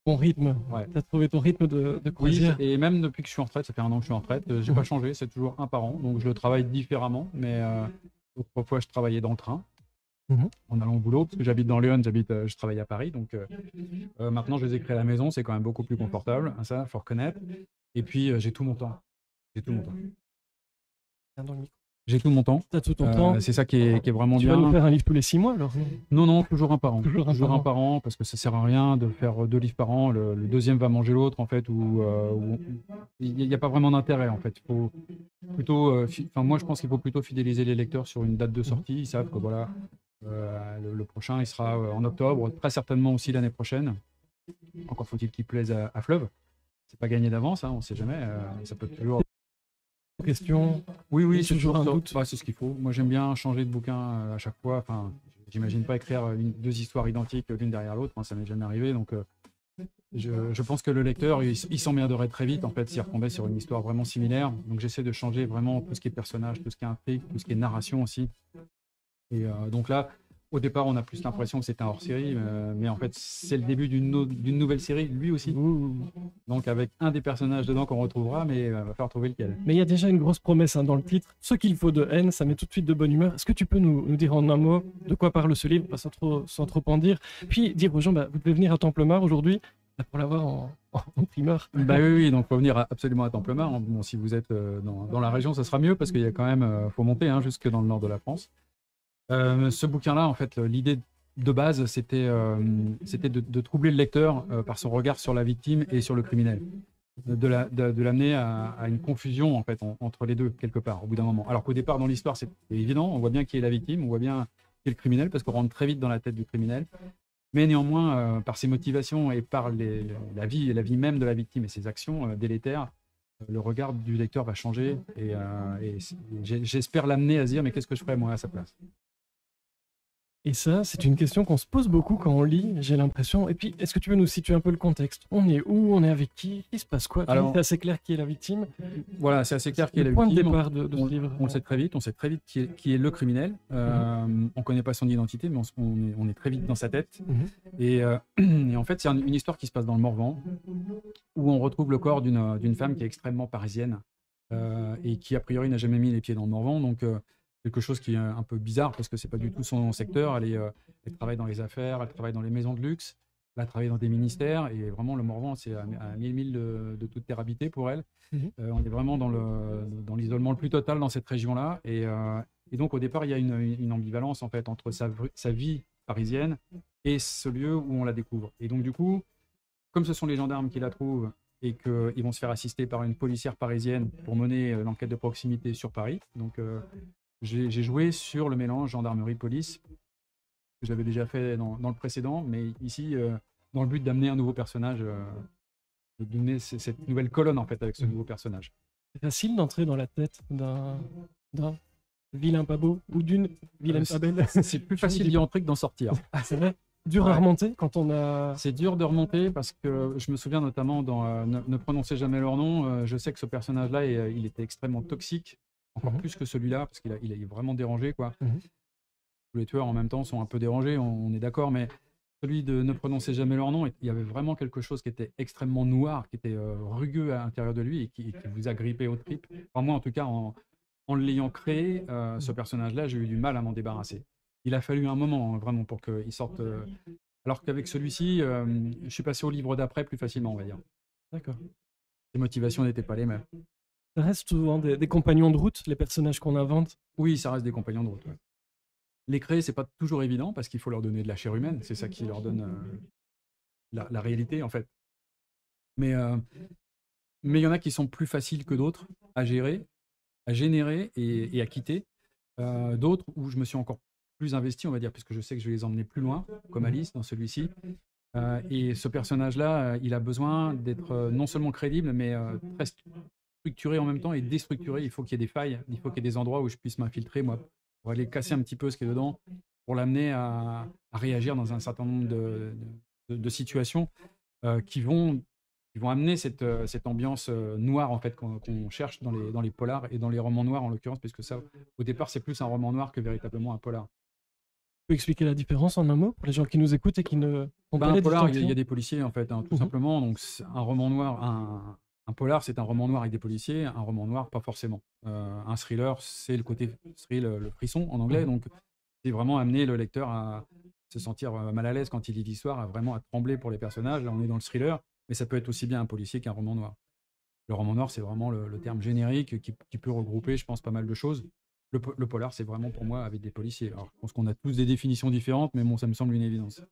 ton rythme. Ouais. Tu as trouvé ton rythme de croisière. Oui, et même depuis que je suis en retraite, ça fait 1 an que je suis en retraite, j'ai pas changé, c'est toujours un par an, donc je le travaille différemment, mais autrefois je travaillais dans le train, Mhm. en allant au boulot, parce que j'habite dans Lyon, je travaille à Paris, donc maintenant je les ai créés à la maison, c'est quand même beaucoup plus confortable, hein, ça, faut reconnaître, et puis j'ai tout mon temps, j'ai tout mon temps. Viens dans le micro. J'ai tout mon temps, T'as tout ton temps. c'est ça qui est vraiment Tu vas nous bien. faire un livre tous les 6 mois alors? Non, toujours un par an. Toujours un par an. Parce que ça sert à rien de faire 2 livres par an. Le deuxième va manger l'autre, en fait, ou il n'y a pas vraiment d'intérêt, en fait. Il faut plutôt, moi, je pense qu'il faut plutôt fidéliser les lecteurs sur une date de sortie. Ils savent que voilà, le prochain, il sera en octobre, très certainement aussi l'année prochaine. Encore faut-il qu'il plaise à Fleuve. C'est pas gagné d'avance, hein, on ne sait jamais. Ça peut toujours. Question. Oui, c'est toujours un toujours doute. bah, c'est ce qu'il faut. Moi, j'aime bien changer de bouquin à chaque fois. Enfin, j'imagine pas écrire deux histoires identiques l'une derrière l'autre. Moi, ça m'est jamais arrivé. Donc, je pense que le lecteur, il s'emmerderait très vite en fait s'il retombait sur une histoire vraiment similaire. Donc, j'essaie de changer vraiment tout ce qui est personnage, tout ce qui est intrigue, tout ce qui est narration aussi. Et donc là, au départ, on a plus l'impression que c'est un hors-série, mais en fait, c'est le début d'une nouvelle série, lui aussi. Donc, avec un des personnages dedans qu'on retrouvera, mais il va falloir trouver lequel. Mais il y a déjà une grosse promesse dans le titre. Ce qu'il faut de haine, ça met tout de suite de bonne humeur. Est-ce que tu peux nous dire en un mot de quoi parle ce livre, sans trop en dire? Puis dire aux gens, vous devez venir à Templemar aujourd'hui pour l'avoir en primeur. Bah oui, donc il faut venir absolument à Templemar. Bon, si vous êtes dans la région, ça sera mieux parce qu'il y a quand même, faut monter jusque dans le nord de la France. Ce bouquin-là, en fait, l'idée de base, c'était de troubler le lecteur par son regard sur la victime et sur le criminel, de l'amener à une confusion en fait entre les deux quelque part au bout d'un moment. Alors qu'au départ dans l'histoire, c'est évident, on voit bien qui est la victime, on voit bien qui est le criminel parce qu'on rentre très vite dans la tête du criminel. Mais néanmoins, par ses motivations et par la vie même de la victime et ses actions délétères, le regard du lecteur va changer et j'espère l'amener à se dire mais qu'est-ce que je ferais moi à sa place. Et ça, c'est une question qu'on se pose beaucoup quand on lit, j'ai l'impression. Et puis, est-ce que tu veux nous situer un peu le contexte? On est où? On est avec qui? Il se passe quoi? C'est assez clair qui est la victime. Voilà, c'est assez clair qui est la victime. Le point de victime. départ de ce livre. On le sait très vite, qui est le criminel. On ne connaît pas son identité, mais on est très vite dans sa tête. Et en fait, c'est une histoire qui se passe dans le Morvan, où on retrouve le corps d'une femme qui est extrêmement parisienne et qui, a priori, n'a jamais mis les pieds dans le Morvan. Donc, quelque chose qui est un peu bizarre parce que c'est pas du tout son secteur. Elle travaille dans les affaires, elle travaille dans les maisons de luxe, elle a travaillé dans des ministères et vraiment le Morvan c'est à 1000 milles de toute terre habitée pour elle. On est vraiment dans l'isolement le plus total dans cette région-là et donc au départ il y a une ambivalence en fait entre sa vie parisienne et ce lieu où on la découvre. Et donc du coup, comme ce sont les gendarmes qui la trouvent et qu'ils vont se faire assister par une policière parisienne pour mener l'enquête de proximité sur Paris, donc j'ai joué sur le mélange gendarmerie-police, que j'avais déjà fait dans le précédent, mais ici, dans le but d'amener un nouveau personnage, de donner cette nouvelle colonne en fait avec ce nouveau personnage. C'est facile d'entrer dans la tête d'un vilain pas beau ou d'une vilaine pas belle. C'est plus facile d'y entrer que d'en sortir. Ah, c'est vrai? Dur à remonter quand on a... C'est dur de remonter parce que je me souviens notamment dans Ne prononcez jamais leur nom, je sais que ce personnage-là, il était extrêmement toxique. Encore plus que celui-là, parce qu'il est vraiment dérangé, quoi. Tous les tueurs, en même temps, sont un peu dérangés, on est d'accord, mais celui de Ne prononcez jamais leur nom, il y avait vraiment quelque chose qui était extrêmement noir, qui était rugueux à l'intérieur de lui et qui vous a grippé aux tripes. Enfin, moi, en tout cas, en l'ayant créé, ce personnage-là, j'ai eu du mal à m'en débarrasser. Il a fallu un moment, vraiment, pour qu'il sorte... Alors qu'avec celui-ci, je suis passé au livre d'après plus facilement, on va dire. D'accord. Les motivations n'étaient pas les mêmes. Ça reste souvent des compagnons de route, les personnages qu'on invente? Oui, ça reste des compagnons de route. Ouais. Les créer, c'est pas toujours évident parce qu'il faut leur donner de la chair humaine. C'est ça qui leur donne la réalité, en fait. Mais il y en a qui sont plus faciles que d'autres à gérer, à générer et à quitter. D'autres où je me suis encore plus investi, on va dire, puisque je sais que je vais les emmener plus loin, comme Alice dans celui-ci. Et ce personnage-là, il a besoin d'être non seulement crédible, mais très structuré en même temps et déstructuré. Il faut qu'il y ait des failles, il faut qu'il y ait des endroits où je puisse m'infiltrer, moi, pour aller casser un petit peu ce qui est dedans, pour l'amener à réagir dans un certain nombre de situations qui vont amener cette ambiance noire en fait qu'on cherche dans les polars et dans les romans noirs en l'occurrence, puisque ça, au départ, c'est plus un roman noir que véritablement un polar. peux expliquer la différence en un mot pour les gens qui nous écoutent et qui ne font pas Un la polar, il y distinction? a des policiers en fait, hein, tout simplement. Donc un roman noir, un polar, c'est un roman noir avec des policiers. Un roman noir, pas forcément. Un thriller, c'est le côté thrill, le frisson en anglais. Donc c'est vraiment amener le lecteur à se sentir mal à l'aise quand il lit l'histoire, à vraiment à trembler pour les personnages. Là, on est dans le thriller, mais ça peut être aussi bien un policier qu'un roman noir. Le roman noir, c'est vraiment le terme générique qui peut regrouper, je pense, pas mal de choses. Le polar, c'est vraiment pour moi avec des policiers. Alors, je pense qu'on a tous des définitions différentes, mais bon, ça me semble une évidence.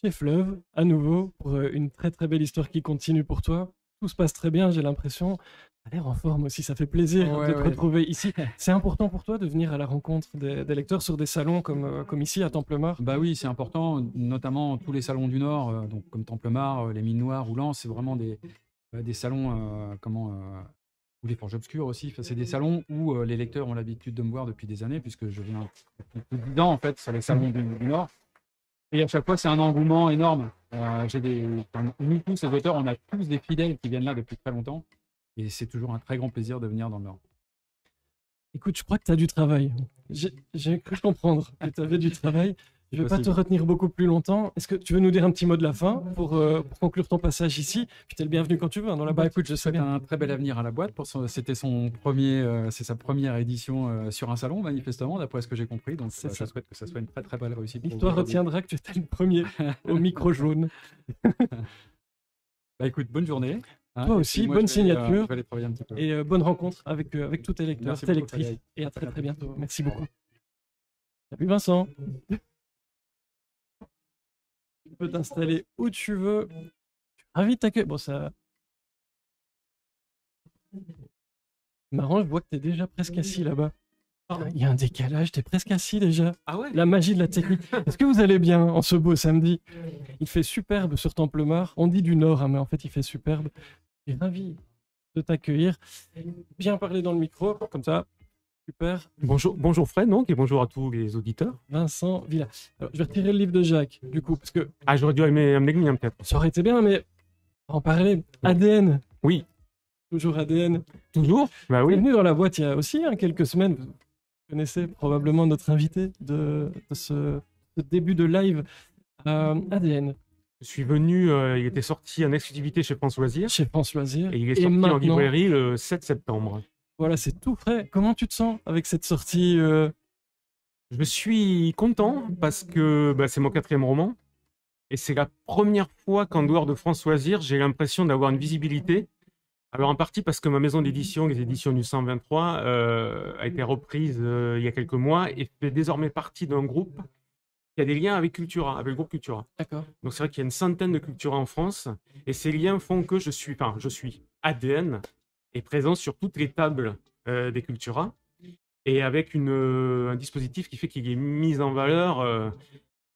Chez Fleuve, à nouveau, pour une très très belle histoire qui continue pour toi. Tout se passe très bien, j'ai l'impression. Tu as l'air en forme aussi, ça fait plaisir de te retrouver ici. C'est important pour toi de venir à la rencontre des lecteurs sur des salons comme ici à Templemar? Bah oui, c'est important, notamment tous les salons du Nord, donc comme Templemar, les Mines Noires ou Lens, c'est vraiment des salons ou les Forges Obscures aussi. Enfin, c'est des salons où les lecteurs ont l'habitude de me voir depuis des années, puisque je viens depuis plus de 10 ans en fait sur les salons du Nord. Et à chaque fois, c'est un engouement énorme. Nous tous, ces auteurs, on a tous des fidèles qui viennent là depuis très longtemps. Et c'est toujours un très grand plaisir de venir dans le Nord. Écoute, je crois que tu as du travail. J'ai cru comprendre que tu avais du travail. Je ne vais pas te retenir beaucoup plus longtemps. Est-ce que tu veux nous dire un petit mot de la fin pour conclure ton passage ici? Puis tu es le bienvenu quand tu veux, hein, dans la boîte. Écoute, je souhaite un très bel avenir à la boîte. C'est sa première édition sur un salon, manifestement, d'après ce que j'ai compris. Donc, je souhaite que ça soit une très très belle réussite. L'histoire retiendra que tu étais le premier au micro jaune. Écoute, bonne journée. Toi aussi, bonne signature. Je vais aller travailler un petit peu. Et bonne rencontre avec tous tes lecteurs, Merci tes beaucoup, lectrices. Et à très très bientôt. Merci beaucoup. Salut Vincent. Tu peux t'installer où tu veux. Je suis ravi de t'accueillir. Bon, ça. Marrant, je vois que tu es déjà presque assis là-bas. Il y a un décalage, tu es presque assis déjà. Ah ouais? La magie de la technique. Est-ce que vous allez bien en ce beau samedi? Il fait superbe sur Templemar. On dit du Nord, hein, mais en fait, il fait superbe. Je suis ravi de t'accueillir. Bien parler dans le micro, comme ça. Super. Bonjour Fred, donc, et bonjour à tous les auditeurs. Vincent Villa. Alors, je vais retirer le livre de Jacques, du coup, parce que... Ah, j'aurais dû amener le mien, peut-être. Ça aurait été bien, mais en parler. ADN. Oui. Toujours ADN. Toujours? Bah oui. Bienvenue dans la boîte il y a aussi quelques semaines. Vous connaissez probablement notre invité de ce début de live. ADN. Je suis venu, il était sorti en exclusivité chez France Loisirs. Chez France Loisirs. Et il est sorti en librairie le 7 septembre. Voilà, c'est tout frais. Comment tu te sens avec cette sortie? Je suis content parce que c'est mon 4e roman. Et c'est la première fois qu'en dehors de France Loisirs, j'ai l'impression d'avoir une visibilité. Alors en partie parce que ma maison d'édition, les éditions du 123, a été reprise il y a quelques mois et fait désormais partie d'un groupe qui a des liens avec Cultura, avec le groupe Cultura. D'accord. Donc c'est vrai qu'il y a une centaine de Cultura en France et ces liens font que je suis ADN est présent sur toutes les tables des Cultura et avec un dispositif qui fait qu'il est mis en valeur.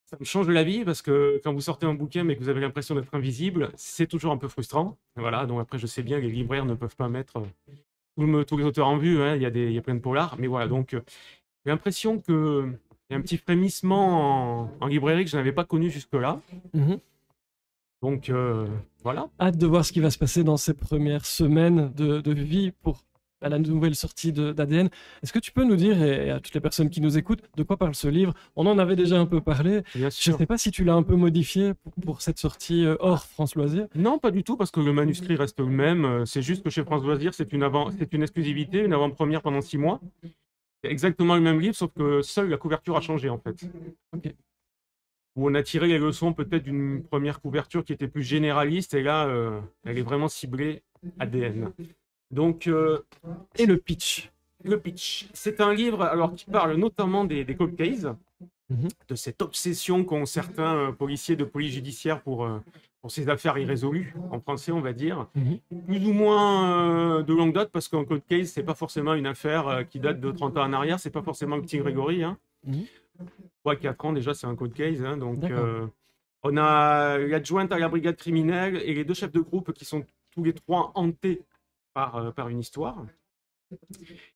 Ça me change la vie parce que quand vous sortez un bouquin mais que vous avez l'impression d'être invisible, c'est toujours un peu frustrant. Voilà, donc après je sais bien que les libraires ne peuvent pas mettre tous les auteurs en vue, hein. Il y a plein de polars, mais voilà, donc j'ai l'impression qu'il y a un petit frémissement en librairie que je n'avais pas connu jusque-là. Donc voilà. Hâte de voir ce qui va se passer dans ces premières semaines de vie pour la nouvelle sortie d'ADN. Est-ce que tu peux nous dire, et à toutes les personnes qui nous écoutent, de quoi parle ce livre? On en avait déjà un peu parlé. Bien sûr. Je ne sais pas si tu l'as un peu modifié pour cette sortie hors France Loisirs. Non, pas du tout, parce que le manuscrit reste le même. C'est juste que chez France Loisirs, c'est une exclusivité, une avant-première pendant 6 mois. C'est exactement le même livre, sauf que seule la couverture a changé, en fait. Okay. Où on a tiré les leçons peut-être d'une première couverture qui était plus généraliste, et là, elle est vraiment ciblée ADN. Donc, et le pitch. Le pitch, c'est un livre alors, qui parle notamment des cold cases, de cette obsession qu'ont certains policiers de police judiciaire pour ces affaires irrésolues, en français on va dire, plus ou moins de longue date, parce qu'un cold case, c'est pas forcément une affaire qui date de 30 ans en arrière, c'est pas forcément le petit Grégory. 3-4 ans déjà, c'est un cold case. Hein, donc, on a l'adjointe à la brigade criminelle et les 2 chefs de groupe qui sont tous les 3 hantés par une histoire.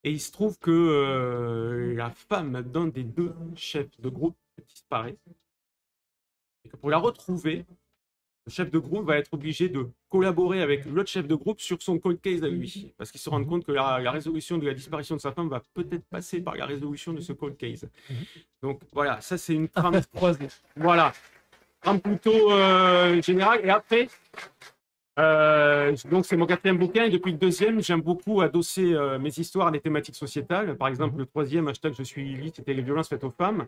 Et il se trouve que la femme d'un des 2 chefs de groupe disparaît. Et que pour la retrouver, le chef de groupe va être obligé de collaborer avec l'autre chef de groupe sur son cold case à lui, parce qu'il se rend compte que la résolution de la disparition de sa femme va peut-être passer par la résolution de ce cold case. Donc voilà, ça c'est une trame croisée. Voilà, trame plutôt générale. Et après, donc c'est mon 4e bouquin, et depuis le 2e, j'aime beaucoup adosser mes histoires à des thématiques sociétales. Par exemple, le 3e, hashtag je suis Lilith, c'était les violences faites aux femmes.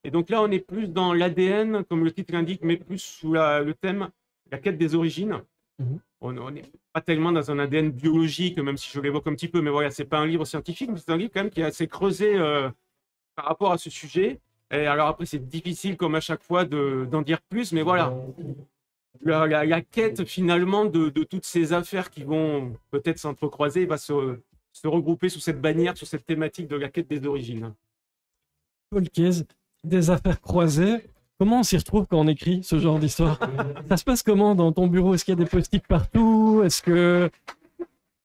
Et donc là, on est plus dans l'ADN, comme le titre l'indique, mais plus sous le thème la quête des origines. On n'est pas tellement dans un ADN biologique, même si je l'évoque un petit peu, mais voilà, c'est pas un livre scientifique, mais c'est un livre quand même qui est assez creusé par rapport à ce sujet. Et alors après, c'est difficile, comme à chaque fois, d'en dire plus, mais voilà. La quête finalement de toutes ces affaires qui vont peut-être s'entrecroiser va se regrouper sous cette bannière, sous cette thématique de la quête des origines. Cold case, des affaires croisées. Comment on s'y retrouve quand on écrit ce genre d'histoire? Ça se passe comment dans ton bureau? Est-ce qu'il y a des post-it partout? Est-ce que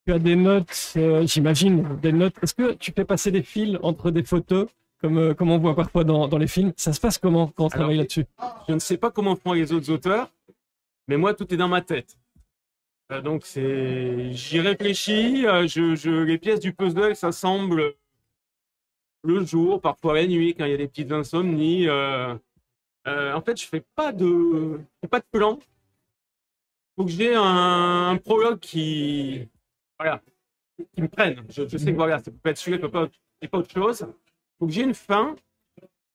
tu as des notes? J'imagine des notes. Est-ce que tu fais passer des fils entre des photos comme on voit parfois dans les films? Ça se passe comment quand on travaille là-dessus? Je ne sais pas comment font les autres auteurs. Mais moi, tout est dans ma tête. Donc, j'y réfléchis. Les pièces du puzzle s'assemblent le jour, parfois la nuit, quand il y a des petites insomnies. En fait, je fais pas de plan. Il faut que j'ai un prologue qui me prenne. Je sais que voilà, ça peut pas être celui-là, ça peut pas autre chose. Il faut que j'ai une fin.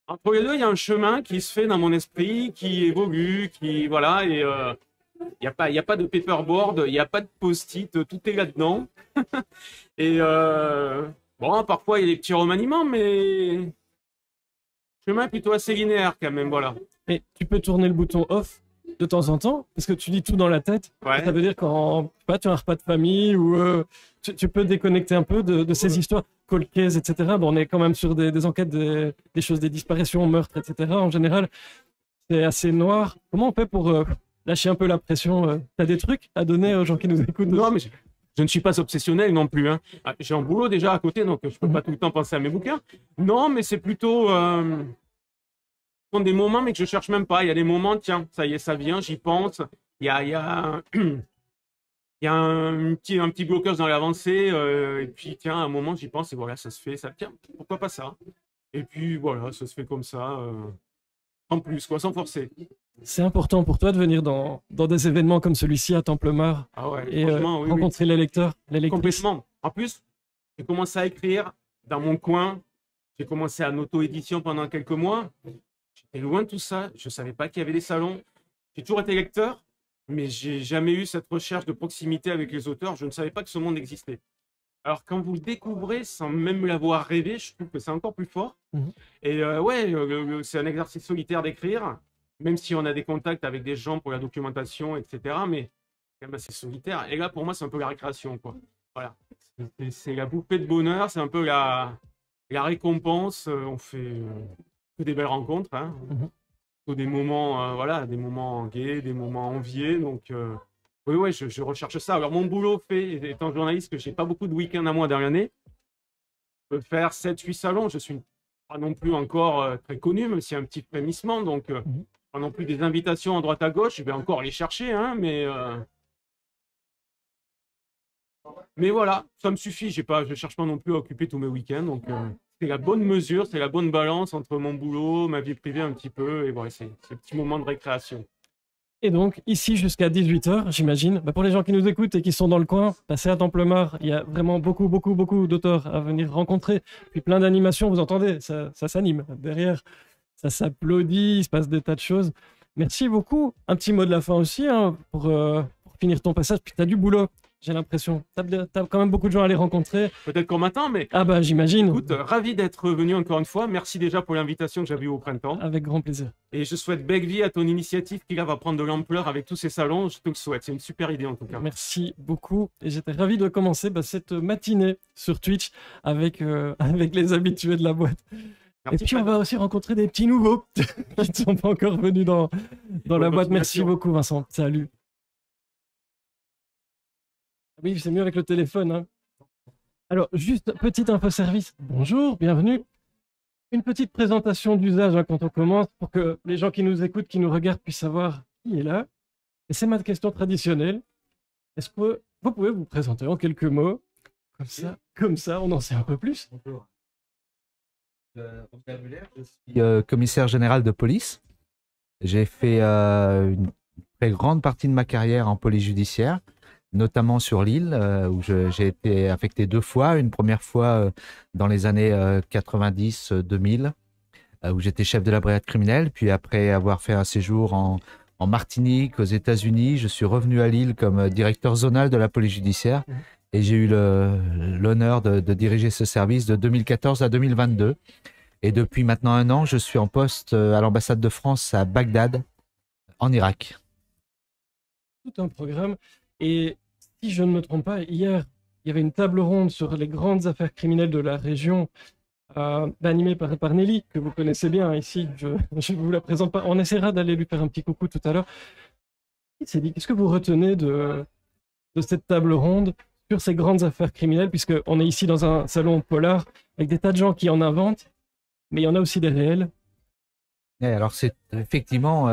Entre les deux, il y a un chemin qui se fait dans mon esprit, qui évolue, voilà, et il n'y a pas de paperboard, il n'y a pas de post-it, tout est là-dedans. Et bon, parfois il y a des petits remaniements, mais le chemin est plutôt assez linéaire quand même, voilà. Et tu peux tourner le bouton off de temps en temps, parce que tu dis tout dans la tête. Ouais. Ça veut dire quand tu as un repas de famille ou tu peux déconnecter un peu de ces histoires, cold case, etc. Bon, on est quand même sur des enquêtes, des choses, des disparitions, meurtres, etc. En général, c'est assez noir. Comment on fait pour lâcher un peu la pression? Tu as des trucs à donner aux gens qui nous écoutent? Non, mais je ne suis pas obsessionnel non plus. Hein. J'ai un boulot déjà à côté, donc je ne peux pas tout le temps penser à mes bouquins. Non, mais c'est plutôt... des moments, mais que je cherche même pas. Il y a des moments, tiens, ça y est, ça vient, j'y pense. Il y a un petit blocage dans l'avancée, et puis tiens, à un moment, j'y pense, et voilà, ça se fait, ça tiens, pourquoi pas ça? Et puis voilà, ça se fait comme ça, en plus, quoi, sans forcer. C'est important pour toi de venir dans des événements comme celui-ci à Templemar et oui, rencontrer les lecteurs, les lectrices. Complètement. En plus, j'ai commencé à écrire dans mon coin, j'ai commencé en auto-édition pendant quelques mois. J'étais loin de tout ça, je ne savais pas qu'il y avait des salons. J'ai toujours été lecteur, mais j'ai jamais eu cette recherche de proximité avec les auteurs. Je ne savais pas que ce monde existait. Alors, quand vous le découvrez sans même l'avoir rêvé, je trouve que c'est encore plus fort. Et c'est un exercice solitaire d'écrire, même si on a des contacts avec des gens pour la documentation, etc. Mais c'est quand même assez solitaire. Et là, pour moi, c'est un peu la récréation, quoi. Voilà. C'est la bouffée de bonheur, c'est un peu la récompense. On fait... des belles rencontres, hein. Des moments, des moments gais, des moments enviés. Donc, oui, je recherche ça. Alors, mon boulot étant journaliste, que j'ai pas beaucoup de week-ends à moi dans l'année, je peux faire 7-8 salons. Je suis pas non plus encore très connu, même s'il y a un petit frémissement. Donc, pas non plus des invitations à droite à gauche. Je vais encore les chercher, hein, mais voilà, ça me suffit. Je cherche pas non plus à occuper tous mes week-ends. Donc, c'est la bonne mesure, c'est la bonne balance entre mon boulot, ma vie privée un petit peu, et voilà, c'est ce petit moment de récréation. Et donc, ici jusqu'à 18h, j'imagine, pour les gens qui nous écoutent et qui sont dans le coin, passez à Templemar, il y a vraiment beaucoup d'auteurs à venir rencontrer, puis plein d'animations, vous entendez, ça s'anime derrière, ça s'applaudit, il se passe des tas de choses. Merci beaucoup. Un petit mot de la fin aussi, hein, pour finir ton passage, puis tu as du boulot. J'ai l'impression. T'as quand même beaucoup de gens à les rencontrer. Peut-être qu'on m'attend, mais... Ah bah j'imagine. Écoute, ravi d'être venu encore une fois. Merci déjà pour l'invitation que j'avais eue au printemps. Avec grand plaisir. Et je souhaite belle vie à ton initiative qui là va prendre de l'ampleur avec tous ces salons. Je te le souhaite. C'est une super idée en tout cas. Merci beaucoup. Et j'étais ravi de commencer cette matinée sur Twitch avec les habitués de la boîte. Merci. Et puis on va aussi rencontrer des petits nouveaux qui ne sont pas encore venus dans la boîte. Merci beaucoup Vincent. Salut. Oui, c'est mieux avec le téléphone. Hein. Alors, juste petite info service. Bonjour, bienvenue. Une petite présentation d'usage quand on commence pour que les gens qui nous écoutent, qui nous regardent puissent savoir qui est là. Et c'est ma question traditionnelle. Est-ce que vous pouvez vous présenter en quelques mots? Comme ça, on en sait un peu plus. Bonjour. Je suis commissaire général de police. J'ai fait une très grande partie de ma carrière en police judiciaire, notamment sur l'île, où j'ai été affecté 2 fois. Une première fois dans les années 90-2000, où j'étais chef de la brigade criminelle. Puis après avoir fait un séjour en Martinique, aux États-Unis, je suis revenu à Lille comme directeur zonal de la police judiciaire. Et j'ai eu l'honneur de diriger ce service de 2014 à 2022. Et depuis maintenant 1 an, je suis en poste à l'ambassade de France à Bagdad, en Irak. Tout un programme. Et si je ne me trompe pas, hier, il y avait une table ronde sur les grandes affaires criminelles de la région, animée par Nelly, que vous connaissez bien ici. Je ne vous la présente pas. On essaiera d'aller lui faire un petit coucou tout à l'heure. Qu'est-ce que vous retenez de cette table ronde sur ces grandes affaires criminelles, puisqu'on est ici dans un salon polar avec des tas de gens qui en inventent, mais il y en a aussi des réels. Et alors c'est effectivement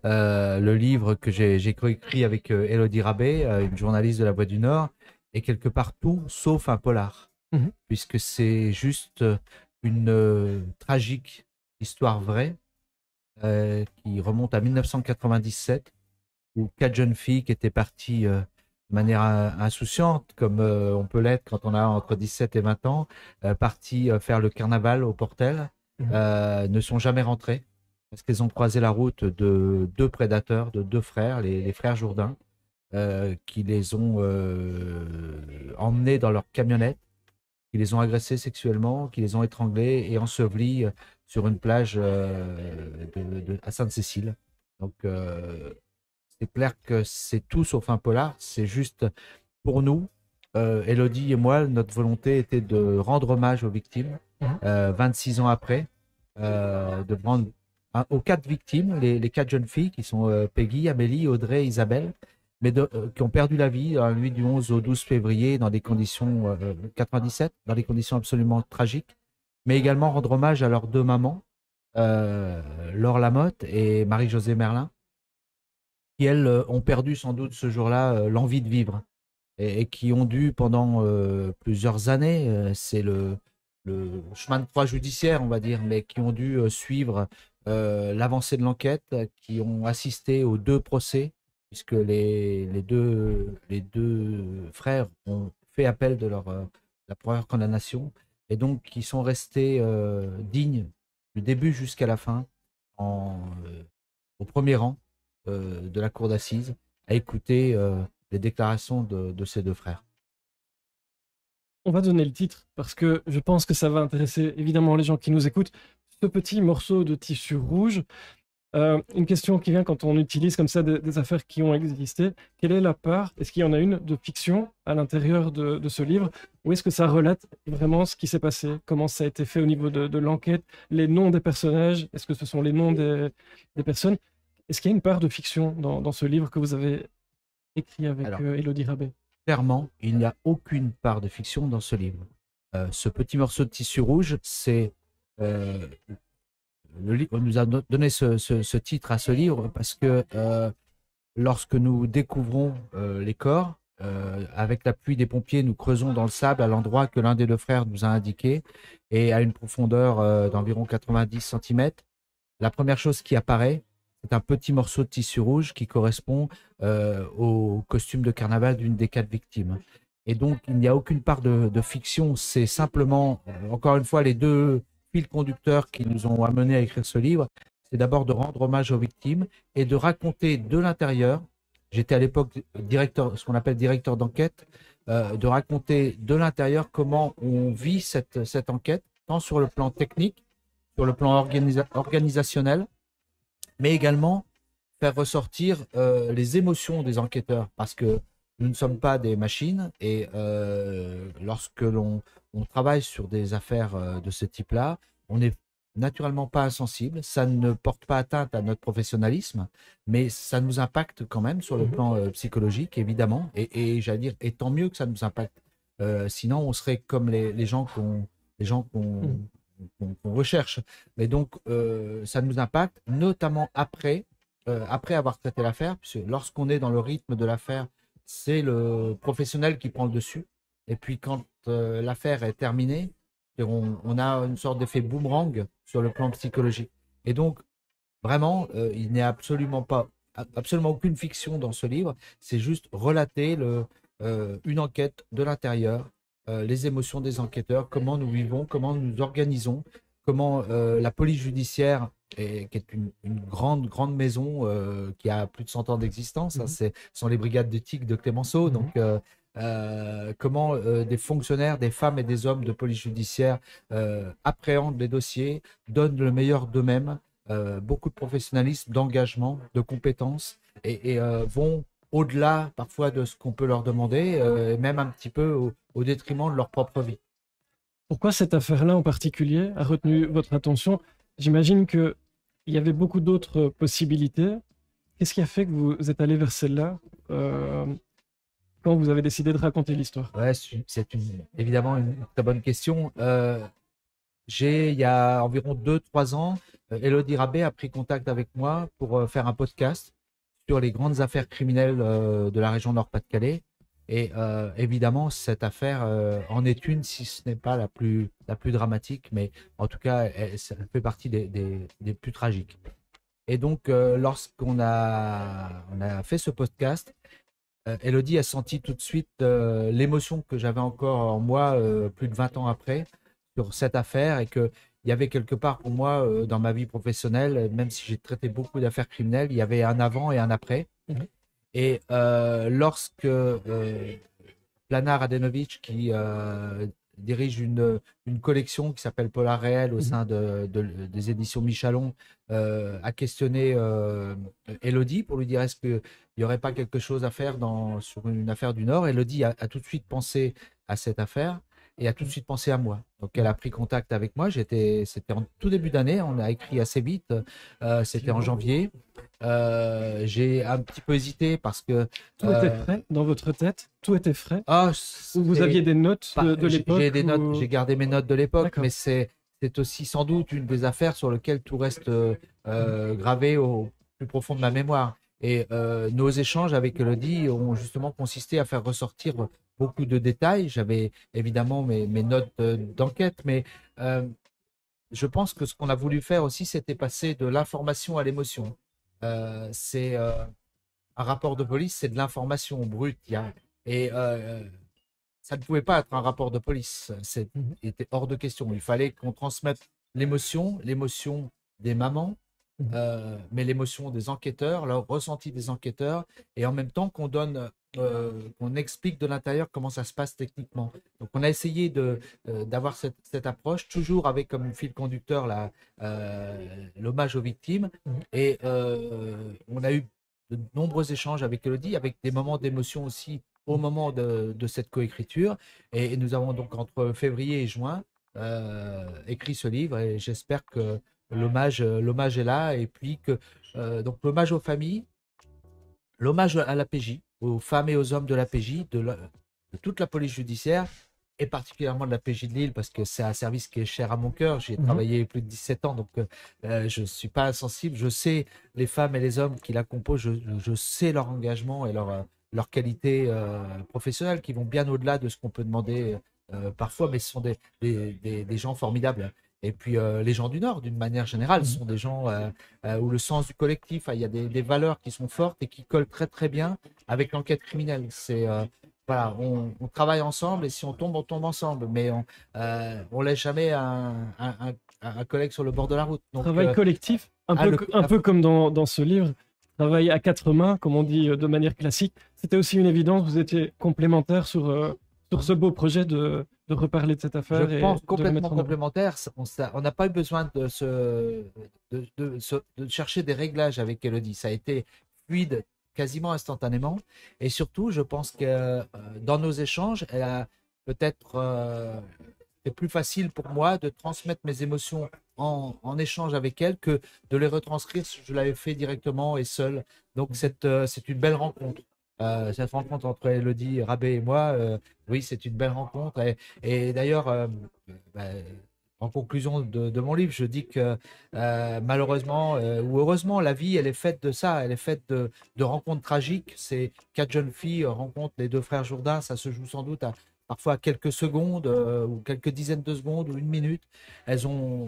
le livre que j'ai coécrit avec Élodie Rabet, une journaliste de La Voix du Nord, est quelque part tout sauf un polar, puisque c'est juste une tragique histoire vraie qui remonte à 1997, où 4 jeunes filles qui étaient parties de manière insouciante, comme on peut l'être quand on a entre 17 et 20 ans, parties faire le carnaval au Portel, ne sont jamais rentrées parce qu'elles ont croisé la route de 2 prédateurs, de 2 frères, les frères Jourdain, qui les ont emmenés dans leur camionnette, qui les ont agressés sexuellement, qui les ont étranglés et ensevelis sur une plage à Sainte-Cécile. Donc, c'est clair que c'est tout sauf un polar, c'est juste pour nous, Élodie et moi, notre volonté était de rendre hommage aux victimes, 26 ans après, de rendre aux 4 victimes, les 4 jeunes filles qui sont Peggy, Amélie, Audrey, Isabelle, mais qui ont perdu la vie dans la nuit du 11 au 12 février dans des conditions 97, dans des conditions absolument tragiques, mais également rendre hommage à leurs 2 mamans, Laure Lamotte et Marie-Josée Merlin, qui, elles, ont perdu sans doute ce jour-là l'envie de vivre et qui ont dû, pendant plusieurs années, c'est le chemin de croix judiciaire, on va dire, mais qui ont dû suivre l'avancée de l'enquête, qui ont assisté aux 2 procès, puisque les deux frères ont fait appel de la première condamnation, et donc qui sont restés dignes du début jusqu'à la fin, au premier rang de la cour d'assises, à écouter les déclarations de ces 2 frères. On va donner le titre parce que je pense que ça va intéresser évidemment les gens qui nous écoutent. Ce petit morceau de tissu rouge, une question qui vient quand on utilise comme ça des affaires qui ont existé. Quelle est la part, est-ce qu'il y en a une, de fiction à l'intérieur de ce livre, ou est-ce que ça relate vraiment ce qui s'est passé, comment ça a été fait au niveau de l'enquête, les noms des personnages, est-ce que ce sont les noms des personnes? Est-ce qu'il y a une part de fiction dans ce livre que vous avez écrit avec Élodie Rabet? Clairement, il n'y a aucune part de fiction dans ce livre. Ce petit morceau de tissu rouge, c'est on nous a donné ce titre à ce livre parce que lorsque nous découvrons les corps, avec l'appui des pompiers, nous creusons dans le sable à l'endroit que l'un des 2 frères nous a indiqué et à une profondeur d'environ 90 cm. La première chose qui apparaît, c'est un petit morceau de tissu rouge qui correspond au costume de carnaval d'une des 4 victimes. Et donc, il n'y a aucune part de fiction. C'est simplement, encore une fois, les 2 fils conducteurs qui nous ont amenés à écrire ce livre. C'est d'abord de rendre hommage aux victimes et de raconter de l'intérieur. J'étais à l'époque ce qu'on appelle directeur d'enquête, de raconter de l'intérieur comment on vit cette enquête, tant sur le plan technique, sur le plan organisationnel, mais également faire ressortir les émotions des enquêteurs, parce que nous ne sommes pas des machines et lorsque l'on travaille sur des affaires de ce type-là, on n'est naturellement pas insensible, ça ne porte pas atteinte à notre professionnalisme, mais ça nous impacte quand même sur le plan psychologique, évidemment, et j'allais dire, et tant mieux que ça nous impacte. Sinon, on serait comme les gens qu'on recherche. Mais donc, ça nous impacte, notamment après après avoir traité l'affaire, puisque lorsqu'on est dans le rythme de l'affaire, c'est le professionnel qui prend le dessus. Et puis quand l'affaire est terminée, on a une sorte d'effet boomerang sur le plan psychologique. Et donc, vraiment, il n'est absolument aucune fiction dans ce livre. C'est juste relater une enquête de l'intérieur, les émotions des enquêteurs, comment nous vivons, comment nous nous organisons, comment la police judiciaire, qui est une grande maison qui a plus de 100 ans d'existence, ce sont les brigades d'éthique de Clémenceau. Donc, comment des fonctionnaires, des femmes et des hommes de police judiciaire appréhendent les dossiers, donnent le meilleur d'eux-mêmes, beaucoup de professionnalisme, d'engagement, de compétences, et vont au-delà parfois de ce qu'on peut leur demander, et même un petit peu au détriment de leur propre vie. Pourquoi cette affaire-là en particulier a retenu votre attention? J'imagine qu'il y avait beaucoup d'autres possibilités. Qu'est-ce qui a fait que vous êtes allé vers celle-là quand vous avez décidé de raconter l'histoire? Ouais, c'est évidemment une très bonne question. Il y a environ 2-3 ans, Élodie Rabé a pris contact avec moi pour faire un podcast sur les grandes affaires criminelles de la région Nord-Pas-de-Calais. Et évidemment, cette affaire en est une, si ce n'est pas la plus dramatique, mais en tout cas, ça fait partie des plus tragiques. Et donc, lorsqu'on a fait ce podcast, Élodie a senti tout de suite l'émotion que j'avais encore en moi plus de 20 ans après sur cette affaire, et qu'il y avait quelque part pour moi dans ma vie professionnelle, même si j'ai traité beaucoup d'affaires criminelles, il y avait un avant et un après. Et lorsque Planar Radenovic, qui dirige une collection qui s'appelle Polar Réel au sein des éditions Michalon, a questionné Élodie pour lui dire est-ce qu'il n'y aurait pas quelque chose à faire sur une affaire du Nord. Élodie a tout de suite pensé à cette affaire et a tout de suite pensé à moi. Donc elle a pris contact avec moi. C'était en tout début d'année, on a écrit assez vite, c'était en janvier. J'ai un petit peu hésité parce que... Tout était frais dans votre tête? Tout était frais? Vous Vous aviez des notes de l'époque? J'ai des notes, j'ai gardé mes notes de l'époque, mais c'est aussi sans doute une des affaires sur lesquelles tout reste gravé au plus profond de ma mémoire. Et nos échanges avec Élodie ont justement consisté à faire ressortir beaucoup de détails. J'avais évidemment mes notes d'enquête, mais je pense que ce qu'on a voulu faire aussi, c'était passer de l'information à l'émotion. C'est un rapport de police, c'est de l'information brute. Et ça ne pouvait pas être un rapport de police. C'était hors de question. Il fallait qu'on transmette l'émotion des mamans, mais l'émotion des enquêteurs, leur ressenti des enquêteurs, et en même temps qu'on explique de l'intérieur comment ça se passe techniquement. Donc on a essayé d'avoir cette approche, toujours avec comme fil conducteur l'hommage aux victimes, et on a eu de nombreux échanges avec Élodie, avec des moments d'émotion aussi au moment de cette coécriture, et nous avons donc entre février et juin écrit ce livre, et j'espère que l'hommage est là, et puis que donc l'hommage aux familles, l'hommage à la PJ, aux femmes et aux hommes de la PJ, de toute la police judiciaire, et particulièrement de la PJ de Lille, parce que c'est un service qui est cher à mon cœur. J'y ai travaillé plus de 17 ans, donc je ne suis pas insensible. Je sais les femmes et les hommes qui la composent, je sais leur engagement et leur qualité professionnelle, qui vont bien au-delà de ce qu'on peut demander parfois, mais ce sont des gens formidables. Et puis les gens du Nord, d'une manière générale, sont des gens où le sens du collectif, il y a des valeurs qui sont fortes et qui collent très très bien avec l'enquête criminelle. Voilà, on travaille ensemble, et si on tombe ensemble, mais on laisse jamais un collègue sur le bord de la route. Donc, travail collectif, un peu comme dans ce livre, travail à quatre mains, comme on dit de manière classique. C'était aussi une évidence, vous étiez complémentaires sur ce beau projet de reparler de cette affaire. Je pense complètement complémentaire. On n'a pas eu besoin de chercher des réglages avec Élodie. Ça a été fluide quasiment instantanément. Et surtout, je pense que dans nos échanges, elle a peut-être c'est plus facile pour moi de transmettre mes émotions en échange avec elle que de les retranscrire si je l'avais fait directement et seul. Donc c'est une belle rencontre. Cette rencontre entre Élodie Rabé et moi, oui, c'est une belle rencontre. Et d'ailleurs, en conclusion de mon livre, je dis que malheureusement ou heureusement, la vie, elle est faite de ça. Elle est faite de rencontres tragiques. Ces 4 jeunes filles rencontrent les 2 frères Jourdain. Ça se joue sans doute parfois à quelques secondes ou quelques dizaines de secondes ou une minute. Elles ont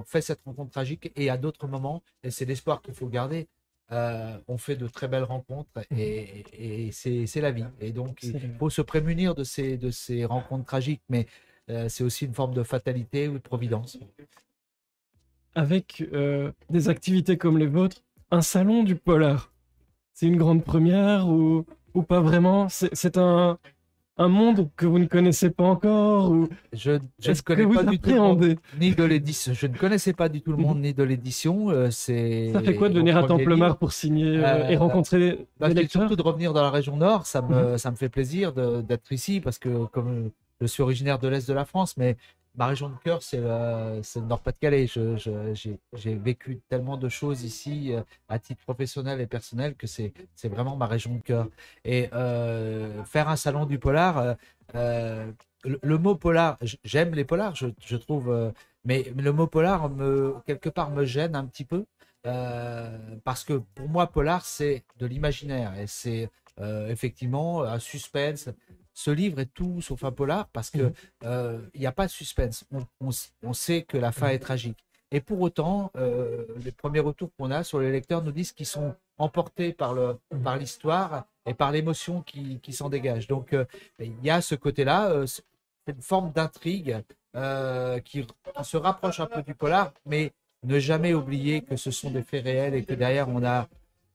fait cette rencontre tragique, et à d'autres moments, et c'est l'espoir qu'il faut garder, on fait de très belles rencontres, et c'est la vie. Et donc, il faut se prémunir de ces rencontres tragiques, mais c'est aussi une forme de fatalité ou de providence. Avec des activités comme les vôtres, un salon du polar, c'est une grande première ou pas vraiment? C'est un monde que vous ne connaissez pas encore, ou je ne connais pas du tout le monde, ni de l'édition. Je ne connaissais pas du tout le monde ni de l'édition. Ça fait quoi de venir à Templemar pour signer et rencontrer des lecteurs? Surtout de revenir dans la région Nord, ça me fait plaisir d'être ici, parce que comme je suis originaire de l'Est de la France, mais ma région de cœur, c'est le Nord-Pas-de-Calais. J'ai vécu tellement de choses ici à titre professionnel et personnel que c'est vraiment ma région de cœur. Et faire un salon du polar, le mot polar, j'aime les polars, je trouve, mais le mot polar, quelque part, me gêne un petit peu, parce que pour moi, polar, c'est de l'imaginaire, et c'est effectivement un suspense. Ce livre est tout sauf un polar, parce que il n'y a pas de suspense. On sait que la fin est tragique. Et pour autant, les premiers retours qu'on a sur les lecteurs nous disent qu'ils sont emportés par l'histoire et par l'émotion qui s'en dégage. Donc, il y a ce côté-là, c'est une forme d'intrigue qui se rapproche un peu du polar, mais ne jamais oublier que ce sont des faits réels, et que derrière, on a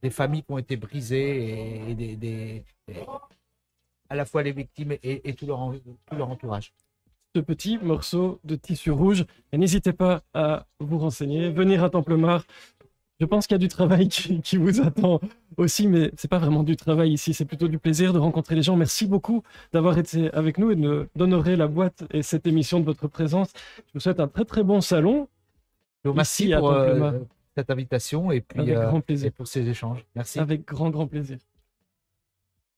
des familles qui ont été brisées, et à la fois les victimes et tout leur entourage. Ce petit morceau de tissu rouge, et n'hésitez pas à vous renseigner, venir à Templemar. Je pense qu'il y a du travail qui vous attend aussi, mais c'est pas vraiment du travail ici, c'est plutôt du plaisir de rencontrer les gens. Merci beaucoup d'avoir été avec nous et d'honorer la boîte et cette émission de votre présence. Je vous souhaite un très très bon salon. Merci pour cette invitation, et puis grand plaisir. Et pour ces échanges. Merci. Avec grand plaisir.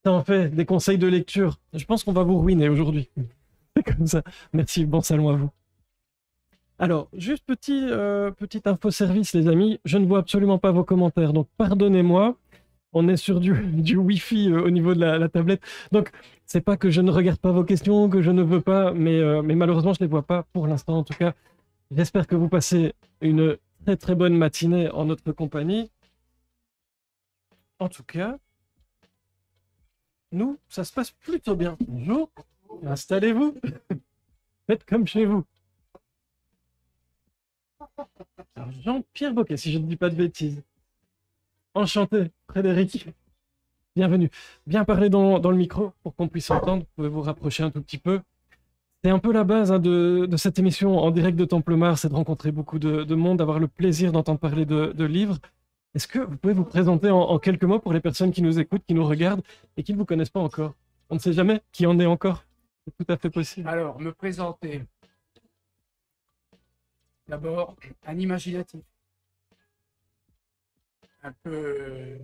Ça en fait des conseils de lecture. Je pense qu'on va vous ruiner aujourd'hui. C'est comme ça. Merci, bon salon à vous. Alors, juste petit info-service, les amis. Je ne vois absolument pas vos commentaires, donc pardonnez-moi. On est sur du Wi-Fi au niveau de la tablette. Donc, c'est pas que je ne regarde pas vos questions, que je ne veux pas, mais malheureusement, je ne les vois pas pour l'instant. En tout cas, j'espère que vous passez une très très bonne matinée en notre compagnie. En tout cas, nous, ça se passe plutôt bien. Bonjour, installez-vous. Faites comme chez vous. Alors, Jean-Pierre Boquet, si je ne dis pas de bêtises. Enchanté, Frédéric. Bienvenue. Bien parler dans le micro pour qu'on puisse entendre. Vous pouvez vous rapprocher un tout petit peu. C'est un peu la base de cette émission en direct de Templemar, c'est de rencontrer beaucoup de monde, d'avoir le plaisir d'entendre parler de livres. Est-ce que vous pouvez vous présenter en quelques mots pour les personnes qui nous écoutent, qui nous regardent et qui ne vous connaissent pas encore? On ne sait jamais qui en est encore. C'est tout à fait possible. Alors, me présenter. D'abord, un imaginatif. Un peu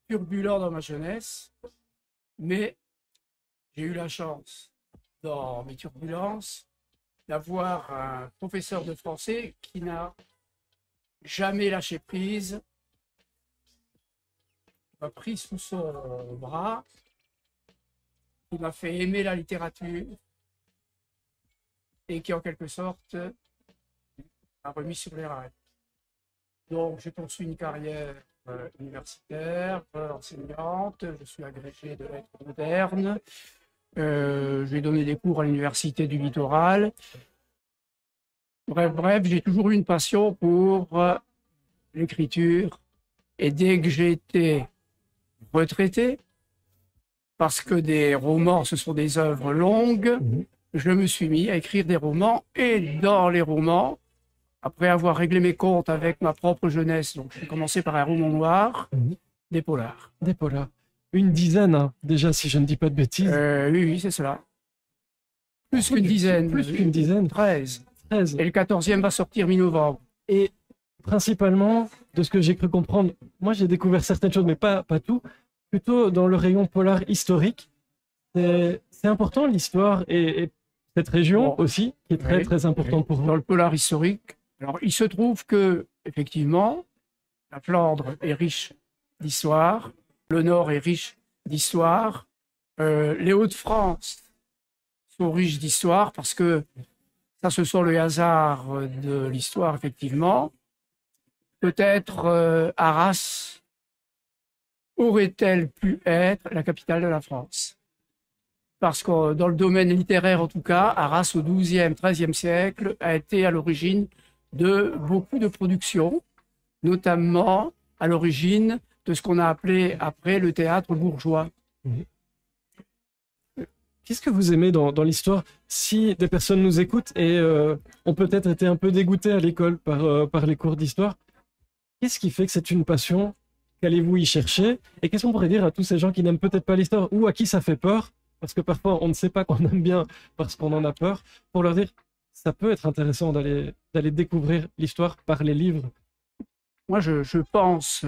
turbulent dans ma jeunesse, mais j'ai eu la chance, dans mes turbulences, d'avoir un professeur de français qui n'a jamais lâché prise, m'a pris sous son bras, qui m'a fait aimer la littérature et qui, en quelque sorte, m'a remis sur les rails. Donc, j'ai poursuivi une carrière universitaire, enseignante, je suis agrégé de lettres modernes, j'ai donné des cours à l'université du littoral. Bref, j'ai toujours eu une passion pour l'écriture, et dès que j'ai été retraité, parce que des romans, ce sont des œuvres longues, je me suis mis à écrire des romans, et dans les romans, après avoir réglé mes comptes avec ma propre jeunesse, donc j'ai commencé par un roman noir, des polars. Des polars. Une dizaine, hein, déjà, si je ne dis pas de bêtises. Oui, c'est cela. Plus qu'une dizaine. Plus qu'une dizaine. 13. 13. Et le 14e va sortir mi-novembre. Et principalement, de ce que j'ai cru comprendre, moi j'ai découvert certaines choses, mais pas tout, plutôt dans le rayon polar historique. C'est important l'histoire, et cette région Bon. aussi, qui est très, Oui. très importante pour vous. Dans le polar historique. Alors, il se trouve que, effectivement, la Flandre est riche d'histoire, le Nord est riche d'histoire, les Hauts-de-France sont riches d'histoire parce que ça, ce sont le hasard de l'histoire, effectivement. Peut-être Arras aurait-elle pu être la capitale de la France? Parce que dans le domaine littéraire, en tout cas, Arras, au XIIe, XIIIe siècle, a été à l'origine de beaucoup de productions, notamment à l'origine de ce qu'on a appelé après le théâtre bourgeois. Qu'est-ce que vous aimez dans l'histoire? Si des personnes nous écoutent et ont peut-être été un peu dégoûtées à l'école par les cours d'histoire, qu'est-ce qui fait que c'est une passion? Qu'allez-vous y chercher? Et qu'est-ce qu'on pourrait dire à tous ces gens qui n'aiment peut-être pas l'histoire ou à qui ça fait peur? Parce que parfois, on ne sait pas qu'on aime bien parce qu'on en a peur. Pour leur dire, ça peut être intéressant d'aller découvrir l'histoire par les livres. Moi, je pense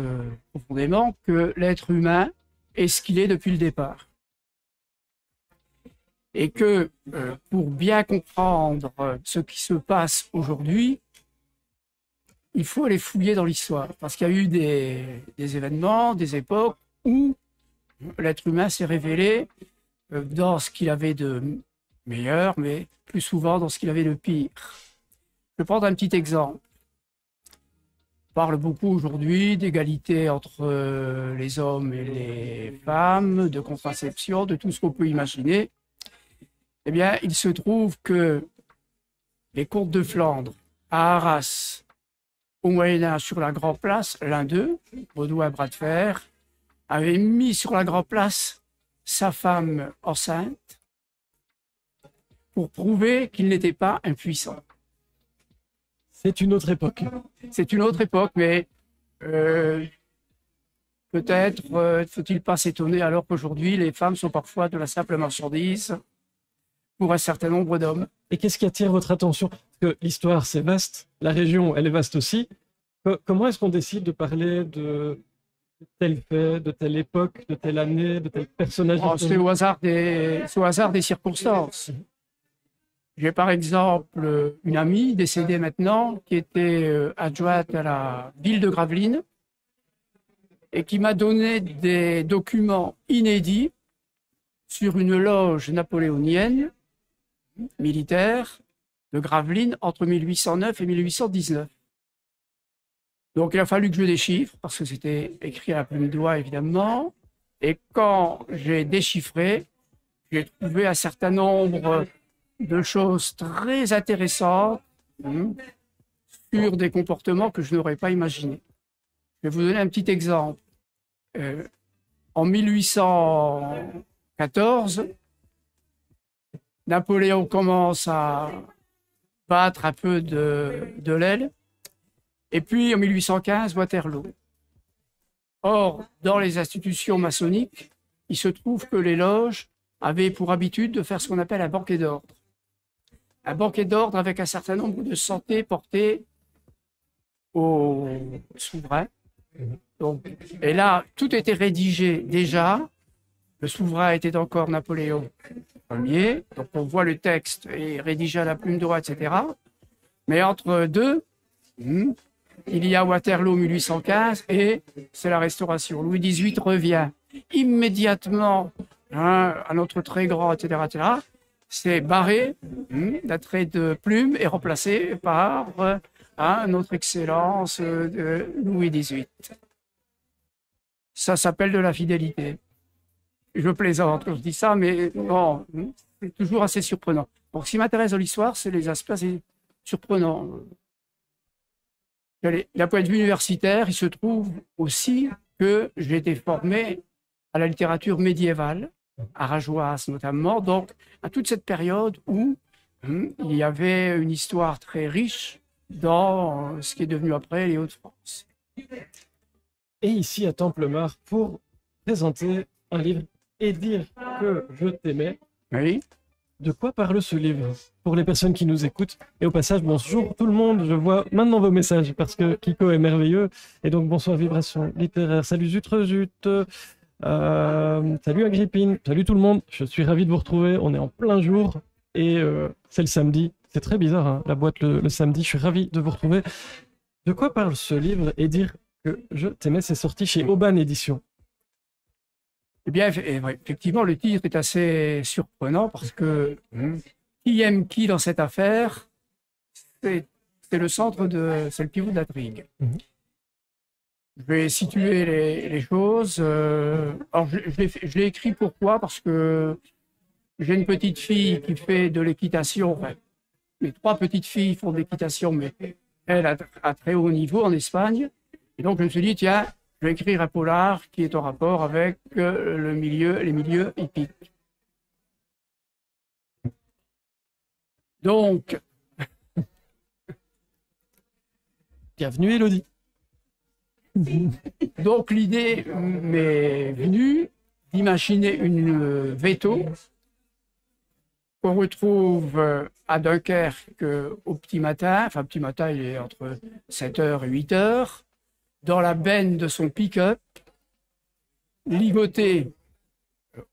profondément que l'être humain est ce qu'il est depuis le départ. Et que pour bien comprendre ce qui se passe aujourd'hui, il faut aller fouiller dans l'histoire. Parce qu'il y a eu des événements, des époques où l'être humain s'est révélé dans ce qu'il avait de meilleur, mais plus souvent dans ce qu'il avait de pire. Je vais prendre un petit exemple. On parle beaucoup aujourd'hui d'égalité entre les hommes et les femmes, de contraception, de tout ce qu'on peut imaginer. Eh bien, il se trouve que les comtes de Flandre, à Arras, au Moyen-Âge, sur la Grand Place, l'un d'eux, Baudouin Bras de Fer, avait mis sur la Grand Place sa femme enceinte pour prouver qu'il n'était pas impuissant. C'est une autre époque. C'est une autre époque, mais peut-être faut-il pas s'étonner alors qu'aujourd'hui, les femmes sont parfois de la simple marchandise pour un certain nombre d'hommes. Et qu'est-ce qui attire votre attention? Parce que l'histoire, c'est vaste. La région, elle est vaste aussi. Comment est-ce qu'on décide de parler de tel fait, de telle époque, de telle année, de tel personnage? C'est au hasard des circonstances. J'ai par exemple une amie décédée maintenant qui était adjointe à la ville de Gravelines et qui m'a donné des documents inédits sur une loge napoléonienne militaire de Gravelines entre 1809 et 1819. Donc il a fallu que je déchiffre parce que c'était écrit à la plume de doigt évidemment. Et quand j'ai déchiffré, j'ai trouvé un certain nombre de choses très intéressantes sur des comportements que je n'aurais pas imaginés. Je vais vous donner un petit exemple. En 1814, Napoléon commence à battre un peu de l'aile. Et puis en 1815, Waterloo. Or, dans les institutions maçonniques, il se trouve que les loges avaient pour habitude de faire ce qu'on appelle un banquet d'ordre. Un banquet d'ordre avec un certain nombre de santés portées au souverain. Donc, et là, tout était rédigé déjà. Le souverain était encore Napoléon Ier. Donc, on voit le texte et rédigé à la plume droite, etc. Mais entre deux, il y a Waterloo 1815 et c'est la Restauration. Louis XVIII revient immédiatement à notre très grand, etc., etc. C'est barré d'un trait de plume et remplacé par notre excellence de Louis XVIII. Ça s'appelle de la fidélité. Je plaisante quand je dis ça, mais bon, c'est toujours assez surprenant. Donc, ce qui m'intéresse dans l'histoire, c'est les aspects assez surprenants. D'un point de vue universitaire, il se trouve aussi que j'ai été formé à la littérature médiévale, à Rajoisse notamment, donc à toute cette période où il y avait une histoire très riche dans ce qui est devenu après les Hauts-de-France. Et ici à Templemar, pour présenter un livre et dire que je t'aimais. Oui. De quoi parle ce livre pour les personnes qui nous écoutent? Et au passage, bonjour tout le monde, je vois maintenant vos messages parce que Kiko est merveilleux. Et donc bonsoir Vibration littéraire, salut Zutrezut, salut Agrippine, salut tout le monde, je suis ravi de vous retrouver, on est en plein jour. et c'est le samedi. C'est très bizarre, hein, la boîte le samedi. Je suis ravi de vous retrouver. De quoi parle ce livre et dire que je t'aimais? C'est sorti chez Aubin Éditions. Eh bien, effectivement, le titre est assez surprenant parce que qui aime qui dans cette affaire, c'est le centre c'est le pivot de l'intrigue. Je vais situer les choses. Alors, je l'ai écrit pourquoi? Parce que j'ai une petite fille qui fait de l'équitation. Enfin, mes 3 petites filles font de l'équitation, mais elle à très haut niveau en Espagne. Et donc, je me suis dit, tiens, je vais écrire un polar qui est en rapport avec les milieux hippiques. Donc, Bienvenue, Élodie. Donc l'idée m'est venue d'imaginer une veto qu'on retrouve à Dunkerque au petit matin. Enfin, petit matin, il est entre 7h et 8h, dans la benne de son pick-up, ligoté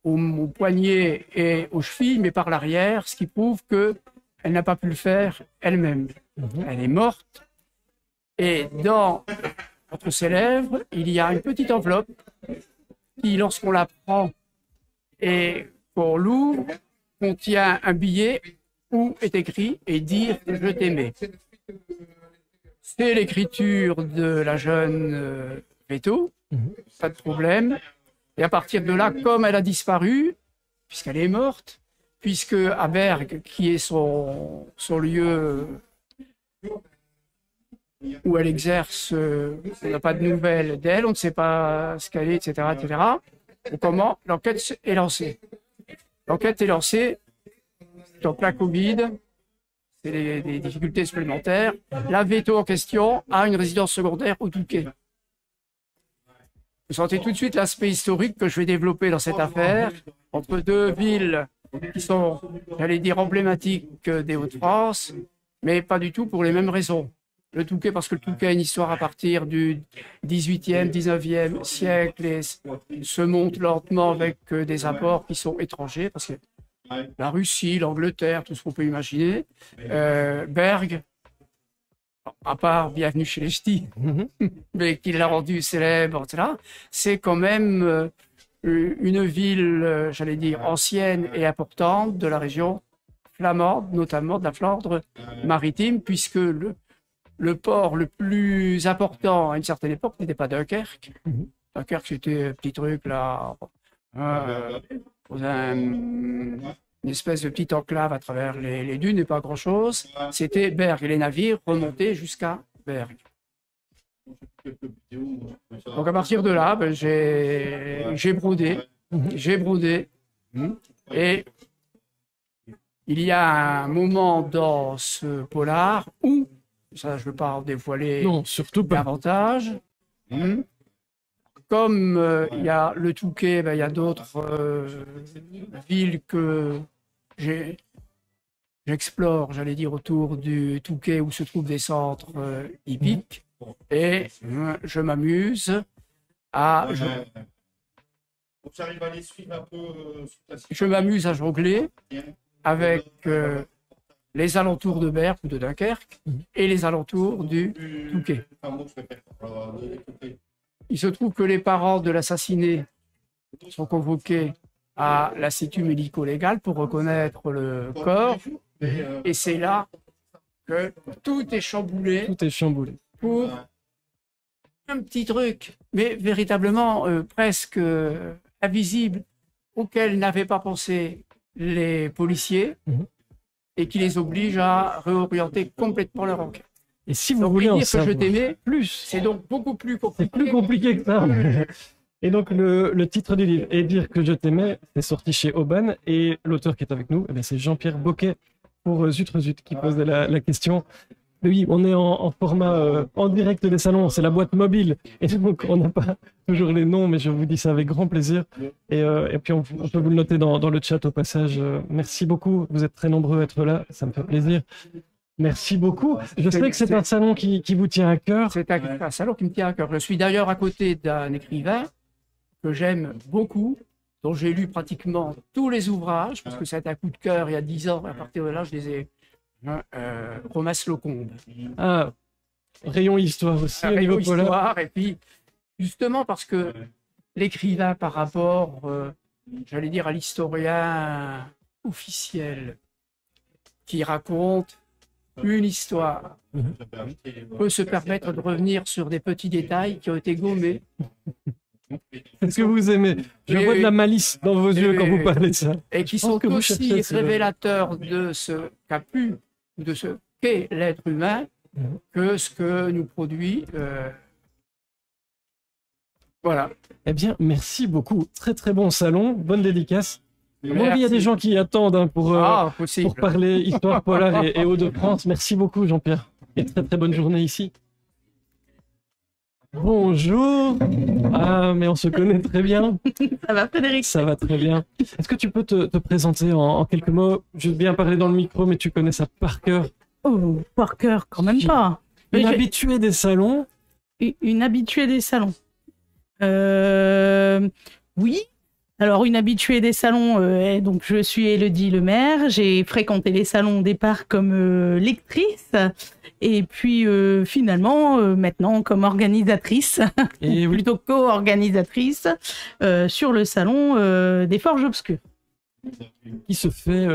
au poignet et aux chevilles, mais par l'arrière, ce qui prouve qu'elle n'a pas pu le faire elle-même. Elle est morte. Et entre ses lèvres, il y a une petite enveloppe qui, lorsqu'on la prend et qu'on l'ouvre, contient un billet où est écrit « Et dire que je t'aimais ». C'est l'écriture de la jeune Veto, pas de problème. Et à partir de là, comme elle a disparu, puisqu'elle est morte, puisque à Bergue, qui est son lieu où elle exerce, on n'a pas de nouvelles d'elle, on ne sait pas ce qu'elle est, etc., etc. Donc, comment l'enquête est lancée? L'enquête est lancée, c'est en plein Covid, c'est des difficultés supplémentaires. La Veto en question a une résidence secondaire au Touquet. Vous sentez tout de suite l'aspect historique que je vais développer dans cette affaire, entre 2 villes qui sont, j'allais dire, emblématiques des Hauts-de-France, mais pas du tout pour les mêmes raisons. Le Touquet, parce que le Touquet a une histoire à partir du 18e, 19e siècle et se monte lentement avec des apports qui sont étrangers, parce que la Russie, l'Angleterre, tout ce qu'on peut imaginer. Bergue, à part Bienvenue chez les Ch'tis, mais qui l'a rendu célèbre, etc., c'est quand même une ville, j'allais dire, ancienne et importante de la région flamande, notamment de la Flandre maritime, puisque le port le plus important à une certaine époque n'était pas Dunkerque. Dunkerque, c'était un petit truc là, dans une espèce de petite enclave à travers les dunes et pas grand-chose. C'était Bergue et les navires remontaient jusqu'à Bergue. Donc à partir de là, ben, j'ai brodé. Et il y a un moment dans ce polar où, ça je ne veux pas en dévoiler davantage, comme il y a le Touquet, ben, il y a d'autres villes que j'explore, j'allais dire, autour du Touquet où se trouvent des centres hippiques. Et je m'amuse à... Je m'amuse à jongler avec les alentours de Bergue ou de Dunkerque et les alentours du Touquet. Il se trouve que les parents de l'assassiné sont convoqués à l'Institut médico-légal pour reconnaître le corps. Et c'est là que tout est chamboulé. Tout est chamboulé. Pour un petit truc, mais véritablement presque invisible, auquel n'avaient pas pensé les policiers et qui les oblige à réorienter complètement leur enquête. Et si vous donc, voulez en dire que savoir je t'aimais plus, c'est donc beaucoup plus compliqué. C'est plus compliqué que ça. Et donc le titre du livre, Et dire que je t'aimais, c'est sorti chez Aubin, et l'auteur qui est avec nous, eh bien, c'est Jean-Pierre Boquet pour Zut qui posait la question. Oui, on est en format en direct des salons, c'est la boîte mobile, et donc on n'a pas toujours les noms, mais je vous dis ça avec grand plaisir. Et puis on peut vous le noter dans le chat au passage. Merci beaucoup, vous êtes très nombreux à être là, ça me fait plaisir. Merci beaucoup. Je sais que c'est un salon qui vous tient à cœur. C'est un salon qui me tient à cœur. Je suis d'ailleurs à côté d'un écrivain que j'aime beaucoup, dont j'ai lu pratiquement tous les ouvrages, parce que c'était un coup de cœur il y a 10 ans, à partir de là, je les ai ramasse Locombe. Ah, rayon histoire aussi, au niveau polar. Histoire, et puis, justement, parce que l'écrivain, par rapport, j'allais dire, à l'historien officiel, qui raconte une histoire, peut se permettre de revenir sur des petits détails qui ont été gommés. C'est ce que vous aimez. Je vois de la malice dans vos yeux quand vous parlez de ça. Et qui sont aussi révélateurs de ce qu'a pu, de ce qu'est l'être humain, que ce que nous produit. Voilà. Eh bien, merci beaucoup. Très très bon salon, bonne dédicace. Moi, il y a des gens qui attendent hein, pour parler histoire polar et Hauts-de-France. Merci beaucoup, Jean-Pierre. Et très très bonne journée ici. Bonjour. Ah, mais on se connaît très bien. Ça va, Frédéric? Ça va très bien. Est-ce que tu peux te présenter en quelques mots? Je veux bien parler dans le micro, mais tu connais ça par cœur. Oh, par cœur, quand même pas. Une habituée des salons? Une habituée des salons. Oui. Alors, une habituée des salons, donc je suis Élodie Lemaire. J'ai fréquenté les salons au départ comme lectrice et puis finalement, maintenant, comme organisatrice, et plutôt co-organisatrice sur le salon des Forges Obscures. Qui se fait...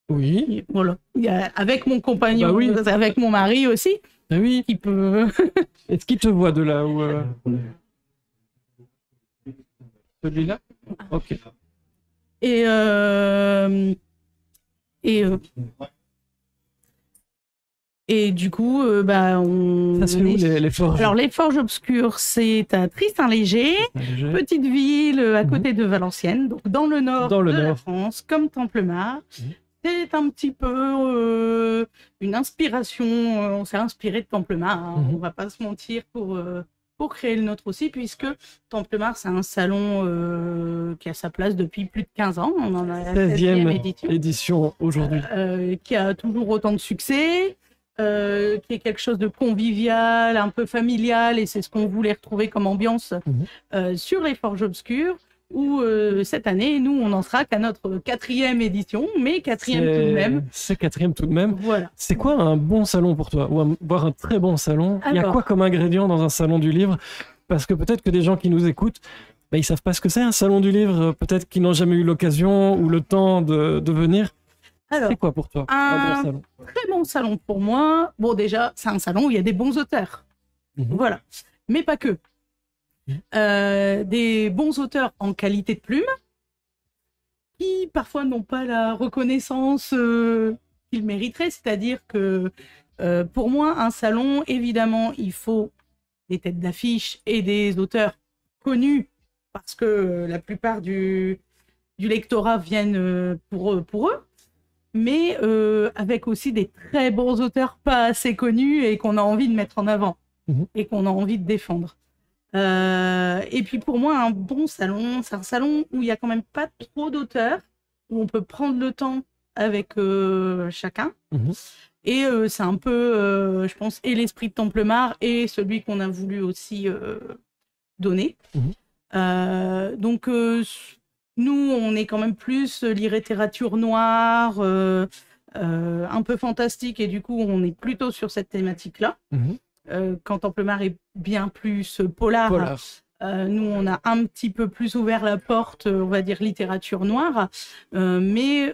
Oui. Voilà. Avec mon compagnon, bah oui. Avec mon mari aussi. Bah oui. Qui peut... Est-ce qu'il te voit de là où Celui-là? Ok. Et du coup, on... Ça se fait où les forges? Alors, les Forges Obscures, c'est à Tristan-Léger, petite ville à côté de Valenciennes, donc dans le nord de la France, comme Templemars. C'est un petit peu une inspiration, on s'est inspiré de Templemars, hein, on va pas se mentir, pour créer le nôtre aussi, puisque Templemars, c'est un salon qui a sa place depuis plus de 15 ans. On en a la 16e édition aujourd'hui. Qui a toujours autant de succès, qui est quelque chose de convivial, un peu familial, et c'est ce qu'on voulait retrouver comme ambiance sur les Forges Obscures, où cette année, nous, on n'en sera qu'à notre 4e édition, mais 4e tout de même. C'est 4e tout de même. Voilà. C'est quoi un bon salon pour toi? Ou voire un très bon salon? Il y a quoi comme ingrédient dans un salon du livre? Parce que peut-être que des gens qui nous écoutent, ils ne savent pas ce que c'est un salon du livre, peut-être qu'ils n'ont jamais eu l'occasion ou le temps de venir. C'est quoi pour toi un bon salon? Très bon salon pour moi. Bon, déjà, c'est un salon où il y a des bons auteurs. Voilà. Mais pas que. Des bons auteurs en qualité de plume qui parfois n'ont pas la reconnaissance qu'ils mériteraient, c'est-à-dire que pour moi un salon, évidemment il faut des têtes d'affiche et des auteurs connus parce que la plupart du lectorat viennent pour eux, mais avec aussi des très bons auteurs pas assez connus et qu'on a envie de mettre en avant et qu'on a envie de défendre. Et puis pour moi, un bon salon, c'est un salon où il n'y a quand même pas trop d'auteurs, où on peut prendre le temps avec chacun. Et c'est un peu, je pense, et l'esprit de Templemars et celui qu'on a voulu aussi donner. Donc nous, on est quand même plus littérature noire, un peu fantastique, et du coup, on est plutôt sur cette thématique-là. Quand Templemars est bien plus polar. Nous, on a un petit peu plus ouvert la porte, on va dire, littérature noire. Mais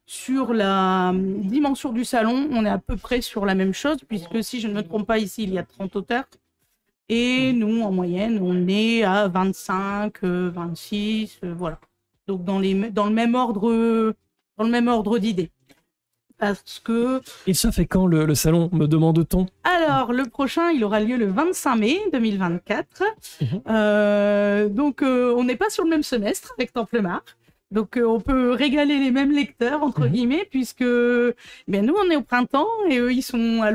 sur la dimension du salon, on est à peu près sur la même chose, puisque si je ne me trompe pas, ici, il y a 30 auteurs. Et nous, en moyenne, on est à 25, 26, voilà. Donc, dans le même ordre d'idées. Parce que... Il se fait quand le salon, me demande-t-on? Alors, le prochain, il aura lieu le 25 mai 2024. Donc, on n'est pas sur le même semestre avec Templemars. Donc, on peut régaler les mêmes lecteurs, entre guillemets, puisque nous, on est au printemps et eux, ils sont à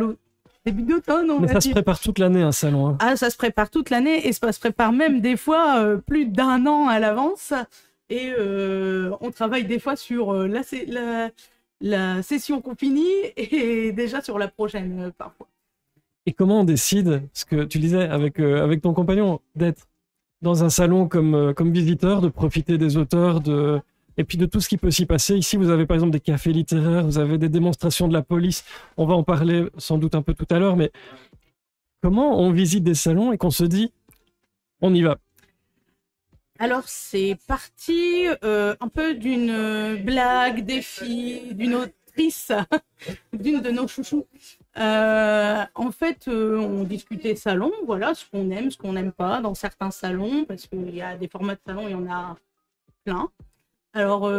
début d'automne. Mais ça se prépare toute l'année, un salon. Hein. Ah, ça se prépare toute l'année et ça se prépare même des fois plus d'1 an à l'avance. Et on travaille des fois sur la session qu'on finit et déjà sur la prochaine parfois. Et comment on décide, ce que tu disais avec ton compagnon, d'être dans un salon comme visiteur, de profiter des auteurs, et puis de tout ce qui peut s'y passer. Ici, vous avez par exemple des cafés littéraires, vous avez des démonstrations de la police. On va en parler sans doute un peu tout à l'heure, mais comment on visite des salons et qu'on se dit, on y va? Alors, c'est parti un peu d'une blague, défi, d'une autrice, d'une de nos chouchous. En fait, on discutait salon, voilà, ce qu'on aime, ce qu'on n'aime pas dans certains salons, parce qu'il y a des formats de salon, il y en a plein. Alors,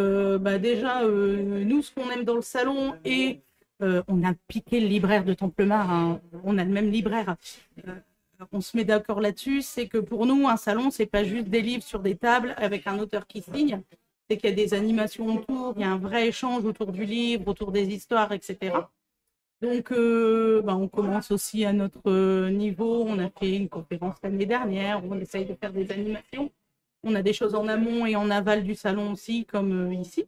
déjà, nous, ce qu'on aime dans le salon, et on a piqué le libraire de Templemar, hein, on a le même libraire. On se met d'accord là-dessus, c'est que pour nous, un salon, c'est pas juste des livres sur des tables avec un auteur qui signe, c'est qu'il y a des animations autour, il y a un vrai échange autour du livre, autour des histoires, etc. Donc, on commence aussi à notre niveau. On a fait une conférence l'année dernière où on essaye de faire des animations. On a des choses en amont et en aval du salon aussi, comme ici.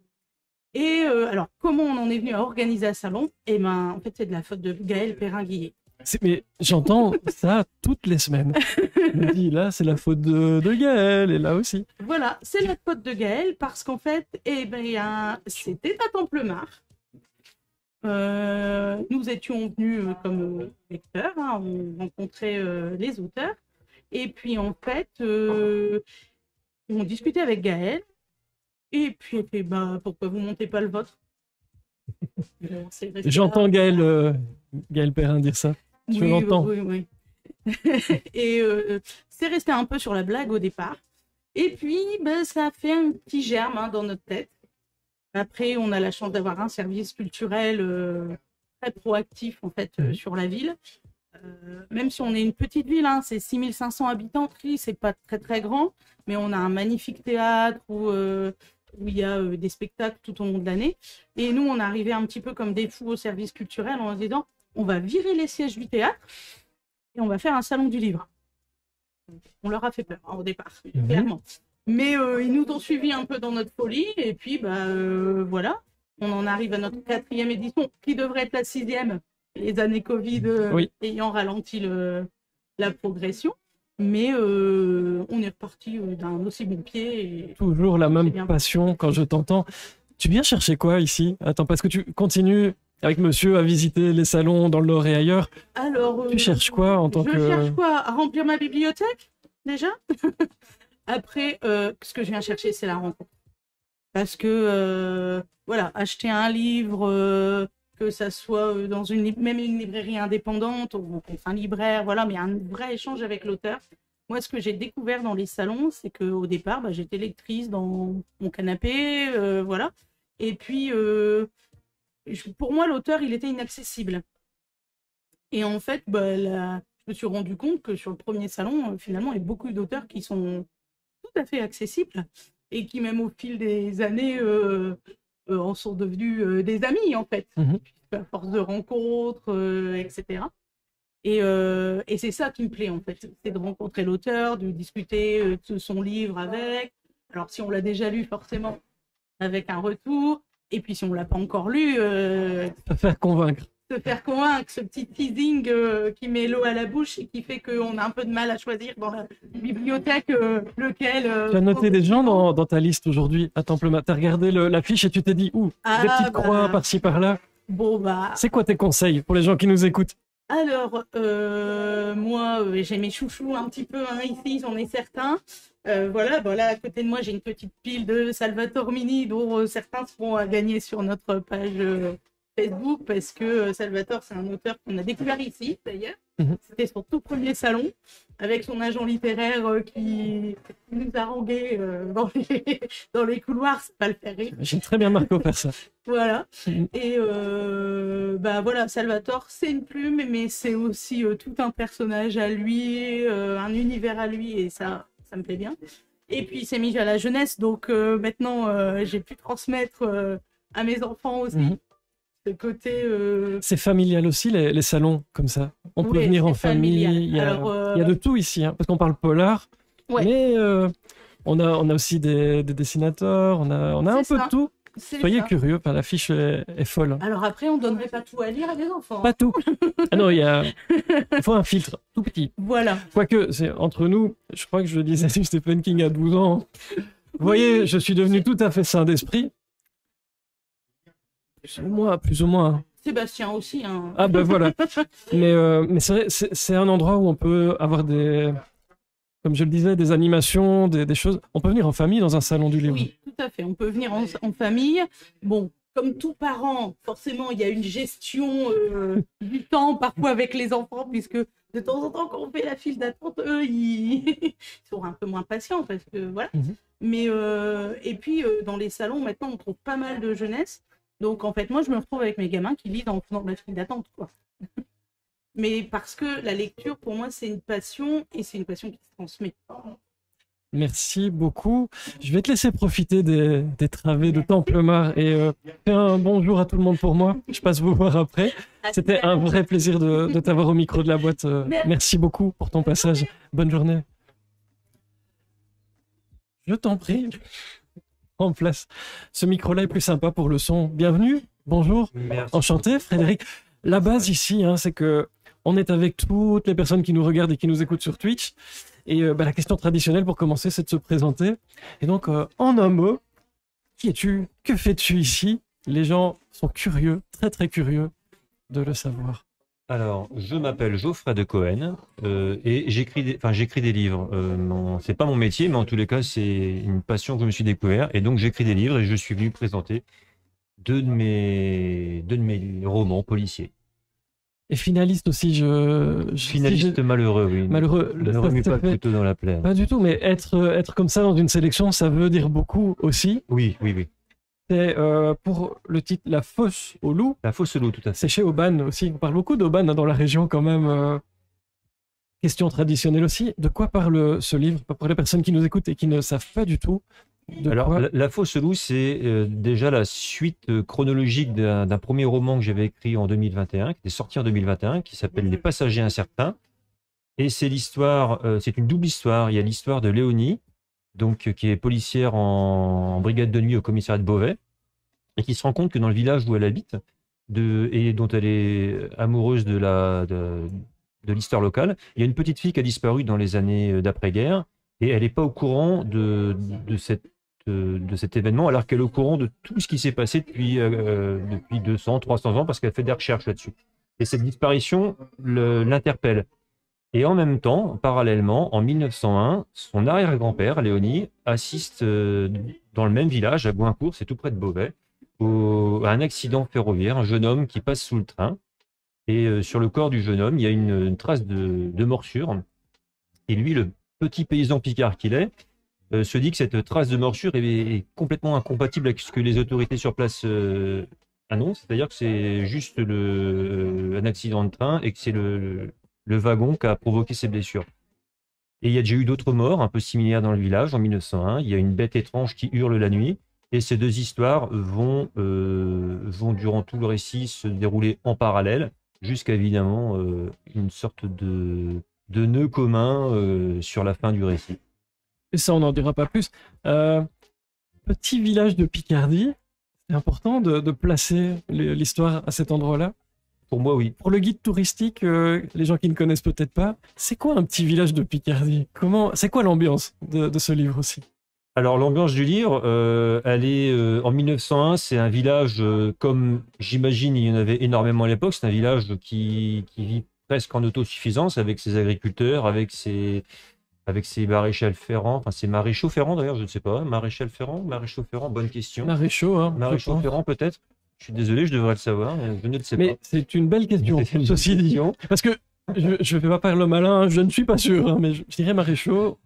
Et alors, comment on en est venu à organiser un salon? Eh ben, en fait, c'est de la faute de Gaël Perrin-Guillet. Mais j'entends ça toutes les semaines. Je me dis, là, c'est la faute de Gaël, et là aussi. Voilà, c'est la faute de Gaël parce qu'en fait, c'était à Templemar. Nous étions venus comme lecteurs, hein, on rencontrait les auteurs. Et puis, en fait, on discutait avec Gaël. Et puis, elle fait, pourquoi vous montez pas le vôtre? J'entends Gaël Perrin dire ça. Je l'entends. Oui. Et c'est resté un peu sur la blague au départ. Et puis, ça a fait un petit germe, hein, dans notre tête. Après, on a la chance d'avoir un service culturel très proactif en fait, sur la ville. Même si on est une petite ville, hein, c'est 6500 habitants, c'est pas très très grand, mais on a un magnifique théâtre où il y a des spectacles tout au long de l'année. Et nous, on est arrivé un petit peu comme des fous au service culturel en se disant, on va virer les sièges du théâtre et on va faire un salon du livre. On leur a fait peur, hein, au départ, clairement. Mais ils nous ont suivis un peu dans notre folie et puis voilà, on en arrive à notre 4e édition qui devrait être la 6e, les années Covid ayant ralenti la progression. Mais on est reparti d'un aussi bon pied. Et toujours la même passion quand je t'entends. Tu viens chercher quoi ici? Attends, parce que tu continues avec monsieur à visiter les salons dans le Nord et ailleurs. Alors, tu cherches quoi en tant que... Je cherche quoi? À remplir ma bibliothèque, déjà. Après, ce que je viens chercher, c'est la rencontre. Parce que, acheter un livre, que ça soit dans même une librairie indépendante, ou un libraire, voilà, mais un vrai échange avec l'auteur. Moi, ce que j'ai découvert dans les salons, c'est qu'au départ, j'étais lectrice dans mon canapé, voilà. Et puis, pour moi, l'auteur, il était inaccessible. Et en fait, je me suis rendu compte que sur le premier salon, finalement, il y a beaucoup d'auteurs qui sont tout à fait accessibles et qui, même au fil des années, en sont devenus des amis, en fait, à force de rencontres, etc. Et c'est ça qui me plaît, en fait, c'est de rencontrer l'auteur, de discuter de son livre avec. Alors, si on l'a déjà lu, forcément, avec un retour. Et puis, si on ne l'a pas encore lu... se faire convaincre. Se faire convaincre, ce petit teasing qui met l'eau à la bouche et qui fait qu'on a un peu de mal à choisir dans la bibliothèque lequel... tu as noté des gens dans ta liste aujourd'hui à Templemar. Tu as regardé l'affiche et tu t'es dit, des petites croix par-ci, par-là. Bon, c'est quoi tes conseils pour les gens qui nous écoutent? Alors, moi, j'ai mes chouchous un petit peu, hein, ici, j'en ai certains. Voilà, à côté de moi, j'ai une petite pile de Salvatore Mini, dont certains seront à gagner sur notre page Facebook, parce que Salvatore, c'est un auteur qu'on a découvert ici, d'ailleurs. C'était son tout premier salon, avec son agent littéraire qui nous a harangués dans les couloirs, c'est pas le faire rire. J'aime très bien Marco faire ça. Voilà. Et voilà, Salvatore, c'est une plume, mais c'est aussi tout un personnage à lui, un univers à lui, et ça me plaît bien. Et puis, il s'est mis à la jeunesse, donc maintenant, j'ai pu transmettre à mes enfants aussi. Ce côté... C'est familial aussi, les salons comme ça. On peut venir en famille. Il y a de tout ici, hein, parce qu'on parle polar, mais on a aussi des dessinateurs, on a un peu de tout. Soyez ça. curieux, enfin, l'affiche est folle. Alors après, on donnerait pas tout à lire à des enfants. Pas tout. Ah non, il faut un filtre tout petit. Voilà. Quoique, c'est entre nous, je crois que je le disais sur Stephen King à 12 ans. Vous voyez, je suis devenu tout à fait sain d'esprit. Plus ou moins. Sébastien aussi. Hein. Ah ben voilà. Mais c'est vrai, c'est un endroit où on peut avoir comme je le disais, des animations, des choses. On peut venir en famille dans un salon du livre. Oui, tout à fait. On peut venir en famille. Bon, comme tout parent, forcément, il y a une gestion du temps parfois avec les enfants, puisque de temps en temps, quand on fait la file d'attente, eux, ils sont un peu moins patients, parce que voilà. Mais et puis, dans les salons, maintenant, on trouve pas mal de jeunesse. Donc, en fait, moi, je me retrouve avec mes gamins qui lisent en faisant de la file d'attente, quoi. Mais parce que la lecture, pour moi, c'est une passion, et c'est une passion qui se transmet. Merci beaucoup. Je vais te laisser profiter des travées de Templemar et faire un bonjour à tout le monde pour moi. Je passe vous voir après. C'était un vrai plaisir de t'avoir au micro de la boîte. Merci beaucoup pour ton passage. Bonne journée. Je t'en prie. En place. Ce micro-là est plus sympa pour le son. Bienvenue. Bonjour. Merci. Enchanté, Frédéric. La base ici, hein, c'est que on est avec toutes les personnes qui nous regardent et qui nous écoutent sur Twitch. Et la question traditionnelle pour commencer, c'est de se présenter. Et donc, en un mot, qui es-tu? Que fais-tu ici? Les gens sont curieux, très très curieux de le savoir. Alors, je m'appelle Geoffrey de Cohen et j'écris des livres. C'est pas mon métier, mais en tous les cas, c'est une passion que je me suis découvert. Et donc, j'écris des livres et je suis venu présenter deux de mes romans policiers. Et finaliste aussi, Finaliste malheureux, oui. Malheureux. Ne remue pas le couteau dans la plaie. Pas du tout, mais être comme ça dans une sélection, ça veut dire beaucoup aussi. Oui, oui, oui. C'est pour le titre La Fosse au loup. La Fosse au loup, tout à fait. C'est chez Aubane aussi. On parle beaucoup d'Aubane dans la région quand même. Question traditionnelle aussi. De quoi parle ce livre pour les personnes qui nous écoutent et qui ne savent pas du tout? Alors, la Fosse au loup, c'est déjà la suite chronologique d'un premier roman que j'avais écrit en 2021, qui était sorti en 2021, qui s'appelle Les Passagers Incertains. Et c'est l'histoire, c'est une double histoire. Il y a l'histoire de Léonie, donc, qui est policière en brigade de nuit au commissariat de Beauvais, et qui se rend compte que dans le village où elle habite, et dont elle est amoureuse de l'histoire locale, il y a une petite fille qui a disparu dans les années d'après-guerre, et elle n'est pas au courant de cet événement, alors qu'elle est au courant de tout ce qui s'est passé depuis 200, 300 ans, parce qu'elle fait des recherches là-dessus. Et cette disparition l'interpelle. Et en même temps, parallèlement, en 1901, son arrière-grand-père, Léonie, assiste dans le même village, à Goincourt, c'est tout près de Beauvais, à un accident ferroviaire, un jeune homme qui passe sous le train. Et sur le corps du jeune homme, il y a une trace de morsure. Et lui, le petit paysan picard qu'il est, se dit que cette trace de morsure est complètement incompatible avec ce que les autorités sur place annoncent. C'est-à-dire que c'est juste un accident de train et que c'est le wagon qui a provoqué ces blessures. Et il y a déjà eu d'autres morts un peu similaires dans le village en 1901. Il y a une bête étrange qui hurle la nuit. Et ces deux histoires vont durant tout le récit se dérouler en parallèle, jusqu'à évidemment une sorte de nœud commun sur la fin du récit. Et ça, on n'en dira pas plus. Petit village de Picardie, c'est important de placer l'histoire à cet endroit-là. Pour moi, oui. Pour le guide touristique, les gens qui ne connaissent peut-être pas, c'est quoi un petit village de Picardie? C'est quoi l'ambiance de ce livre aussi? Alors, l'ambiance du livre, elle est en 1901, c'est un village, comme j'imagine il y en avait énormément à l'époque, c'est un village qui vit presque en autosuffisance avec ses agriculteurs, avec ses maréchals ferrants, enfin ses maréchaux ferrants d'ailleurs, je ne sais pas, maréchal ferrant, bonne question. Maréchaux, hein. Maréchaux ferrants peut-être. Je suis désolé, je devrais le savoir, je ne le sais pas. Mais c'est une belle question, ceci dit. Parce que je ne vais pas faire le malin, je ne suis pas sûr, hein, mais je dirais maréchaux.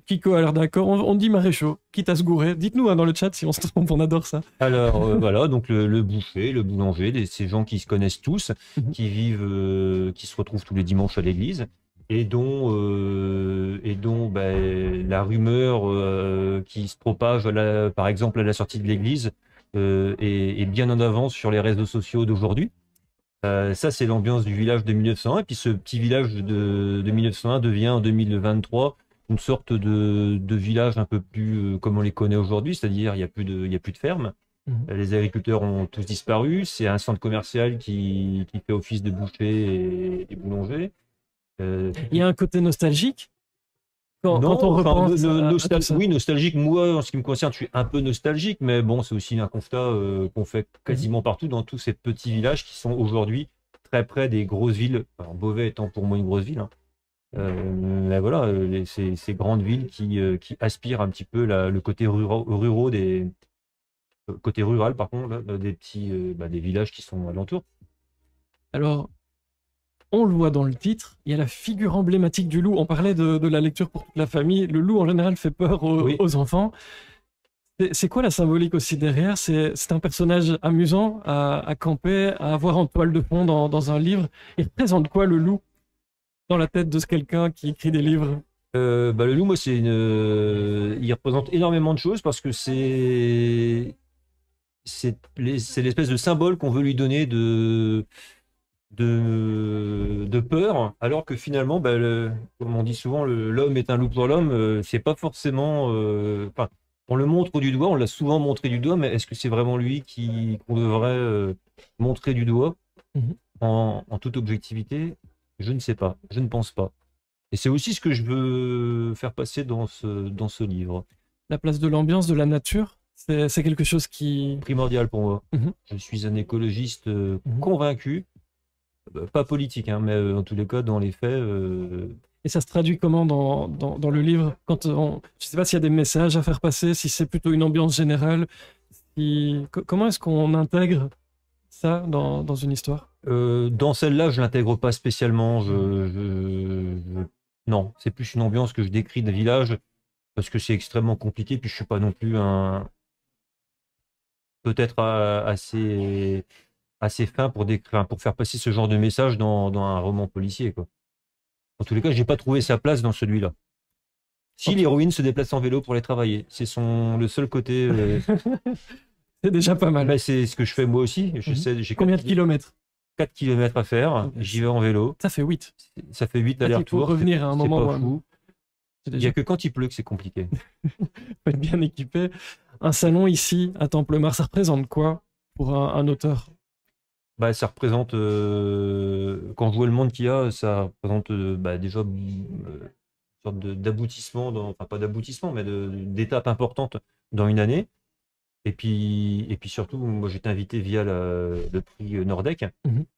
Kiko a l'air d'accord, on dit maréchaux, quitte à se gourer. Dites-nous dans le chat si on se trompe, on adore ça. Alors voilà, donc le boucher, le boulanger, ces gens qui se connaissent tous, qui vivent, qui se retrouvent tous les dimanches à l'église, et dont la rumeur qui se propage, par exemple à la sortie de l'église, est bien en avance sur les réseaux sociaux d'aujourd'hui. Ça, c'est l'ambiance du village de 1901. Et puis ce petit village de 1901 devient en 2023 une sorte de village un peu plus comme on les connaît aujourd'hui, c'est-à-dire il n'y a plus de ferme. Les agriculteurs ont tous disparu. C'est un centre commercial qui fait office de boucher et boulanger. Il y a un côté nostalgique quand Non, on enfin, repense à tout ça. oui, nostalgique. Moi, en ce qui me concerne, je suis un peu nostalgique, mais bon, c'est aussi un constat qu'on fait quasiment partout dans tous ces petits villages qui sont aujourd'hui très près des grosses villes. Alors, Beauvais étant pour moi une grosse ville. Hein. Mais voilà, ces grandes villes qui aspirent un petit peu le côté ruraux des côté rural, par contre, là, des petits des villages qui sont alentours. Alors, on le voit dans le titre, il y a la figure emblématique du loup. On parlait de la lecture pour toute la famille. Le loup, en général, fait peur aux enfants. C'est quoi la symbolique aussi derrière? C'est un personnage amusant à camper, à avoir en toile de fond dans un livre. Il représente quoi, le loup, dans la tête de quelqu'un qui écrit des livres? Le loup, moi, il représente énormément de choses parce que c'est l'espèce de symbole qu'on veut lui donner de peur, alors que finalement, comme on dit souvent, l'homme est un loup pour l'homme. C'est pas forcément. On le montre du doigt, on l'a souvent montré du doigt, mais est-ce que c'est vraiment lui qu'on devrait montrer du doigt en toute objectivité? Je ne sais pas, je ne pense pas. Et c'est aussi ce que je veux faire passer dans ce livre. La place de l'ambiance, de la nature, c'est quelque chose qui... Primordial pour moi. Je suis un écologiste convaincu, pas politique, hein, mais en tous les cas, dans les faits... Et ça se traduit comment dans le livre? Je ne sais pas s'il y a des messages à faire passer, si c'est plutôt une ambiance générale. Comment est-ce qu'on intègre ça dans une histoire? Dans celle-là, je ne l'intègre pas spécialement. Non, c'est plus une ambiance que je décris de village, parce que c'est extrêmement compliqué, puis je ne suis pas non plus peut-être assez fin pour faire passer ce genre de message dans un roman policier, quoi. En tous les cas, j'ai pas trouvé sa place dans celui-là. Si l'héroïne se déplace en vélo pour aller travailler, c'est le seul côté. C'est déjà pas mal. C'est ce que je fais moi aussi. J'ai combien de kilomètres? 4 kilomètres à faire. J'y vais en vélo. Ça fait 8. Ça fait 8 allers-retours. Il faut revenir à un moment. Pas fou. Il n'y a que quand il pleut que c'est compliqué. Faut être bien équipé. Un salon ici à Templemar, ça représente quoi pour un auteur? Ça représente, quand je vois le monde qu'il y a, ça représente déjà une sorte d'aboutissement, enfin pas d'aboutissement, mais d'étapes importantes dans une année. Et puis surtout, moi j'étais invité via le prix Nordec.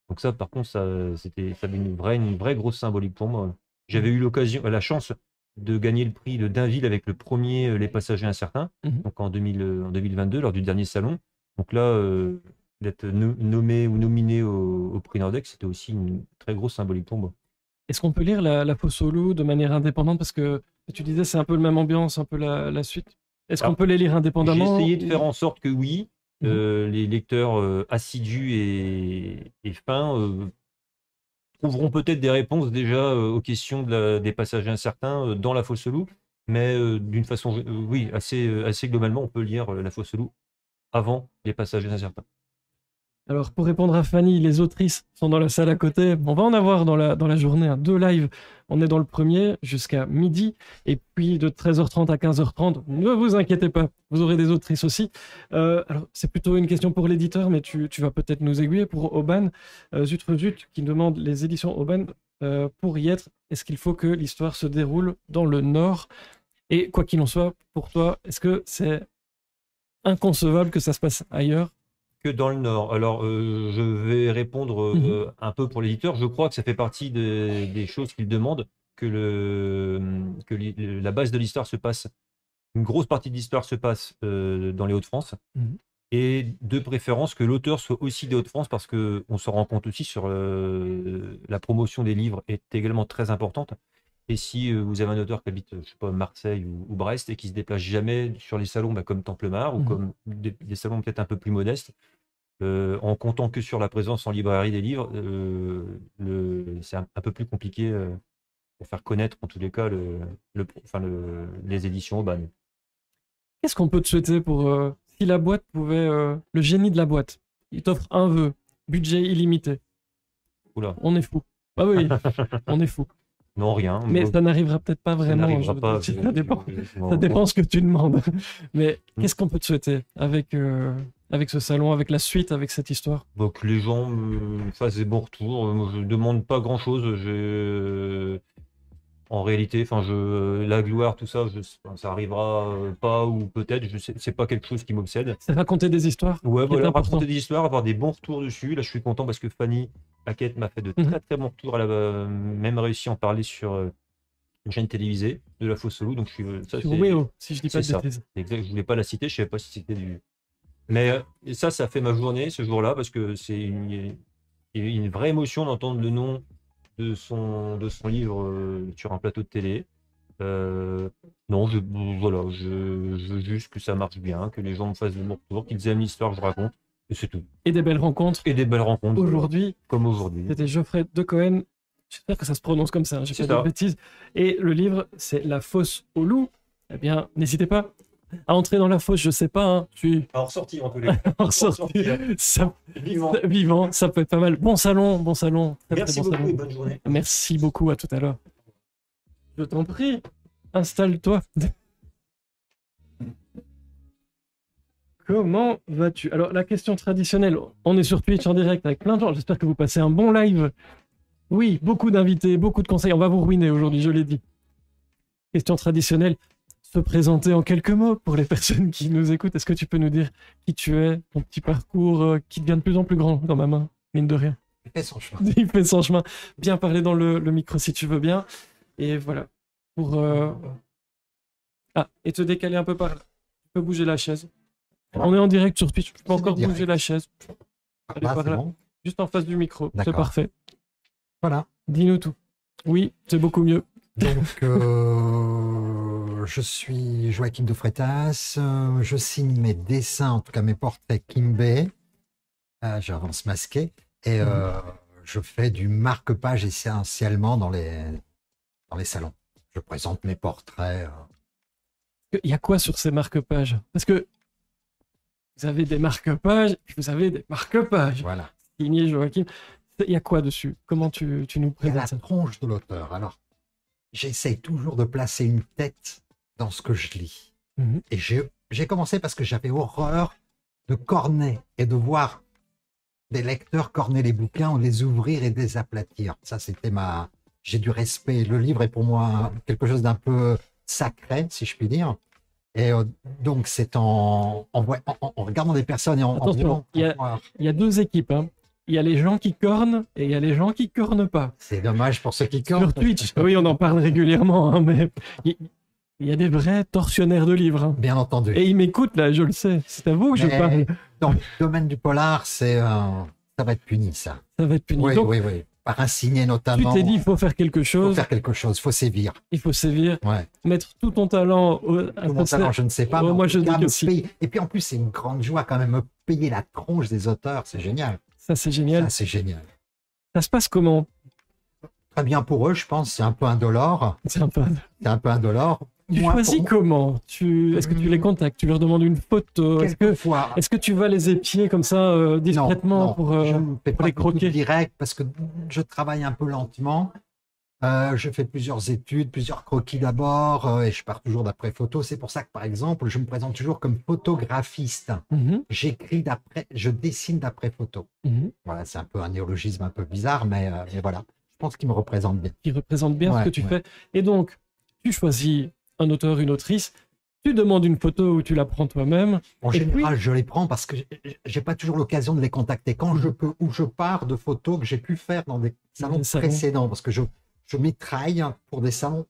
Donc ça, par contre, ça avait une vraie grosse symbolique pour moi. J'avais eu la chance de gagner le prix de Dainville avec le premier Les Passagers Incertains, donc en 2022, lors du dernier salon. Donc là, d'être nommé ou nominé au prix Nordec, c'était aussi une très grosse symbolique pour moi. Est-ce qu'on peut lire La Fosse au loup de manière indépendante? Parce que tu disais c'est un peu la même ambiance, un peu la suite. Est-ce qu'on peut les lire indépendamment? J'ai essayé de faire en sorte que oui, les lecteurs assidus et fins trouveront peut-être des réponses déjà aux questions des passagers incertains dans La Fosse au loup, mais d'une façon, oui, assez globalement, on peut lire La Fosse au loup avant Les Passagers incertains. Alors, pour répondre à Fanny, les autrices sont dans la salle à côté. On va en avoir dans la journée 2 lives. On est dans le premier jusqu'à midi. Et puis, de 13h30 à 15h30, ne vous inquiétez pas, vous aurez des autrices aussi. Alors, c'est plutôt une question pour l'éditeur, mais tu vas peut-être nous aiguiller pour Aubane. Zut qui demande les éditions Aubane pour y être. Est-ce qu'il faut que l'histoire se déroule dans le Nord? Et quoi qu'il en soit, pour toi, est-ce que c'est inconcevable que ça se passe ailleurs que dans le Nord? Alors, je vais répondre un peu pour l'éditeur. Je crois que ça fait partie des choses qu'il demande, que la base de l'histoire se passe, une grosse partie de l'histoire se passe dans les Hauts-de-France, et de préférence que l'auteur soit aussi des Hauts-de-France, parce qu'on se rend compte aussi sur la promotion des livres est également très importante. Et si vous avez un auteur qui habite, je sais pas, Marseille ou Brest et qui se déplace jamais sur les salons comme Templemar ou comme des salons peut-être un peu plus modestes, en comptant que sur la présence en librairie des livres, c'est un peu plus compliqué pour faire connaître en tous les cas les éditions Aubane. Qu'est-ce qu'on peut te souhaiter pour si la boîte pouvait, le génie de la boîte, il t'offre un vœu, budget illimité. Oula. On est fou. Ah oui, on est fou. Non, rien. Mais ça n'arrivera peut-être pas vraiment. Ça n'arrivera pas. Ça dépend ce que tu demandes. Mais qu'est-ce qu'on peut te souhaiter avec avec ce salon, avec la suite, avec cette histoire? Donc les gens me fassent des bons retours. Moi, je ne demande pas grand-chose. En réalité, la gloire, tout ça, ça arrivera pas ou peut-être. Je sais, c'est pas quelque chose qui m'obsède. C'est raconter des histoires. Ouais, qui est voilà, important. raconter des histoires, avoir des bons retours dessus. Là, je suis content parce que Fanny Paquette m'a fait de très très bons retours. Elle a même réussi à en parler sur une chaîne télévisée de la Fosse aux Loups. Donc je suis ça, Sur c'est Wéo, si je dis pas de c'est ça. bêtises. c'est exact. Je voulais pas la citer, je savais pas si c'était du. Mais ça fait ma journée ce jour-là parce que c'est une vraie émotion d'entendre le nom de son livre sur un plateau de télé. Non, voilà, je veux juste que ça marche bien, que les gens me fassent de bons retours, qu'ils aiment l'histoire que je raconte, et c'est tout. Et des belles rencontres. Et des belles rencontres. Aujourd'hui, comme aujourd'hui. c'était Geoffrey de Cohen. J'espère que ça se prononce comme ça, hein, j'ai C'est pas de ça. bêtises. Et le livre, c'est La Fosse aux Loups. Eh bien, n'hésitez pas à entrer dans la fosse, je sais pas, hein, En ressorti en tous les cas. en sortir. Ça, Vivant. vivant, ça peut être pas mal. Bon salon, bon salon. Très, Merci très bon beaucoup salon. et bonne journée. Merci beaucoup, à tout à l'heure. Je t'en prie, installe-toi. Comment vas-tu? Alors, la question traditionnelle, on est sur Twitch en direct avec plein de gens. J'espère que vous passez un bon live. Oui, beaucoup d'invités, beaucoup de conseils. On va vous ruiner aujourd'hui, je l'ai dit. Question traditionnelle, se présenter en quelques mots pour les personnes qui nous écoutent. Est-ce que tu peux nous dire qui tu es, ton petit parcours qui devient de plus en plus grand dans ma main, mine de rien? Il fait son chemin. Il fait son chemin. Bien parler dans le micro si tu veux bien. Et voilà. Pour et te décaler un peu par là. Tu peux bouger la chaise. On est en direct sur Twitch. Tu peux C'est encore direct. bouger la chaise. Allez, Là, par c'est là. bon. Juste en face du micro. C'est D'accord. parfait. Voilà. Dis-nous tout. Oui, c'est beaucoup mieux. Donc, je suis Joachim de Freitas. Je signe mes dessins, en tout cas mes portraits Kimbé. J'avance masqué. Et je fais du marque-page essentiellement dans les salons. Je présente mes portraits. Il y a quoi sur ces marque-pages? Parce que vous avez des marque-pages, puis vous avez des marque-pages. Voilà. Signé Joachim. Il y a quoi dessus? Comment tu nous Il y a présentes la ça? tronche de l'auteur. Alors, j'essaye toujours de placer une tête dans ce que je lis. Mhm. Et j'ai commencé parce que j'avais horreur de corner et de voir des lecteurs corner les bouquins ou les ouvrir et les aplatir. Ça, c'était j'ai du respect. Le livre est pour moi quelque chose d'un peu sacré, si je puis dire. Et donc, c'est en regardant des personnes et en Attention, voulant il y a deux équipes. Hein. Il y a les gens qui cornent et il y a les gens qui cornent pas. C'est dommage pour ceux qui cornent. Sur Twitch, oui, on en parle régulièrement, hein, mais il y a des vrais tortionnaires de livres. Hein. Bien entendu. Et ils m'écoutent là, je le sais. C'est à vous que je Mais parle. dans le domaine du polar, ça va être puni, ça. Ça va être puni. Oui, Donc, oui, oui. Par un signé tu notamment. t'es dit, il faut faire quelque Il faut chose, faire quelque chose, il faut sévir. il faut sévir, Ouais. mettre tout ton talent à Comment ça, concert. non, je ne sais pas. Ouais, mais en moi, tout je cas, dis me que si. payer. Et puis en plus, c'est une grande joie quand même, me payer la tronche des auteurs, c'est génial. Ça, c'est génial. Ça, c'est génial. Ça se passe comment? Très bien pour eux, je pense, c'est un peu indolore. C'est un peu... C'est un peu indolore. Tu Moi, choisis pour- comment? Est-ce que tu les contactes? Tu leur demandes une photo? Quelquefois. Est-ce que tu vas les épier comme ça discrètement non, pour je ne fais pour pas les du tout croquer? direct parce que je travaille un peu lentement. Je fais plusieurs études, plusieurs croquis d'abord, et je pars toujours d'après photo. C'est pour ça que, par exemple, je me présente toujours comme photographiste. Mhm, Je dessine d'après photo. mhm. Voilà, c'est un peu un néologisme un peu bizarre, mais voilà. Je pense qu'il me représente bien. Qui représente bien ce Ouais, que tu ouais. fais. Et donc, tu choisis un auteur, une autrice, tu demandes une photo ou tu la prends toi-même. En Et général, je les prends parce que j'ai pas toujours l'occasion de les contacter. Quand je peux, ou je pars de photos que j'ai pu faire dans des salons Des salons. précédents, parce que je m'étraille pour des salons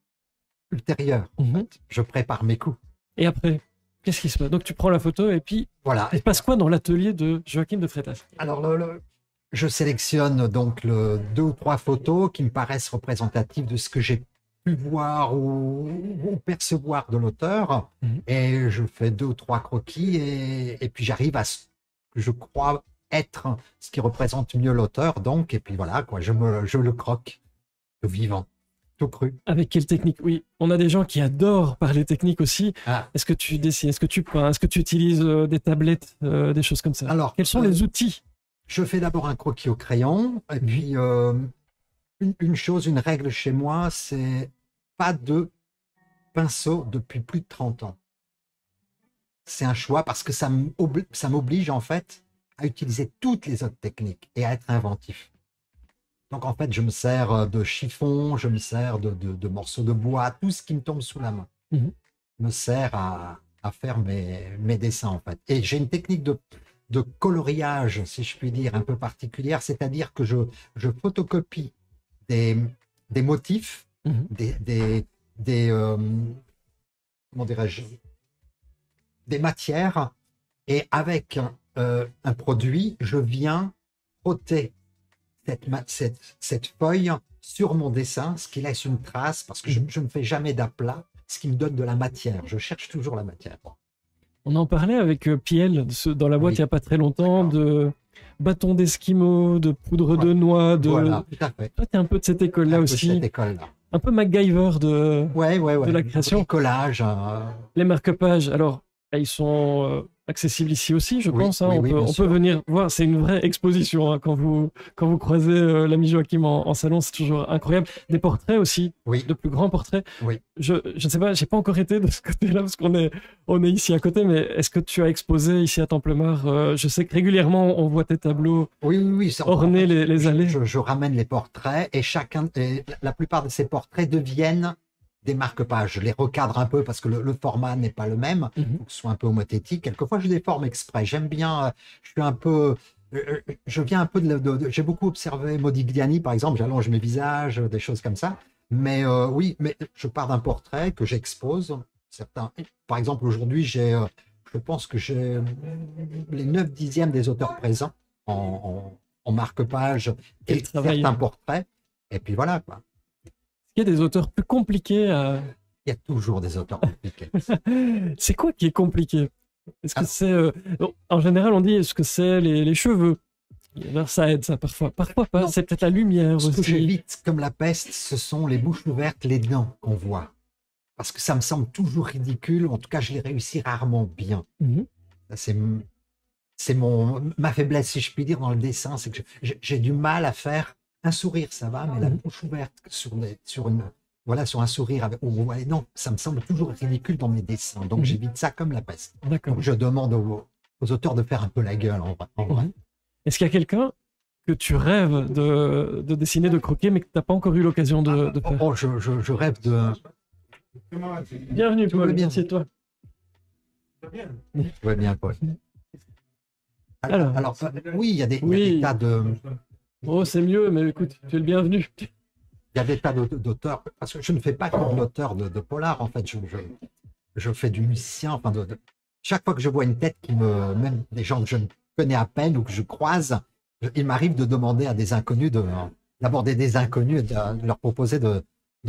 ultérieurs. Mhm. Je prépare mes coups. Et après, qu'est-ce qui se passe? Donc, tu prends la photo et puis, Voilà. il se passe quoi dans l'atelier de Joachim de Freitas? Alors, je sélectionne donc 2 ou 3 photos qui me paraissent représentatives de ce que j'ai pu voir ou percevoir de l'auteur. Mhm. Et je fais 2 ou 3 croquis et puis j'arrive à ce que je crois être ce qui représente mieux l'auteur. Donc, et puis voilà, quoi, je le croque, tout vivant, tout cru. Avec quelle technique? Oui, on a des gens qui adorent parler technique aussi. Ah. Est-ce que tu dessines? Est-ce que tu peins? Est-ce que tu utilises des tablettes, des choses comme ça? Alors, Quels sont les outils? je fais d'abord un croquis au crayon, et Mhm. puis une règle chez moi, c'est pas de pinceau depuis plus de 30 ans. c'est un choix parce que ça m'oblige en fait à utiliser toutes les autres techniques et à être inventif. Donc en fait, je me sers de chiffon, je me sers de morceaux de bois, tout ce qui me tombe sous la main me sert à faire mes dessins en fait. Et j'ai une technique de coloriage, si je puis dire, un peu particulière, c'est-à-dire que je photocopie des motifs, comment dirais-je, des matières, et avec un produit, je viens frotter cette feuille sur mon dessin, ce qui laisse une trace, parce que je ne fais jamais d'aplat, ce qui me donne de la matière. Je cherche toujours la matière. On en parlait avec Piel dans la boîte il n'y a pas très longtemps, de bâtons d'esquimaux, de poudre de noix. Voilà, tout à fait. Toi, tu es un peu de cette école-là aussi. Cette école-là. Un peu MacGyver de la création. Collage. Les marque-pages, alors, ils sont accessibles ici aussi, je pense. Hein. On peut venir voir. C'est une vraie exposition hein, quand vous croisez l'ami Joachim en salon. C'est toujours incroyable. Des portraits aussi, de plus grands portraits. Oui. Je ne sais pas, j'ai pas encore été de ce côté-là parce qu'on est ici à côté. Mais est-ce que tu as exposé ici à Templemar? Je sais que régulièrement on voit tes tableaux orner les allées. Je ramène les portraits et la plupart de ces portraits deviennent des marque-pages. Je les recadre un peu parce que le format n'est pas le même, il faut que ce soit un peu homothétique. Quelquefois, je déforme exprès. J'aime bien, je viens un peu j'ai beaucoup observé Modigliani, par exemple, j'allonge mes visages, des choses comme ça. Mais oui, mais je pars d'un portrait que j'expose. Par exemple, aujourd'hui, je pense que j'ai les 9/10 des auteurs présents en marque-page et certains portraits. Et puis voilà, quoi. Il y a des auteurs plus compliqués à... Il y a toujours des auteurs compliqués. C'est quoi qui est compliqué? Est-ce que c'est... en général, on dit, est-ce que c'est les cheveux? Ça aide, ça, parfois. Parfois pas. C'est peut-être la lumière aussi. Ce que j'évite, comme la peste, ce sont les bouches ouvertes, les dents qu'on voit. Parce que ça me semble toujours ridicule. En tout cas, je les réussis rarement bien. C'est ma faiblesse, si je puis dire, dans le dessin. C'est que j'ai du mal à faire... Un sourire, ça va, mais la bouche ouverte sur un sourire, non, ça me semble toujours ridicule dans mes dessins. Donc, j'évite ça comme la peste. Donc, je demande aux auteurs de faire un peu la gueule, en vrai. Est-ce qu'il y a quelqu'un que tu rêves de dessiner, de croquer, mais que tu n'as pas encore eu l'occasion de faire? Je rêve de... Bienvenue, Paul. Merci toi. Tout va bien, Paul. Alors oui, il y a des tas de... Oh, c'est mieux, mais écoute, tu es le bienvenu. Il y a des tas d'auteurs, parce que je ne fais pas que de l'auteur de polar, en fait, je fais du musicien, enfin, chaque fois que je vois une tête même des gens que je ne connais à peine ou que je croise, il m'arrive de demander à des inconnus, d'aborder des inconnus et de leur proposer de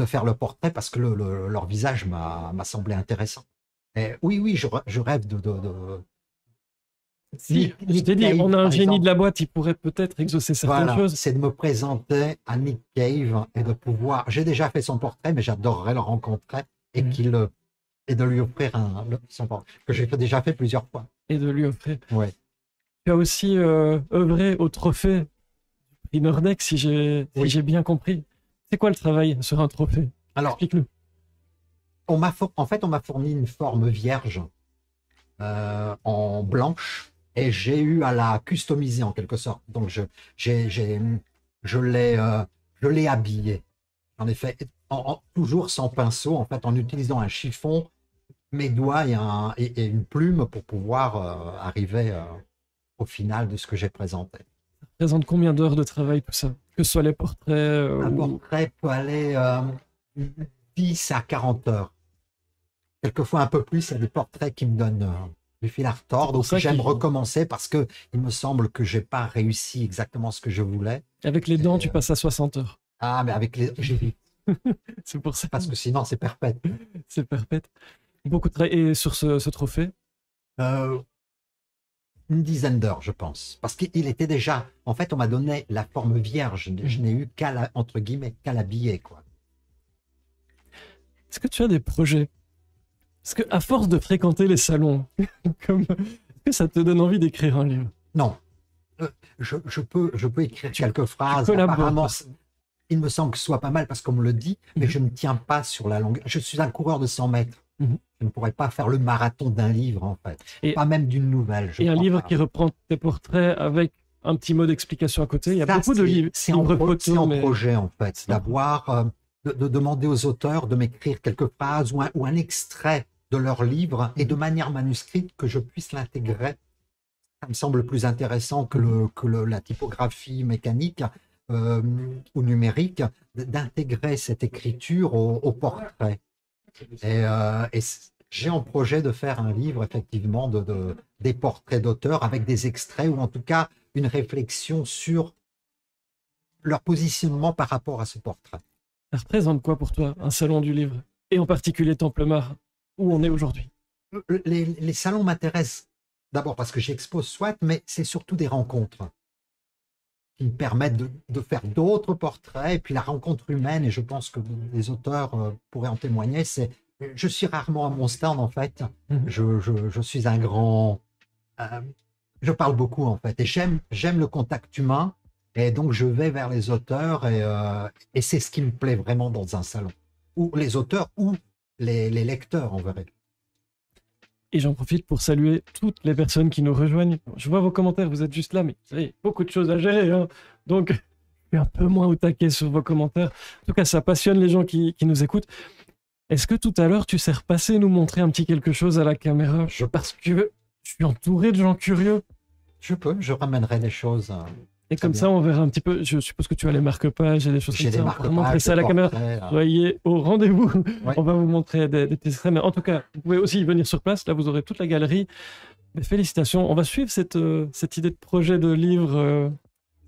faire le portrait parce que leur visage m'a semblé intéressant. Et oui, je rêve de Si, je t'ai dit, on a un génie de la boîte, il pourrait peut-être exaucer certaines choses. C'est de me présenter à Nick Cave et de pouvoir... J'ai déjà fait son portrait, mais j'adorerais le rencontrer et de lui offrir son portrait, que j'ai déjà fait plusieurs fois. Et de lui offrir. Ouais. Tu as aussi œuvré au trophée du prix Nordex, si j'ai bien compris. C'est quoi le travail sur un trophée? Alors, explique-nous. En fait, on m'a fourni une forme vierge en blanche. Et j'ai eu à la customiser en quelque sorte. Donc, je l'ai habillé. En effet, toujours sans pinceau, en fait, en utilisant un chiffon, mes doigts et une plume pour pouvoir arriver au final de ce que j'ai présenté. Ça représente combien d'heures de travail tout ça? Que ce soit les portraits Un portrait peut aller 10 à 40 heures. Quelquefois un peu plus, il y a des portraits qui me donnent... du fil à retordre, donc j'aime recommencer parce que il me semble que j'ai pas réussi exactement ce que je voulais. Avec les dents, tu passes à 60 heures. Ah, mais avec les... C'est pour ça. Parce que sinon, c'est perpète. C'est perpète. Beaucoup de travail. Et sur ce trophée? Une dizaine d'heures, je pense. Parce qu'il était déjà... En fait, on m'a donné la forme vierge. Je n'ai eu entre guillemets, qu'à l'habiller, quoi. Est-ce que tu as des projets? Parce qu'à force de fréquenter les salons, est-ce que ça te donne envie d'écrire un livre? Non. Je peux écrire quelques phrases. Apparemment, il me semble que ce soit pas mal parce qu'on me le dit, mais je ne tiens pas sur la longueur. Je suis un coureur de 100 mètres. Je ne pourrais pas faire le marathon d'un livre, en fait. Et- Pas même d'une nouvelle. Et un crois livre pas. qui reprend tes portraits avec un petit mot d'explication à côté. Il y a Ça, beaucoup de livres. C'est en, livres c'est en photos, mais- projet, en fait, d'avoir, de demander aux auteurs de m'écrire quelques phrases ou un extrait de leur livre et de manière manuscrite que je puisse l'intégrer. Ça me semble plus intéressant que, la typographie mécanique ou numérique, d'intégrer cette écriture au portrait. Et j'ai en projet de faire un livre, effectivement, des portraits d'auteurs avec des extraits ou en tout cas une réflexion sur leur positionnement par rapport à ce portrait. Ça représente quoi pour toi, un salon du livre? Et en particulier Templemar, où on est aujourd'hui? Les salons m'intéressent d'abord parce que j'expose soit, mais c'est surtout des rencontres qui me permettent de faire d'autres portraits. Et puis la rencontre humaine, et je pense que les auteurs pourraient en témoigner, je suis rarement à mon stand, en fait. Je suis un grand... je parle beaucoup, en fait, et j'aime le contact humain, et donc je vais vers les auteurs, et c'est ce qui me plaît vraiment dans un salon. Ou les auteurs, ou les lecteurs, en vrai. Et j'en profite pour saluer toutes les personnes qui nous rejoignent. Je vois vos commentaires, vous êtes juste là, mais vous savez, beaucoup de choses à gérer, hein. Donc, je suis un peu moins au taquet sur vos commentaires. En tout cas, ça passionne les gens qui nous écoutent. Est-ce que tout à l'heure, tu sais repasser nous montrer un petit quelque chose à la caméra? Parce que je suis entouré de gens curieux. Je ramènerai des choses. Et comme ça, on verra un petit peu. Je suppose que tu as les marque-pages et des choses J'ai comme des ça. On pourra marque-pages, montrer ça à la des caméra. portraits, Soyez au rendez-vous. Ouais. On va vous montrer des petits extraits. Mais en tout cas, vous pouvez aussi venir sur place. Là, vous aurez toute la galerie. Mais félicitations. On va suivre cette idée de projet de livre.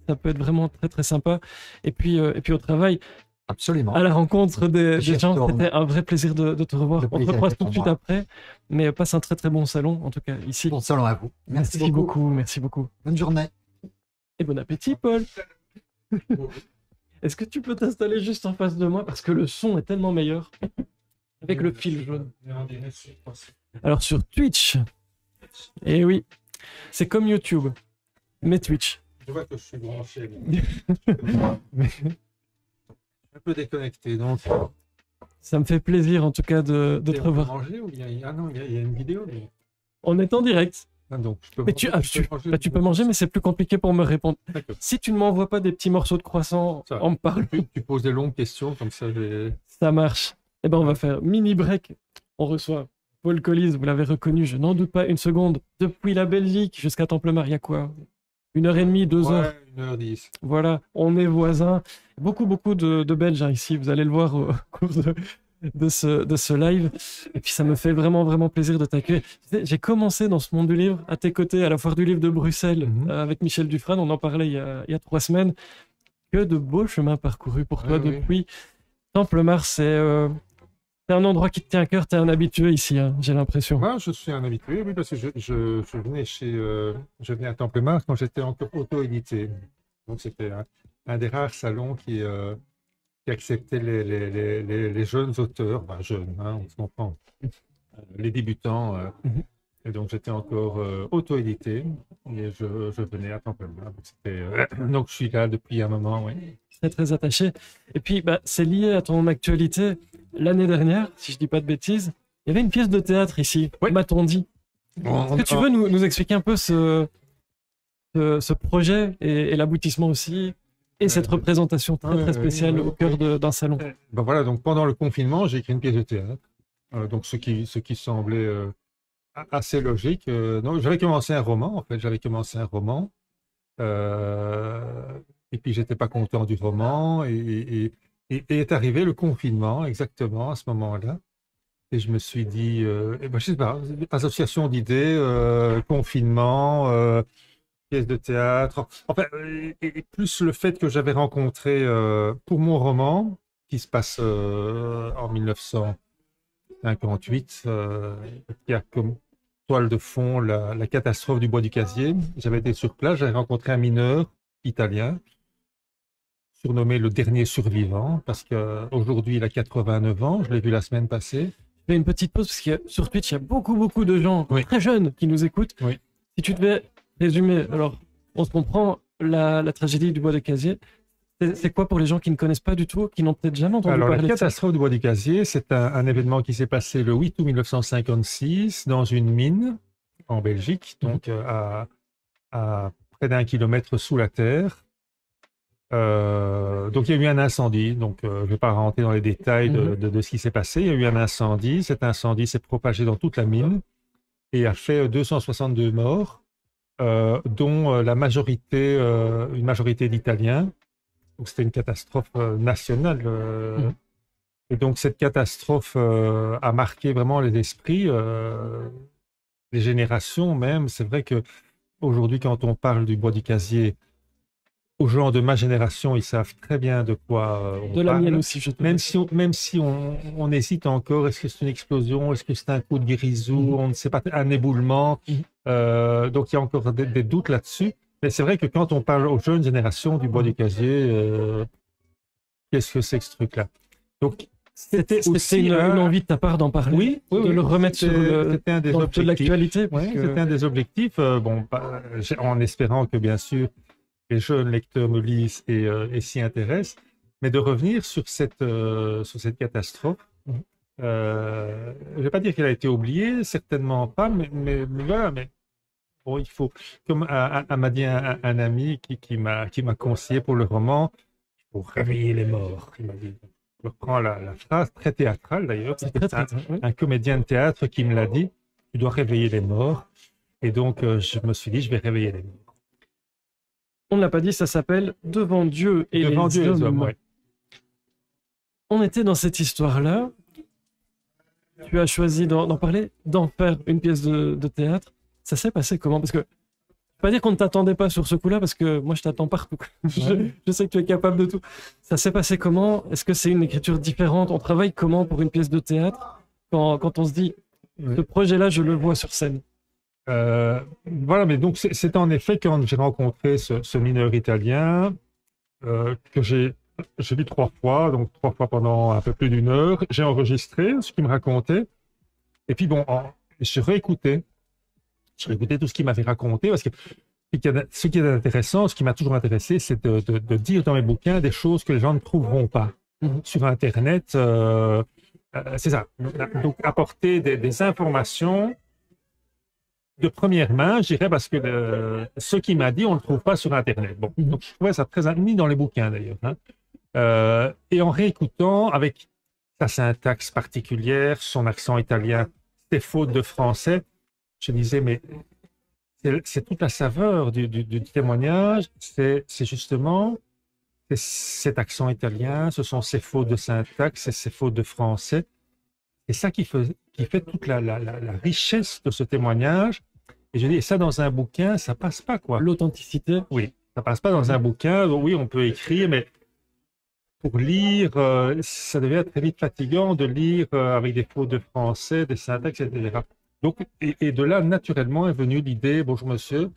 Ça peut être vraiment très, très sympa. Et puis au travail, Absolument. à la rencontre des J'y gens, retourne. c'était un vrai plaisir de te revoir. Le On te plaisir recroise était tout de pour suite moi. après. Mais passe un très, très bon salon, en tout cas, ici. Bon salon à vous. Merci beaucoup. Merci beaucoup. Bonne journée. Et bon appétit, Paul. Est-ce que tu peux t'installer juste en face de moi parce que le son est tellement meilleur avec le fil jaune. Alors sur Twitch, et oui, c'est comme YouTube, mais Twitch. Je vois que je suis branché. Un peu déconnecté, donc. Ça me fait plaisir en tout cas de te Et on peut revoir. manger ou ah non, il y a une vidéo. Mais... On est en direct. Ah, donc je peux Mais manger, tu peux manger, mais c'est plus compliqué pour me répondre. D'accord. Si tu ne m'envoies pas des petits morceaux de croissant Ça va. en me parlant, Tu poses des longues questions, comme ça j'ai... ça marche. Eh ben on va faire mini break. On reçoit Paul Collis, vous l'avez reconnu, je n'en doute pas une seconde. Depuis la Belgique jusqu'à Templemar, il y a quoi? 1h30, 2 heures. Ouais, 1h10. Voilà, on est voisins. Beaucoup de Belges hein, ici, vous allez le voir au cours de ce live. Et puis ça me fait vraiment, vraiment plaisir de t'accueillir. Tu sais, j'ai commencé dans ce monde du livre à tes côtés à la Foire du Livre de Bruxelles avec Michel Dufresne. On en parlait il y a 3 semaines. Que de beaux chemins parcourus pour toi oui. depuis. Templemar, c'est un endroit qui te tient à cœur. Tu es un habitué ici, hein, j'ai l'impression. Moi, je suis un habitué, oui, parce que je venais je venais à Templemar quand j'étais encore auto-édité. Donc c'était un des rares salons qui acceptait les jeunes auteurs, enfin, jeunes, hein, on se comprend, les débutants. Et donc j'étais encore auto-édité et je venais à Templemar. Donc je suis là depuis un moment, oui. Très, très attaché. Et puis, c'est lié à ton actualité. L'année dernière, si je dis pas de bêtises, il y avait une pièce de théâtre ici, Oui. m'a-t-on dit. Est-ce que tu veux nous expliquer un peu ce projet et l'aboutissement aussi, et cette représentation très, très spéciale au cœur d'un salon? Ben voilà, donc pendant le confinement, j'ai écrit une pièce de théâtre. Donc ce qui semblait assez logique. Donc j'avais commencé un roman, en fait, et puis j'étais pas content du roman, et est arrivé le confinement exactement à ce moment-là. Et je me suis dit, je sais pas, association d'idées, confinement, pièce de théâtre. Enfin, et plus le fait que j'avais rencontré pour mon roman, qui se passe en 1958, qui a comme toile de fond la catastrophe du bois du Casier. J'avais été sur place, j'avais rencontré un mineur italien, surnommé le dernier survivant, parce qu'aujourd'hui il a 89 ans, je l'ai vu la semaine passée. Je fais une petite pause parce que sur Twitch, il y a beaucoup de gens très jeunes qui nous écoutent. Oui. Si tu devais résumer, alors on se comprend la tragédie du bois de Casier, C'est quoi pour les gens qui ne connaissent pas du tout, qui n'ont peut-être jamais entendu Alors, parler la de ça? catastrophe du Bois du Casier, c'est un événement qui s'est passé le 8 août 1956 dans une mine en Belgique, donc à près d'1 kilomètre sous la terre. Donc, il y a eu un incendie. Donc, je ne vais pas rentrer dans les détails de ce qui s'est passé. Il y a eu un incendie. Cet incendie s'est propagé dans toute la mine et a fait 262 morts, dont une majorité d'Italiens. Donc, c'était une catastrophe nationale. Et donc, cette catastrophe a marqué vraiment les esprits, les générations même. C'est vrai qu'aujourd'hui, quand on parle du Bois du Casier, aux gens de ma génération, ils savent très bien de quoi on De la parle. mienne aussi, je te Même si on hésite encore, est-ce que c'est une explosion, est-ce que c'est un coup de grisou, on ne sait pas, un éboulement. Donc, il y a encore des doutes là-dessus. Mais c'est vrai que quand on parle aux jeunes générations du Bois du Casier, qu'est-ce que c'est que ce truc-là? Donc, c'était aussi une envie de ta part d'en parler, de le remettre sur de l'actualité. Oui, c'était un des objectifs, en espérant que, bien sûr, les jeunes lecteurs me lisent et s'y intéressent, mais de revenir sur cette catastrophe. Je ne vais pas dire qu'elle a été oubliée, certainement pas, mais voilà, mais bon, il faut, comme m'a dit un ami qui m'a conseillé pour le roman, pour réveiller les morts, il m'a dit. Je reprends la phrase, très théâtrale d'ailleurs, c'est un comédien de théâtre qui me l'a dit, tu dois réveiller les morts, et donc je me suis dit, je vais réveiller les morts. On ne l'a pas dit, ça s'appelle Devant Dieu et Devant les Dieu et les hommes, ouais. On était dans cette histoire-là. Tu as choisi d'en parler, d'en faire une pièce de théâtre. Ça s'est passé comment? Parce que, je ne vais pas dire qu'on ne t'attendait pas sur ce coup-là, parce que moi, je t'attends partout. Je sais que tu es capable de tout. Ça s'est passé comment? Est-ce que c'est une écriture différente? On travaille comment pour une pièce de théâtre quand on se dit, ce projet-là, je le vois sur scène? Voilà, mais donc c'est en effet quand j'ai rencontré ce mineur italien que j'ai vu 3 fois, donc 3 fois pendant un peu plus d'1 heure. J'ai enregistré ce qu'il me racontait, et puis bon, j'ai réécouté tout ce qu'il m'avait raconté, parce que ce qui est intéressant, ce qui m'a toujours intéressé, c'est de dire dans mes bouquins des choses que les gens ne trouveront pas sur Internet. C'est ça. Donc apporter des informations de première main, je dirais, parce que ce qu'il m'a dit, on ne le trouve pas sur Internet. Bon, donc je trouvais ça très ni dans les bouquins d'ailleurs. Et en réécoutant avec sa syntaxe particulière, son accent italien, ses fautes de français, je disais, mais c'est toute la saveur du témoignage, c'est justement cet accent italien, ce sont ses fautes de syntaxe et ses fautes de français. C'est ça qui fait toute la richesse de ce témoignage. Et je dis, ça dans un bouquin, ça passe pas, quoi. L'authenticité. Oui, ça passe pas dans un bouquin. Oui, on peut écrire, mais pour lire, ça devient très vite fatigant de lire avec des fautes de français, des syntaxes, etc. Donc, et de là, naturellement, est venue l'idée, bonjour monsieur,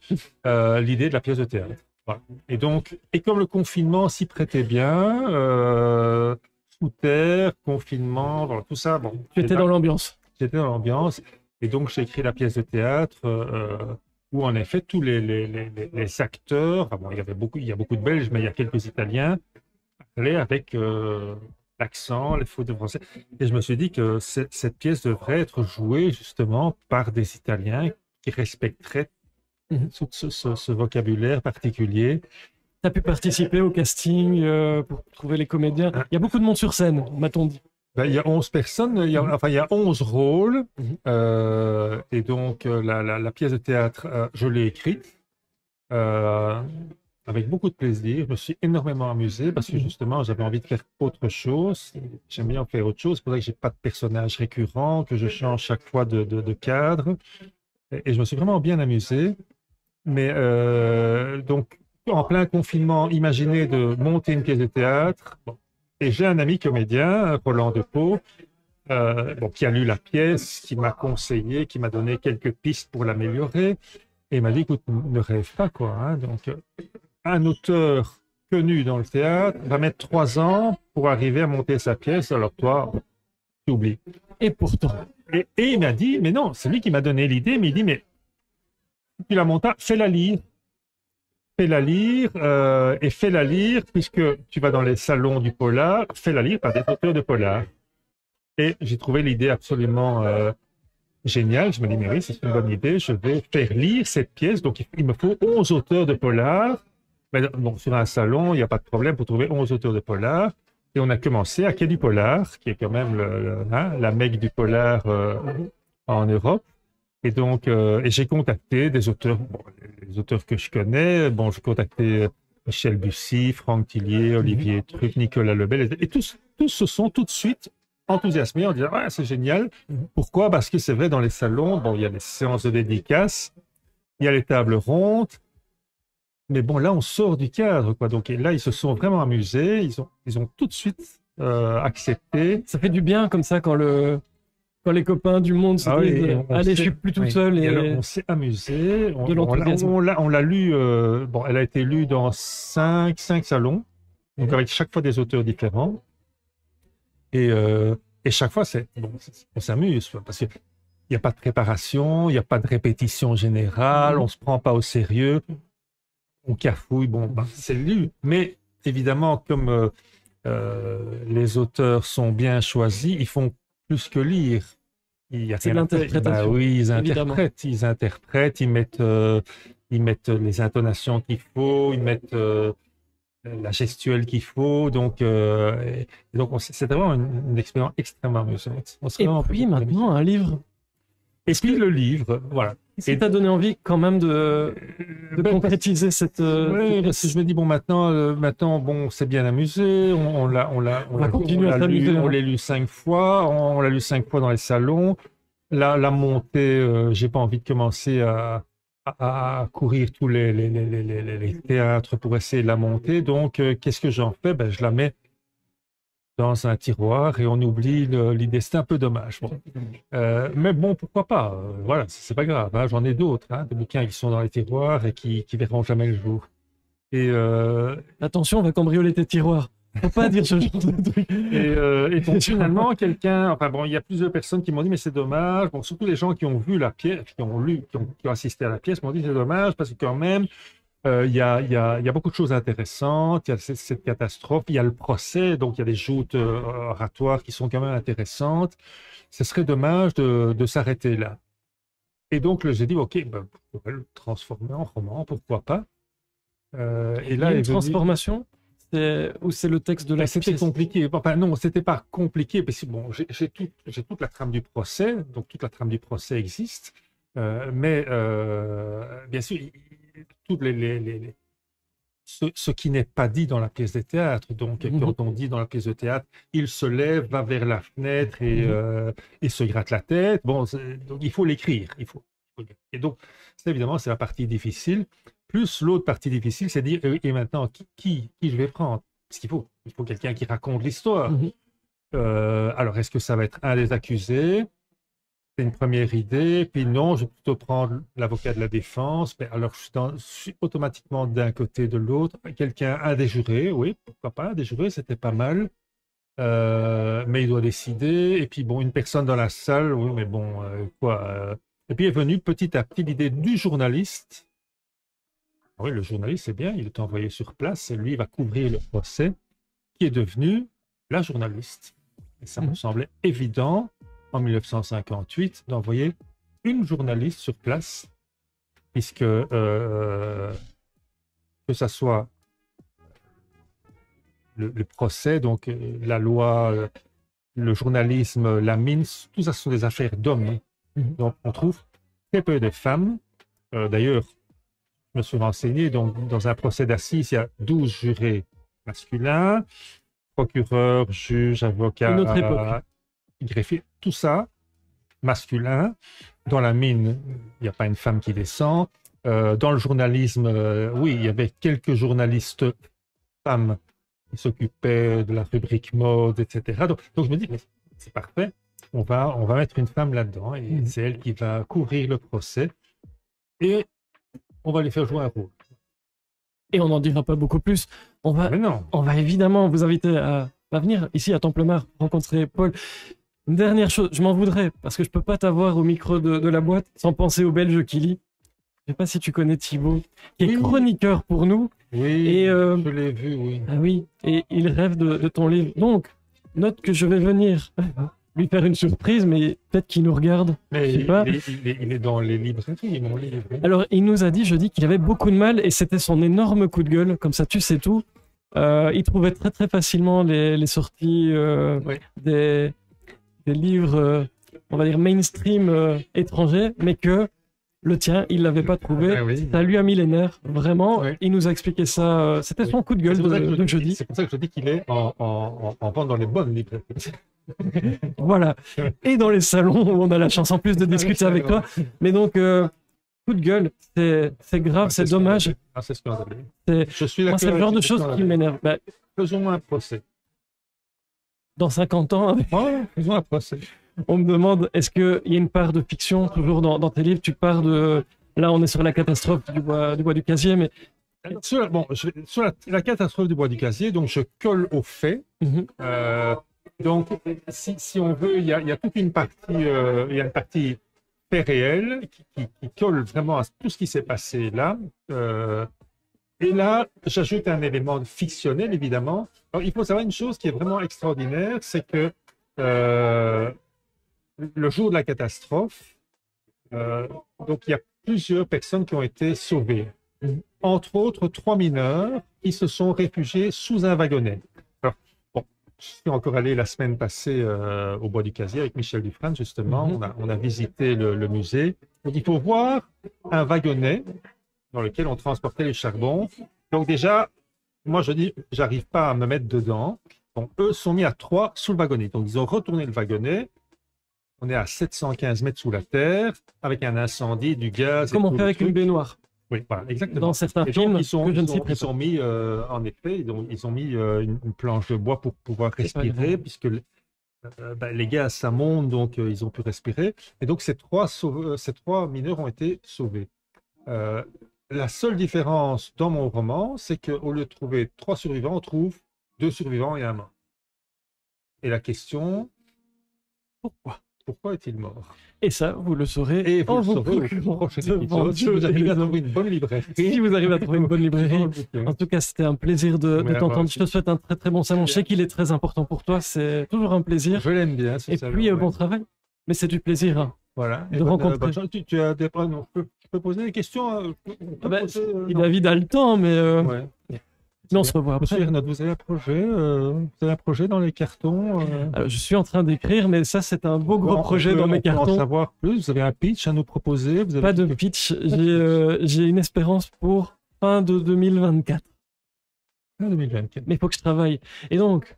l'idée de la pièce de théâtre. Voilà. Et donc, et comme le confinement s'y prêtait bien, sous terre, confinement, voilà, tout ça. Bon, tu étais dans l'ambiance. J'étais dans l'ambiance. Et donc, j'ai écrit la pièce de théâtre où, en effet, tous les acteurs, bon, il y a beaucoup de Belges, mais il y a quelques Italiens, parlaient avec l'accent, les fautes de français. Et je me suis dit que cette pièce devrait être jouée, justement, par des Italiens qui respecteraient tout ce vocabulaire particulier. Tu as pu participer au casting pour trouver les comédiens. Il y a beaucoup de monde sur scène, m'a-t-on dit. Ben, il y a 11 personnes, il y a 11 rôles. Et donc, la pièce de théâtre, je l'ai écrite avec beaucoup de plaisir. Je me suis énormément amusé parce que, justement, j'avais envie de faire autre chose. J'aime bien faire autre chose. C'est pour ça que je n'ai pas de personnage récurrent, que je change chaque fois de cadre. Et je me suis vraiment bien amusé. Mais donc, en plein confinement, imaginez de monter une pièce de théâtre. Bon. Et j'ai un ami comédien, Roland Depaux, qui a lu la pièce, qui m'a conseillé, qui m'a donné quelques pistes pour l'améliorer. Et il m'a dit, écoute, ne rêve pas, quoi. Hein. Donc, un auteur connu dans le théâtre va mettre 3 ans pour arriver à monter sa pièce. Alors toi, tu oublies. Et pourtant. Et il m'a dit, mais non, c'est lui qui m'a donné l'idée, mais il dit, mais tu la montes, fais-la lire. fais-la lire et fais-la lire, puisque tu vas dans les salons du polar, fais-la lire par des auteurs de polar. Et j'ai trouvé l'idée absolument géniale. Je me dis, mais oui, c'est une bonne idée, je vais faire lire cette pièce. Donc, il me faut 11 auteurs de polar. Mais, bon, sur un salon, il n'y a pas de problème pour trouver 11 auteurs de polar. Et on a commencé à Quai du Polar, qui est quand même la mecque du polar en Europe. Et donc, j'ai contacté des auteurs, les auteurs que je connais. Bon, j'ai contacté Michel Bussy, Franck Tillier, Olivier Truc, Nicolas Lebel. Et tous se sont tout de suite enthousiasmés en disant, ouais, c'est génial. Pourquoi? Parce que c'est vrai, dans les salons, bon, il y a les séances de dédicaces, il y a les tables rondes. Mais bon, là, on sort du cadre, quoi. Donc là, ils se sont vraiment amusés. Ils ont tout de suite accepté. Ça fait du bien comme ça quand les copains du monde se disent allez, je suis plus tout seul. Et alors, on s'est amusé. On l'a lu. Bon, elle a été lue dans 5 salons, donc avec chaque fois des auteurs différents. Et chaque fois, on s'amuse parce qu'il n'y a pas de préparation, il n'y a pas de répétition générale, on ne se prend pas au sérieux, on cafouille. Bon, c'est lu. Mais évidemment, comme les auteurs sont bien choisis, ils font plus que lire. C'est l'interprétation. Oui, ils interprètent, ils mettent les intonations qu'il faut, ils mettent la gestuelle qu'il faut. Donc c'est vraiment une expérience extrêmement amusante. Et puis maintenant, un livre. Et puis le livre, voilà. Ça t'a donné envie quand même de concrétiser cette... Oui, parce que je me dis, bon, maintenant bon, c'est bien amusé, on l'a lu 5 fois, on l'a lu 5 fois dans les salons. La montée, j'ai pas envie de commencer à courir tous les théâtres pour essayer de la monter. Donc, qu'est-ce que j'en fais? Je la mets dans un tiroir et on oublie l'idée. C'est un peu dommage. Bon. Mais bon, pourquoi pas? Voilà, c'est pas grave. Hein. J'en ai d'autres, des bouquins qui sont dans les tiroirs et qui verront jamais le jour. Et attention, on va cambrioler tes tiroirs. Faut pas dire ce genre de truc. Et donc, finalement, il y a plusieurs personnes qui m'ont dit, mais c'est dommage. Bon, surtout les gens qui ont vu la pièce, qui ont assisté à la pièce, m'ont dit, c'est dommage parce que quand même, il y a beaucoup de choses intéressantes, il y a cette catastrophe, il y a le procès, donc il y a des joutes oratoires qui sont quand même intéressantes. Ce serait dommage de s'arrêter là. Et donc j'ai dit, ok, on pourrait le transformer en roman, pourquoi pas. Et là, une transformation ou c'est le texte de la pièce? C'était compliqué. Enfin non, c'était pas compliqué, parce que bon, j'ai toute la trame du procès, donc toute la trame du procès existe, mais bien sûr, ce qui n'est pas dit dans la pièce de théâtre. Donc, quand on dit dans la pièce de théâtre, il se lève, va vers la fenêtre et se gratte la tête. Bon, donc il faut l'écrire. Et donc, évidemment, c'est la partie difficile. Plus l'autre partie difficile, c'est de dire, et maintenant, qui je vais prendre? Parce qu'il faut quelqu'un qui raconte l'histoire. Alors, est-ce que ça va être un des accusés? C'est une première idée, puis non, je vais plutôt prendre l'avocat de la défense. Mais alors, je suis automatiquement d'un côté de l'autre. Un des jurés, oui, pourquoi pas, un des jurés, c'était pas mal. Mais il doit décider. Et puis, bon, une personne dans la salle, oui, mais bon, quoi. Et puis est venue petit à petit l'idée du journaliste. Oui, le journaliste, c'est bien, il est envoyé sur place, et lui, il va couvrir le procès, qui est devenu la journaliste. Et ça me semblait évident, en 1958, d'envoyer une journaliste sur place, puisque que ça soit le procès, donc la loi, le journalisme, la mine, tout ça, ce sont des affaires d'hommes. Donc on trouve très peu de femmes. D'ailleurs, je me suis renseigné, donc dans un procès d'assises, il y a 12 jurés masculins, procureurs, juges, avocats, greffiers, tout ça, masculin. Dans la mine, il n'y a pas une femme qui descend. Dans le journalisme, oui, il y avait quelques journalistes femmes qui s'occupaient de la rubrique mode, etc. Donc je me dis, mais c'est parfait, on va mettre une femme là-dedans, et c'est elle qui va couvrir le procès, et on va lui faire jouer un rôle. Et on n'en dira pas beaucoup plus. On va évidemment vous inviter à venir ici à Templemar rencontrer Paul. Une dernière chose, je m'en voudrais, parce que je ne peux pas t'avoir au micro de la boîte sans penser au Belge qui lit. sais pas si tu connais Thibaut, qui est Oui. chroniqueur pour nous. Oui, Et, je l'ai vu, oui. Ah oui, et il rêve de ton livre. Donc, note que je vais venir lui faire une surprise, mais peut-être qu'il nous regarde. Mais Je sais pas. il est dans les librairies, mon livre. Alors, il nous a dit jeudi qu'il avait beaucoup de mal et c'était son énorme coup de gueule. Comme ça, tu sais tout. Il trouvait très très facilement les sorties Oui. des livres, on va dire mainstream étrangers, mais que le tien, il l'avait pas trouvé. Ah oui. Ça lui a mis les nerfs, vraiment. Oui. Il nous a expliqué ça. C'était Oui. son coup de gueule C'est pour ça que de jeudi. C'est pour ça que je dis qu'il est en vente dans les bonnes librairies. Voilà. Et dans les salons où on a la chance en plus de discuter avec toi. Mais donc, coup de gueule, c'est grave, c'est dommage. Ah, c'est scandaleux. C'est- Je suis Moi, d'accord. c'est le genre de avec choses toi, qui m'énervent. Bah, Faisons un procès. dans 50 ans, Ouais, faisons un procès. on me demande est-ce qu'il y a une part de fiction toujours dans tes livres. Tu pars de. Là, on est sur la catastrophe du bois du casier, mais. Sur la catastrophe du bois du casier, donc je colle aux faits. Mhm. Donc, si on veut, il y a toute une partie, il y a une partie fait réel qui colle vraiment à tout ce qui s'est passé là. Et là, j'ajoute un élément fictionnel, évidemment. Alors, il faut savoir une chose qui est vraiment extraordinaire, c'est que le jour de la catastrophe, donc il y a plusieurs personnes qui ont été sauvées. Entre autres, 3 mineurs qui se sont réfugiés sous un wagonnet. Alors, bon, je suis encore allé la semaine passée au Bois du Casier avec Michel Dufresne, justement. On a visité le musée. Donc, il faut voir un wagonnet dans lequel on transportait les charbons. Donc, déjà, moi, je dis, j'arrive pas à me mettre dedans. Donc, eux sont mis à 3 sous le wagonnet. Donc, ils ont retourné le wagonnet. On est à 715 mètres sous la terre, avec un incendie, du gaz. Comme et on tout fait le avec une truc. baignoire. Oui, voilà, exactement. Dans certains Et films donc, que je ne citerai ils ont mis, en effet, ils ont mis une planche de bois pour pouvoir C'est pas respirer, grave. puisque les gaz, ça monte, donc ils ont pu respirer. Et donc, ces trois mineurs ont été sauvés. La seule différence dans mon roman, c'est qu'au lieu de trouver 3 survivants, on trouve 2 survivants et un mort. Et la question, pourquoi est-il mort? Et ça, vous le saurez Et vous en le vous saurez au procurant prochain devant épisode, si Dieu vous et arrivez les à hommes. trouver une bonne librairie. Si vous arrivez à trouver une bonne librairie. En tout cas, c'était un plaisir de Mais t'entendre. alors, Je te souhaite un très très bon salon. Je sais qu'il est très important pour toi. C'est toujours un plaisir. Je l'aime bien, ce Et salon, puis, ouais. bon travail. Mais c'est du plaisir. Hein. Voilà. de rencontrer. bonne chance. Tu as des... non, tu peux poser des questions. On peut Ah ben, poser, non. David a le temps, mais Ouais. on se revoit Monsieur après. Ernaud, vous avez un projet dans les cartons Alors, je suis en train d'écrire, mais ça, c'est un beau gros projet dans mes On peut en cartons. savoir plus. Vous avez un pitch à nous proposer. Vous avez Pas de pitch. J'ai une espérance pour fin de 2024. 2024. Mais il faut que je travaille. Et donc,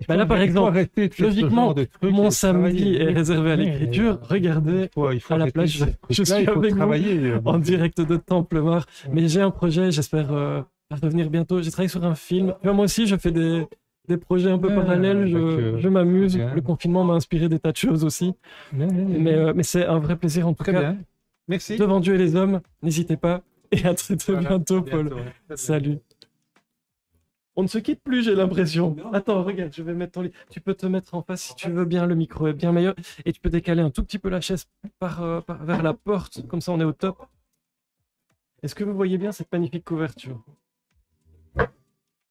bah là, par Il faut exemple, arrêter de faire ce logiquement, genre de trucs mon et samedi travailler. est réservé à Oui, l'écriture. Regardez, il faut à la arrêter plage, ces je trucs-là, suis il faut avec vous travailler. en direct de Templemar. Mais j'ai un projet, j'espère revenir bientôt. J'ai travaillé sur un film. Tu vois, moi aussi, je fais des projets un peu Ouais, parallèles. Je m'amuse. bien. Le confinement m'a inspiré des tas de choses aussi. Mais c'est un vrai plaisir en tout Très cas. bien. Merci. Devant Dieu et les hommes, n'hésitez pas. Et à très très Voilà, bientôt, à Paul. bientôt, ouais. Très bien. Salut. On ne se quitte plus, j'ai l'impression. Attends, regarde, je vais mettre ton lit. Tu peux te mettre en face si tu veux bien, le micro est bien meilleur. Et tu peux décaler un tout petit peu la chaise vers la porte, comme ça on est au top. Est-ce que vous voyez bien cette magnifique couverture?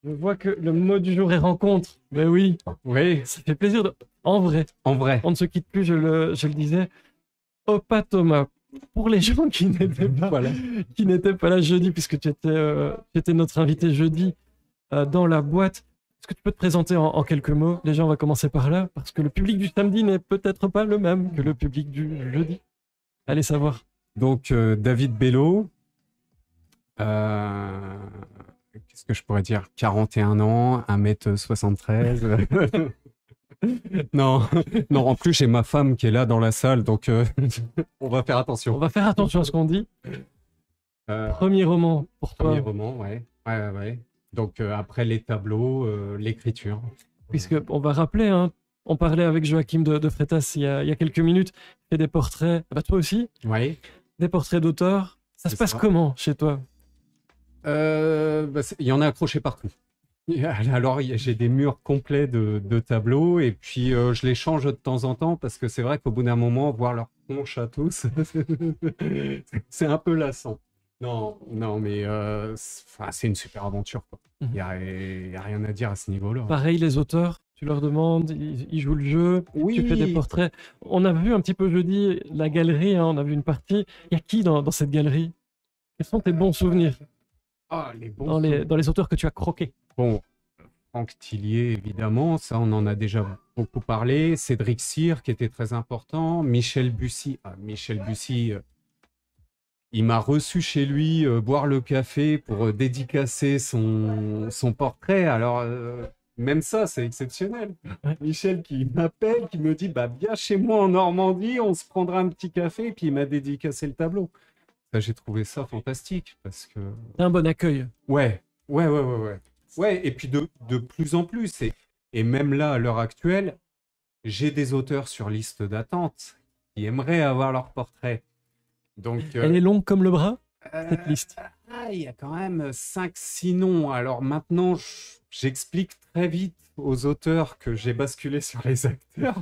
Je vois que le mot du jour est rencontre. Ben oui, Oui, ça fait plaisir. En vrai, en vrai. on ne se quitte plus, je le disais. Opa Thomas, pour les gens qui n'étaient pas, Voilà. qui n'étaient pas là jeudi, puisque tu étais notre invité jeudi dans la boîte, est-ce que tu peux te présenter en quelques mots? Déjà, on va commencer par là, parce que le public du samedi n'est peut-être pas le même que le public du jeudi. Allez savoir. Donc, David Bello. Qu'est-ce que je pourrais dire? 41 ans, 1m73. Non, non, en plus, j'ai ma femme qui est là dans la salle, donc on va faire On attention. va faire attention à ce qu'on dit. Premier roman pour toi, Premier roman, ouais. Ouais. Donc, après les tableaux, l'écriture. puisque on va rappeler, hein, on parlait avec Joachim de Freitas il y a quelques minutes, il fait des portraits, bah, toi aussi, Ouais. des portraits d'auteurs. Ça se C'est passe ça. comment chez toi? Il y en a accroché partout. Alors, j'ai des murs complets de tableaux et puis je les change de temps en temps parce que c'est vrai qu'au bout d'un moment, voir leur tronche à tous. C'est un peu lassant. Non, mais c'est une super aventure, quoi. Il n'y a rien à dire à ce niveau-là. Pareil, les auteurs, tu leur demandes, ils jouent le jeu, Oui. tu fais des portraits. On a vu un petit peu jeudi la galerie, hein, on a vu une partie. Il y a qui dans cette galerie? Quels sont tes bons souvenirs Les bons dans les auteurs que tu as croqués? Bon, Franck Tillier, évidemment, ça on en a déjà beaucoup parlé. Cédric Cyr, qui était très important. Michel Bussy. Michel Bussy, il m'a reçu chez lui boire le café pour dédicacer son portrait. Alors, même ça, c'est exceptionnel. Ouais. Michel qui m'appelle, qui me dit viens chez moi en Normandie, on se prendra un petit café, et puis il m'a dédicacé le tableau. Ça, j'ai trouvé ça fantastique parce que. T'as un bon accueil. Ouais, et puis de plus en plus, et même là, à l'heure actuelle, j'ai des auteurs sur liste d'attente qui aimeraient avoir leur portrait. Donc, Elle est longue comme le bras, cette liste. il y a quand même 5-6 noms. Alors maintenant, j'explique très vite aux auteurs que j'ai basculé sur les acteurs.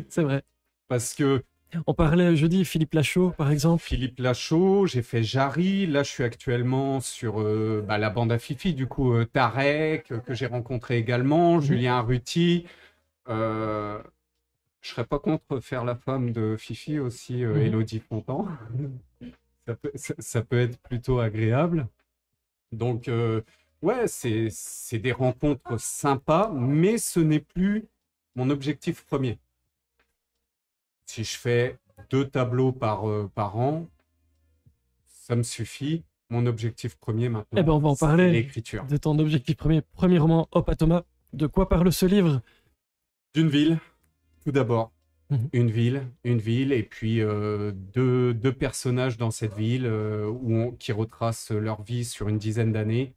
C'est vrai. Parce que On parlait jeudi, Philippe Lachaud, par exemple. Philippe Lachaud, j'ai fait Jarry. Là, je suis actuellement sur la bande à Fifi, du coup, Tarek, que j'ai rencontré également, Julien Arruti. Je serais pas contre faire la femme de Fifi aussi, Élodie Fontan. Ça peut être plutôt agréable. Donc, c'est des rencontres sympas, mais ce n'est plus mon objectif premier. Si je fais 2 tableaux par an, ça me suffit. Mon objectif premier maintenant, On va en c'est parler l'écriture. de ton objectif premier. Premier roman, Hop à Thomas. De quoi parle ce livre? D'une ville, tout d'abord. Mhm. Une ville, et puis deux personnages dans cette ville qui retracent leur vie sur une dizaine d'années.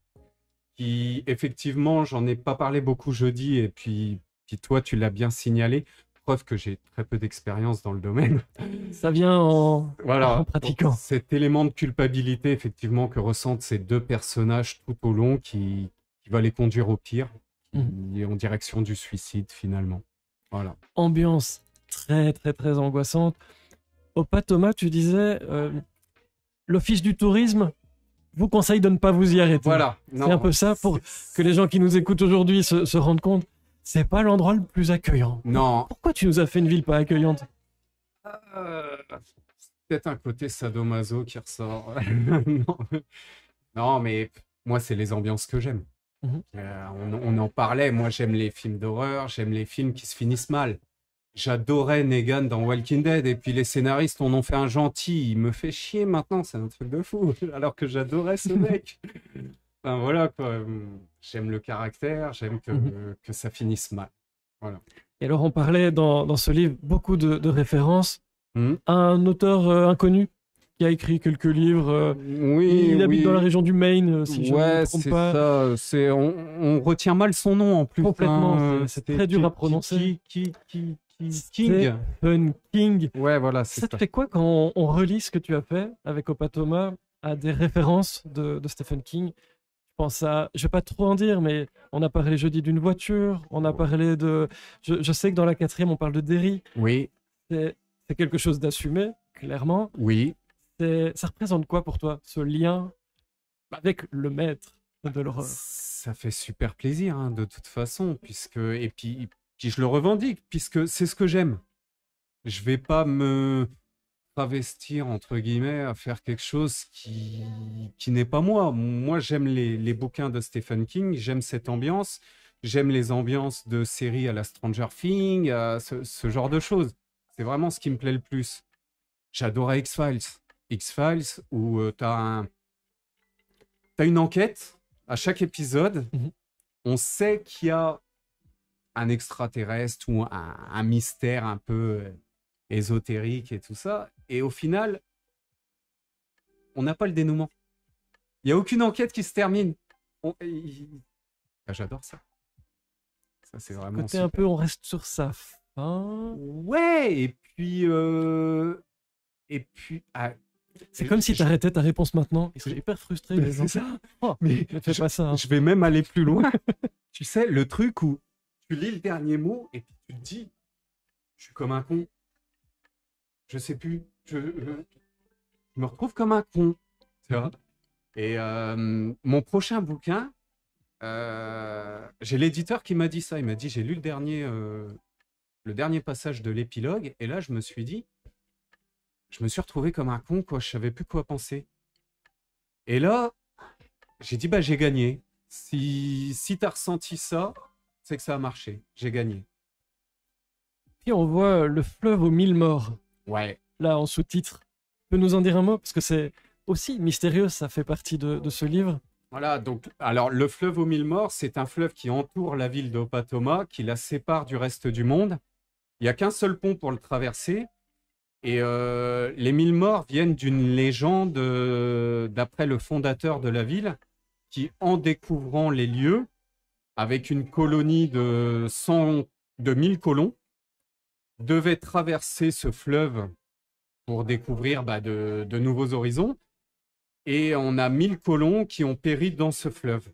Qui, effectivement, j'en ai pas parlé beaucoup jeudi, et puis toi, tu l'as bien signalé. Preuve que j'ai très peu d'expérience dans le domaine. Ça vient en pratiquant. Donc, cet élément de culpabilité, effectivement, que ressentent ces 2 personnages tout au long, qui va les conduire au pire, qui est en direction du suicide, finalement. Voilà. Ambiance très, très, très angoissante. Hop à Thomas, tu disais, l'Office du tourisme vous conseille de ne pas vous y arrêter. Voilà. C'est un peu ça pour que les gens qui nous écoutent aujourd'hui se rendent compte. C'est pas l'endroit le plus accueillant. Non. Pourquoi tu nous as fait une ville pas accueillante? Peut-être un côté sadomaso qui ressort. Non, mais moi, c'est les ambiances que j'aime. On en parlait. Moi, j'aime les films d'horreur, j'aime les films qui se finissent mal. J'adorais Negan dans Walking Dead, et puis les scénaristes en ont fait un gentil. Il me fait chier maintenant, c'est un truc de fou. Alors que j'adorais ce mec. Enfin, voilà, quoi. J'aime le caractère, j'aime que ça finisse mal. Voilà. Et alors, on parlait dans ce livre beaucoup de références à un auteur inconnu qui a écrit quelques livres. Il habite dans la région du Maine, si je ne me trompe pas. Ça. On retient mal son nom en plus. Complètement, c'est très dur à prononcer. King. Stephen King. Ouais, voilà, c'est ça. Ça te fait quoi quand on relit ce que tu as fait avec Hop à Thomas à des références de Stephen King? Je vais pas trop en dire, mais on a parlé jeudi d'une voiture, on a parlé de... Je sais que dans la 4e, on parle de Derry. Oui. C'est quelque chose d'assumé, clairement. Oui. Ça représente quoi pour toi, ce lien avec le maître de l'horreur? Ça fait super plaisir, hein, de toute façon, et puis je le revendique, puisque c'est ce que j'aime. Je vais pas me travestir, entre guillemets, à faire quelque chose qui n'est pas moi. Moi, j'aime les bouquins de Stephen King, j'aime cette ambiance, j'aime les ambiances de séries à la Stranger Things, ce genre de choses. C'est vraiment ce qui me plaît le plus. J'adorais X-Files. X-Files, où t'as une enquête à chaque épisode. On sait qu'il y a un extraterrestre ou un mystère un peu ésotérique et tout ça. Et au final, on n'a pas le dénouement. Il n'y a aucune enquête qui se termine. J'adore ça. Ça, c'est vraiment côté un peu, on reste sur sa fin. Ouais, et puis... c'est comme si tu arrêtais ta réponse maintenant. Ils sont hyper frustrés, les gens. Mais ne fais pas ça. Hein. Je vais même aller plus loin. Tu sais, le truc où tu lis le dernier mot et puis tu te dis, je suis comme un con. je sais plus. Je me retrouve comme un con. Tu vois. Et mon prochain bouquin, j'ai l'éditeur qui m'a dit ça. Il m'a dit, j'ai lu le dernier passage de l'épilogue, et là, je me suis dit, je me suis retrouvé comme un con, quoi. Je savais plus quoi penser. Et là, j'ai dit, bah, j'ai gagné. Si tu as ressenti ça, c'est que ça a marché. J'ai gagné. Puis on voit le fleuve aux 1000 morts. Ouais. Là, en sous-titre. Tu peux nous en dire un mot? Parce que c'est aussi mystérieux, ça fait partie de ce livre. Voilà, donc, alors le fleuve aux 1000 morts, c'est un fleuve qui entoure la ville d'Opatoma, qui la sépare du reste du monde. Il n'y a qu'un seul pont pour le traverser. Et les 1000 morts viennent d'une légende d'après le fondateur de la ville, qui, en découvrant les lieux, avec une colonie de 1000 colons, devait traverser ce fleuve pour découvrir de nouveaux horizons. Et on a 1000 colons qui ont péri dans ce fleuve.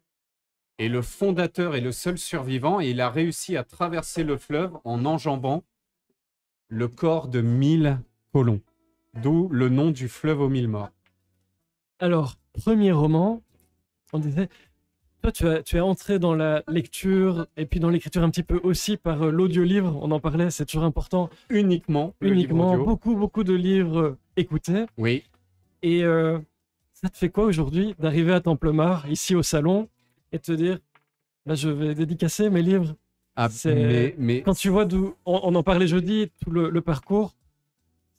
Et le fondateur est le seul survivant, et il a réussi à traverser le fleuve en enjambant le corps de 1000 colons. D'où le nom du fleuve aux 1000 morts. Alors, premier roman, on disait, toi tu es entré dans la lecture et puis dans l'écriture un petit peu aussi par l'audio-livre, on en parlait, c'est toujours important. Uniquement le livre audio. Beaucoup de livres écoutés. Oui. Et ça te fait quoi aujourd'hui d'arriver à Templemar, ici au salon, et te dire, bah, je vais dédicacer mes livres? Ah, mais... Quand tu vois d'où on en parlait jeudi, tout le parcours,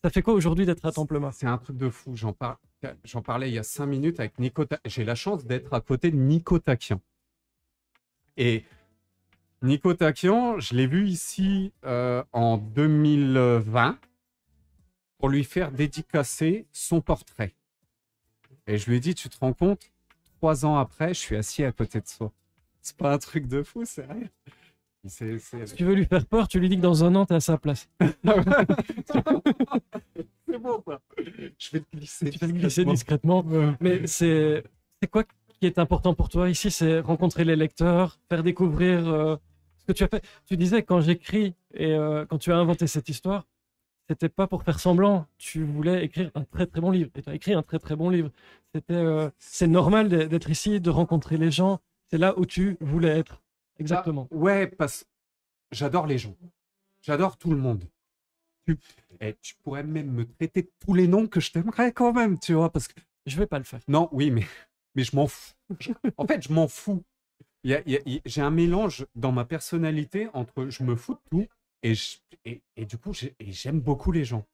ça fait quoi aujourd'hui d'être à Templemar? C'est un truc de fou. J'en parlais il y a 5 minutes avec Nico. J'ai la chance d'être à côté de Nico Takian. Et Nico Takian, je l'ai vu ici en 2020 pour lui faire dédicacer son portrait. Et je lui ai dit, tu te rends compte, 3 ans après, je suis assis à côté de soi. C'est pas un truc de fou, sérieux. Si tu veux lui faire peur, tu lui dis que dans 1 an, t'es à sa place. C'est bon, ça. Je vais te glisser. Tu vas te glisser discrètement. Mais c'est quoi qui est important pour toi ici? C'est rencontrer les lecteurs, faire découvrir ce que tu as fait. Tu disais, quand j'écris et quand tu as inventé cette histoire, c'était pas pour faire semblant. Tu voulais écrire un très très bon livre. Et tu as écrit un très très bon livre. C'est normal d'être ici, de rencontrer les gens. C'est là où tu voulais être. Exactement. Ah, ouais, parce que j'adore les gens. J'adore tout le monde. Tu pourrais même me traiter de tous les noms que je t'aimerais quand même, tu vois, parce que... Je vais pas le faire. Non, oui, mais je m'en fous. En fait, je m'en fous. J'ai un mélange dans ma personnalité entre je me fous de tout et du coup, j'aime beaucoup les gens.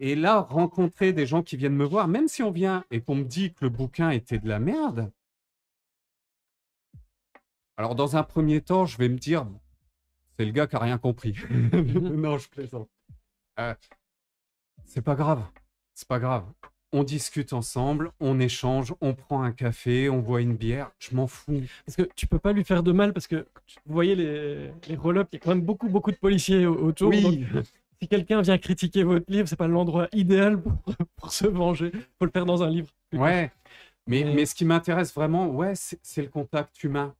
Et là, rencontrer des gens qui viennent me voir, même si on vient et qu'on me dit que le bouquin était de la merde, alors dans un premier temps, je vais me dire, c'est le gars qui a rien compris. Non, je plaisante. C'est pas grave. C'est pas grave. On discute ensemble, on échange, on prend un café, on boit une bière. Je m'en fous. Parce que tu peux pas lui faire de mal parce que vous voyez les roll-up, il y a quand même beaucoup de policiers autour. Oui. Donc, si quelqu'un vient critiquer votre livre, c'est pas l'endroit idéal pour se venger. Faut le faire dans un livre. Ouais. Mais ce qui m'intéresse vraiment, ouais, c'est le contact humain.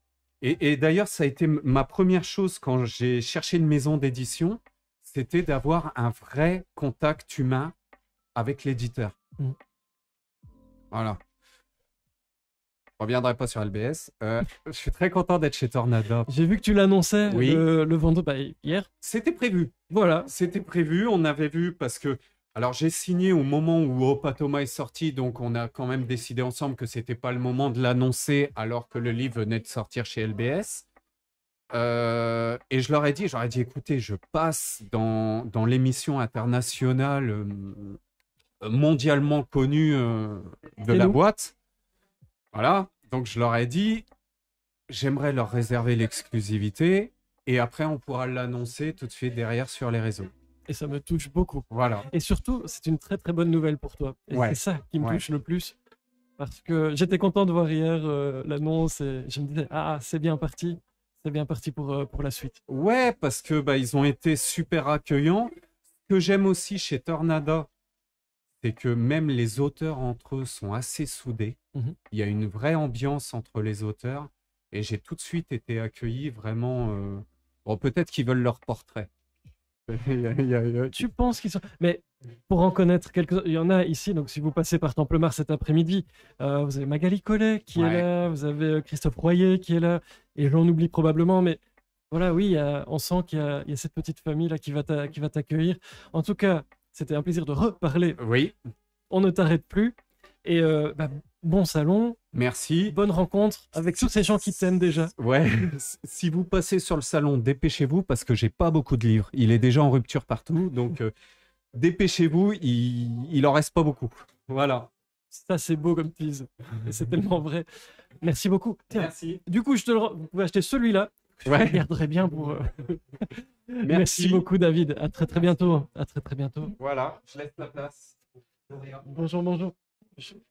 Et d'ailleurs, ça a été ma première chose quand j'ai cherché une maison d'édition, c'était d'avoir un vrai contact humain avec l'éditeur. Voilà. Je reviendrai pas sur LBS. Je suis très content d'être chez Tornado. J'ai vu que tu l'annonçais oui. le vendredi, hier. C'était prévu. Voilà. C'était prévu. On avait vu parce que... Alors, j'ai signé au moment où Opatoma est sorti, donc on a quand même décidé ensemble que c'était pas le moment de l'annoncer alors que le livre venait de sortir chez LBS. Et je leur ai dit, écoutez, je passe dans l'émission internationale mondialement connue de la boîte. Voilà. Donc, je leur ai dit, j'aimerais leur réserver l'exclusivité et après, on pourra l'annoncer tout de suite derrière sur les réseaux. Et ça me touche beaucoup. Voilà. Et surtout, c'est une très très bonne nouvelle pour toi. Et c'est ça qui me touche le plus. Parce que j'étais content de voir hier l'annonce et je me disais, ah, c'est bien parti. C'est bien parti pour la suite. Ouais, parce que ils ont été super accueillants. Ce que j'aime aussi chez Tornado, c'est que même les auteurs entre eux sont assez soudés. Il y a une vraie ambiance entre les auteurs. Et j'ai tout de suite été accueilli vraiment... Bon, peut-être qu'ils veulent leur portrait. Tu penses qu'ils sont... Mais pour en connaître quelques-uns, il y en a ici, donc si vous passez par Templemar cet après-midi, vous avez Magali Collet qui est là, vous avez Christophe Royer qui est là, et j'en oublie probablement, mais voilà, oui, on sent qu'il y a cette petite famille-là qui va t'accueillir. En tout cas, c'était un plaisir de reparler. Oui. On ne t'arrête plus. Et bon salon. Merci. Bonne rencontre avec tous ces gens qui t'aiment déjà. Ouais. Si vous passez sur le salon, dépêchez-vous parce que j'ai pas beaucoup de livres. Il est déjà en rupture partout. Donc, dépêchez-vous. Il en reste pas beaucoup. Voilà. Ça, c'est beau comme tease. Et c'est tellement vrai. Merci beaucoup. Tiens, merci. Du coup, vous pouvez acheter celui-là. Je garderai bien pour... Merci beaucoup, David. À très, très bientôt. À très, très bientôt. Voilà. Je laisse la place. Bonjour, bonjour.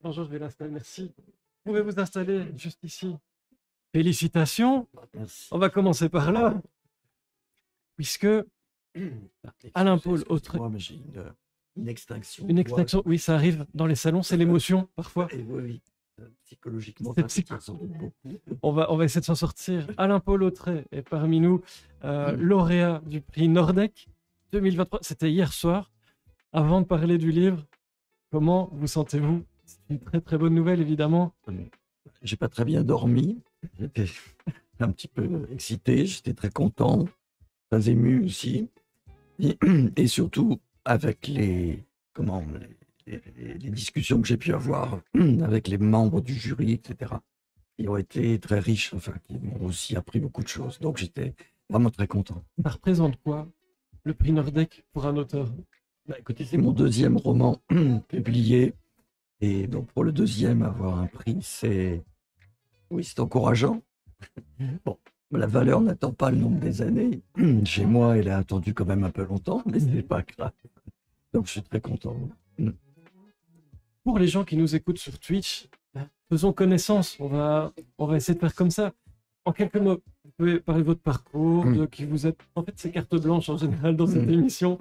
Bonjour, je vais l'installer. Merci. Vous pouvez vous installer juste ici. Félicitations. Merci. On va commencer par là. Puisque Alain Paul Autré. Moi, mais j'ai une extinction. Une extinction, oui, ça arrive dans les salons, c'est l'émotion parfois. Et oui, psychologiquement, C'est ça tient sans doute beaucoup. On va essayer de s'en sortir. Alain Paul Autré est parmi nous, lauréat du prix Nordec 2023. C'était hier soir. Avant de parler du livre, comment vous sentez-vous? C'est une très très bonne nouvelle, évidemment. J'ai pas très bien dormi. J'étais un petit peu excité. J'étais très content, très ému aussi. Et surtout avec les discussions que j'ai pu avoir avec les membres du jury, etc., qui ont été très riches, enfin, qui m'ont aussi appris beaucoup de choses. Donc j'étais vraiment très content. Ça représente quoi, le prix Nordec, pour un auteur? Écoutez, c'est mon deuxième roman publié. Et donc, pour le deuxième, avoir un prix, c'est encourageant. Bon, la valeur n'attend pas le nombre des années. Chez moi, elle a attendu quand même un peu longtemps, mais ce n'est pas grave. Donc, je suis très content. Pour les gens qui nous écoutent sur Twitch, faisons connaissance. On va essayer de faire comme ça. En quelques mots, vous pouvez parler de votre parcours, de qui vous êtes. En fait, c'est carte blanche en général dans cette émission.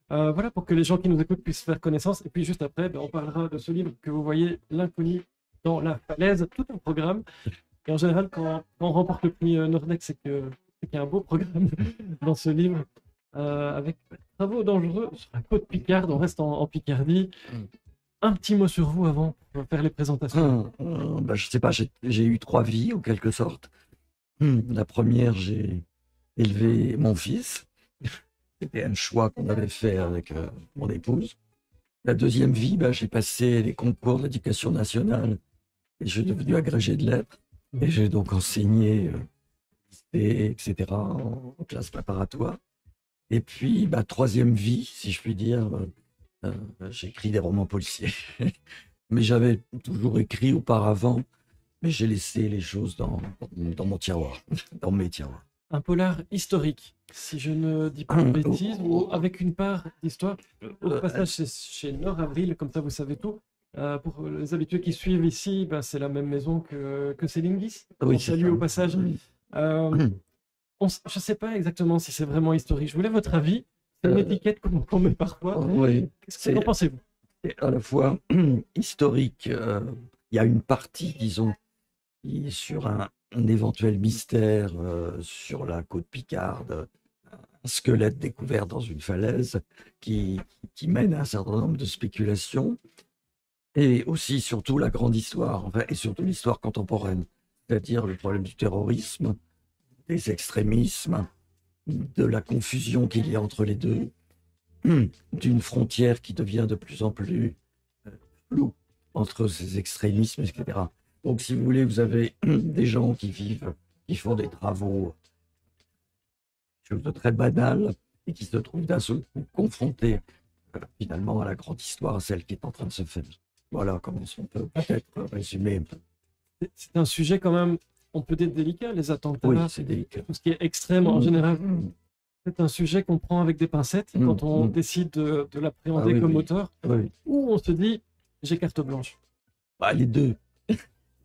Voilà, pour que les gens qui nous écoutent puissent faire connaissance. Et puis juste après, on parlera de ce livre que vous voyez, L'inconnu dans la falaise, tout un programme. Et en général, quand on remporte le prix Nordec, c'est qu'il y a un beau programme dans ce livre, avec Travaux dangereux sur la côte Picarde. On reste en Picardie. Un petit mot sur vous avant de faire les présentations. Je sais pas, j'ai eu 3 vies en quelque sorte. La première, j'ai élevé mon fils. C'était un choix qu'on avait fait avec mon épouse. La deuxième vie, j'ai passé les concours de l'éducation nationale et je suis devenu agrégé de lettres. Et j'ai donc enseigné, etc., en classe préparatoire. Et puis, troisième vie, si je puis dire, j'ai écrit des romans policiers. Mais j'avais toujours écrit auparavant, mais j'ai laissé les choses dans mon tiroir, dans mes tiroirs. Un polar historique, si je ne dis pas de bêtises, ou avec une part d'histoire. Au passage, c'est chez Nord Avril, comme ça vous savez tout. Pour les habitués qui suivent ici, c'est la même maison que Célinguis. Oui, on salue au passage. Je ne sais pas exactement si c'est vraiment historique. Je voulais votre avis. C'est une étiquette qu'on met parfois. Oui. Qu'en pensez-vous? C'est à la fois historique. Il y a une partie, disons, qui est sur un éventuel mystère sur la côte Picarde, un squelette découvert dans une falaise qui mène à un certain nombre de spéculations, et aussi surtout la grande histoire, et surtout l'histoire contemporaine, c'est-à-dire le problème du terrorisme, des extrémismes, de la confusion qu'il y a entre les deux, d'une frontière qui devient de plus en plus floue entre ces extrémismes, etc. Donc, si vous voulez, vous avez des gens qui font des travaux, chose de très banal, et qui se trouvent d'un seul coup confrontés finalement à la grande histoire, celle qui est en train de se faire. Voilà comment on peut peut-être résumer un peu. C'est un sujet quand même, on peut être délicat, les attentats. Oui, c'est délicat. Tout ce qui est extrême en général. C'est un sujet qu'on prend avec des pincettes quand on décide de l'appréhender comme auteur, ou on se dit, j'ai carte blanche. Les deux.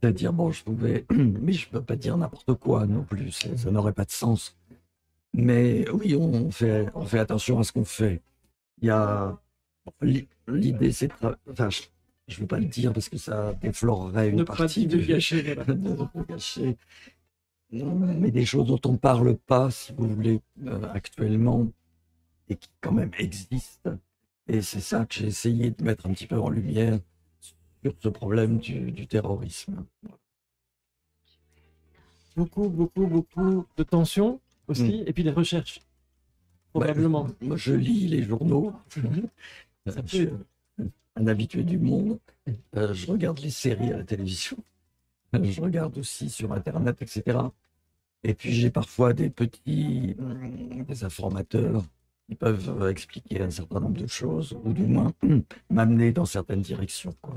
C'est-à-dire, je pouvais, mais je ne peux pas dire n'importe quoi non plus, ça n'aurait pas de sens. Mais oui, on fait attention à ce qu'on fait. Il y a l'idée, c'est je ne veux pas le dire parce que ça déflorerait une partie de gâcher, gâcher. Mais des choses dont on ne parle pas, si vous voulez, actuellement, et qui quand même existent. Et c'est ça que j'ai essayé de mettre un petit peu en lumière sur ce problème du terrorisme. Beaucoup de tensions aussi, et puis des recherches, probablement. Moi, je lis les journaux. Ça Je suis un habitué du monde. Je regarde les séries à la télévision. Je regarde aussi sur Internet, etc. Et puis j'ai parfois des petits des informateurs qui peuvent expliquer un certain nombre de choses, ou du moins m'amener dans certaines directions, quoi.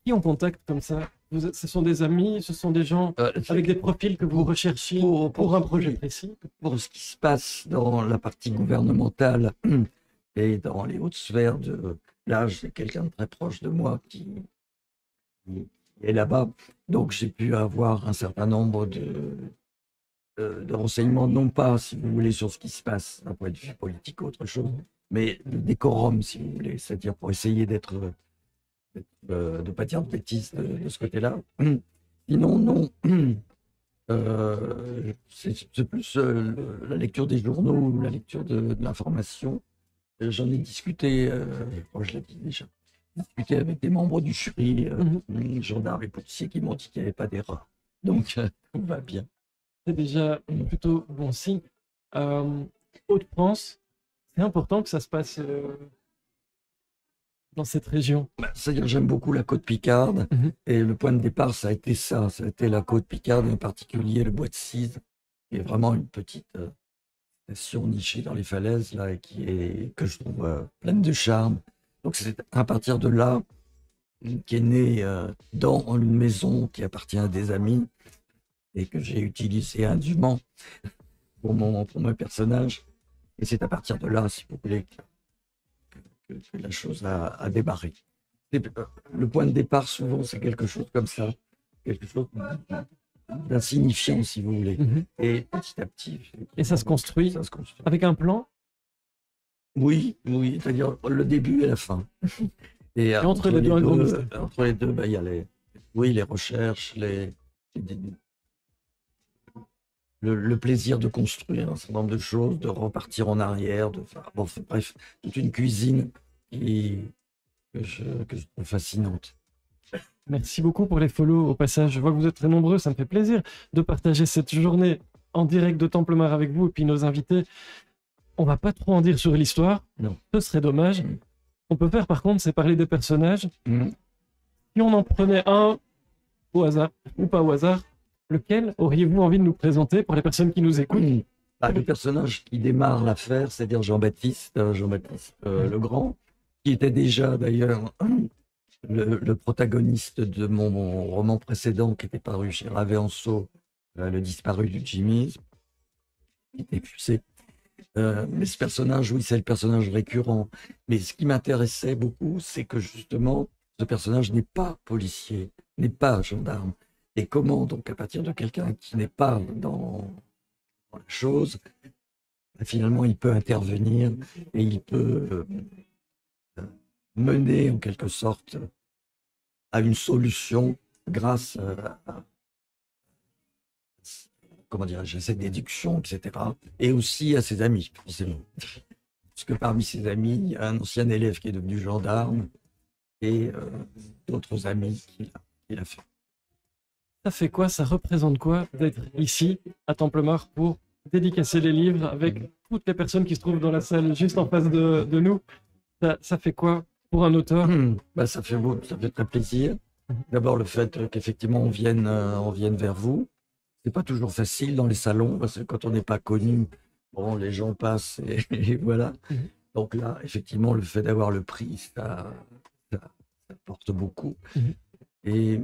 Qui on contacte comme ça? Ce sont des amis, ce sont des gens avec des profils que vous recherchez pour un projet précis? Pour ce qui se passe dans la partie gouvernementale et dans les hautes sphères là, j'ai quelqu'un de très proche de moi qui est là-bas. Donc j'ai pu avoir un certain nombre de renseignements, non pas, si vous voulez, sur ce qui se passe d'un point de vue politique ou autre chose, mais le décorum, si vous voulez, c'est-à-dire pour essayer de ne pas dire de bêtises de ce côté-là. Sinon, non. C'est plus la lecture des journaux ou la lecture de l'information. J'en ai discuté, je l'ai dit déjà, discuté avec des membres du jury, gendarmes et policiers qui m'ont dit qu'il n'y avait pas d'erreur. Donc, tout va bien. C'est déjà plutôt bon signe. Hauts-de-France, c'est important que ça se passe dans cette région. C'est-à-dire que j'aime beaucoup la côte Picarde, et le point de départ, ça a été ça. Ça a été la côte Picarde, et en particulier le bois de Cise, qui est vraiment une petite station nichée dans les falaises, là, et que je trouve pleine de charme. Donc c'est à partir de là qu'est né dans une maison qui appartient à des amis, et que j'ai utilisé indûment pour mon personnage. Et c'est à partir de là, si vous voulez, que la chose a démarré. Le point de départ, souvent, c'est quelque chose comme ça, quelque chose d'insignifiant, si vous voulez. Et petit à petit... Et ça se construit avec un plan? Oui, c'est-à-dire le début et la fin. Et entre les deux, un gros mystère. Entre les deux, il y a les recherches, le plaisir de construire un certain nombre de choses, de repartir en arrière, bref, toute une cuisine que je trouve fascinante. Merci beaucoup pour les follow au passage. Je vois que vous êtes très nombreux, ça me fait plaisir de partager cette journée en direct de Templemar avec vous et puis nos invités. On va pas trop en dire sur l'histoire, ce serait dommage. On peut faire par contre, c'est parler des personnages. Si on en prenait un au hasard ou pas au hasard, lequel auriez-vous envie de nous présenter pour les personnes qui nous écoutent? Le personnage qui démarre l'affaire, c'est-à-dire Jean-Baptiste Legrand, qui était déjà d'ailleurs le protagoniste de mon roman précédent qui était paru chez Ravet-Anceau, Le disparu du Jimmy's, qui était fusé. Mais ce personnage, oui, c'est le personnage récurrent. Mais ce qui m'intéressait beaucoup, c'est que justement, ce personnage n'est pas policier, n'est pas gendarme. Et comment, donc, à partir de quelqu'un qui n'est pas dans la chose, finalement, il peut intervenir et il peut mener, en quelque sorte, à une solution grâce à cette déduction, etc. Et aussi à ses amis, forcément. Parce que parmi ses amis, il y a un ancien élève qui est devenu gendarme et d'autres amis qu'il a fait. Ça fait quoi, ça représente quoi d'être ici à Templemar pour dédicacer les livres avec toutes les personnes qui se trouvent dans la salle juste en face de nous? Ça fait quoi pour un auteur? Ça fait très plaisir. D'abord le fait qu'effectivement on vienne vers vous. C'est pas toujours facile dans les salons parce que quand on n'est pas connu, les gens passent et voilà. Donc là, effectivement, le fait d'avoir le prix, ça porte beaucoup. Et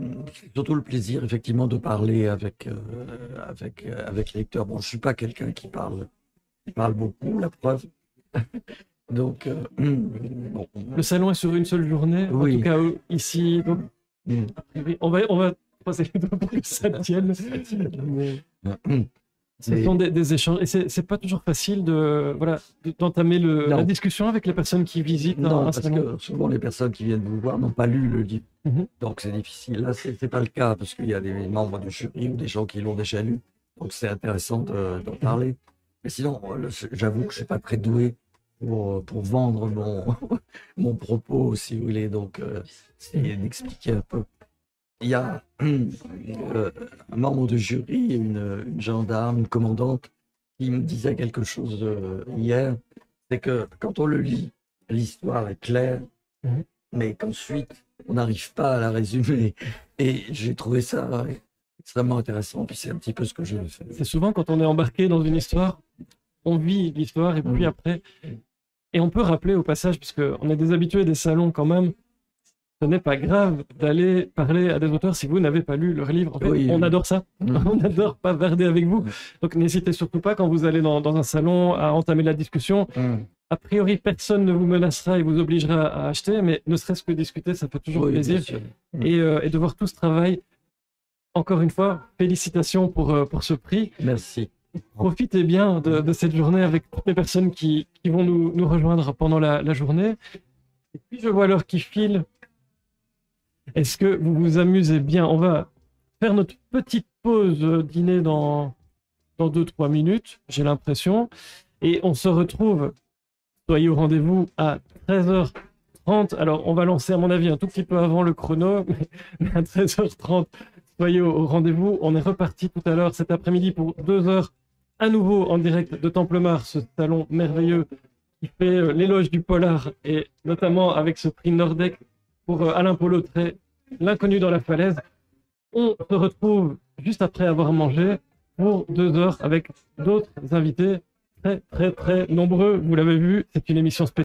surtout le plaisir, effectivement, de parler avec les lecteurs. Bon, je suis pas quelqu'un qui parle beaucoup, la preuve. Donc, le salon est sur une seule journée, oui. En tout cas ici. Donc, on va croiser les doigts pour que ça tienne. Ce sont des échanges. Et c'est pas toujours facile d'entamer la discussion avec les personnes qui visitent. Non, parce que souvent les personnes qui viennent vous voir n'ont pas lu le livre. Donc c'est difficile. Là, c'est pas le cas parce qu'il y a des membres du jury ou des gens qui l'ont déjà lu. Donc c'est intéressant d'en parler. Mais sinon, j'avoue que je suis pas très doué pour vendre mon propos, si vous voulez. Donc, c'est d'expliquer un peu. Il y a un membre de jury, une gendarme, une commandante, qui me disait quelque chose hier. C'est que quand on le lit, l'histoire est claire, mais qu'ensuite, on n'arrive pas à la résumer. Et j'ai trouvé ça extrêmement intéressant. Puis c'est un petit peu ce que je fais. C'est souvent quand on est embarqué dans une histoire, on vit l'histoire et puis après, et on peut rappeler au passage, puisqu'on est des habitués des salons quand même, ce n'est pas grave d'aller parler à des auteurs si vous n'avez pas lu leur livre. En fait, on adore ça. On adore bavarder avec vous. Donc n'hésitez surtout pas quand vous allez dans un salon à entamer la discussion. A priori, personne ne vous menacera et vous obligera à acheter, mais ne serait-ce que discuter, ça fait toujours plaisir. Et de voir tout ce travail. Encore une fois, félicitations pour ce prix. Merci. Profitez bien de cette journée avec toutes les personnes qui vont nous rejoindre pendant la journée. Et puis, je vois l'heure qui file. Est-ce que vous vous amusez bien? On va faire notre petite pause dîner dans 2-3 minutes, j'ai l'impression. Et on se retrouve, soyez au rendez-vous, à 13h30. Alors, on va lancer, à mon avis, un tout petit peu avant le chrono, mais à 13h30, soyez au rendez-vous. On est reparti tout à l'heure, cet après-midi, pour 2 heures, à nouveau en direct de Templemars, ce salon merveilleux qui fait l'éloge du polar, et notamment avec ce prix Nordec pour Alain Paulotré, L'inconnu dans la falaise. On se retrouve juste après avoir mangé pour 2 heures avec d'autres invités très nombreux. Vous l'avez vu, c'est une émission spéciale.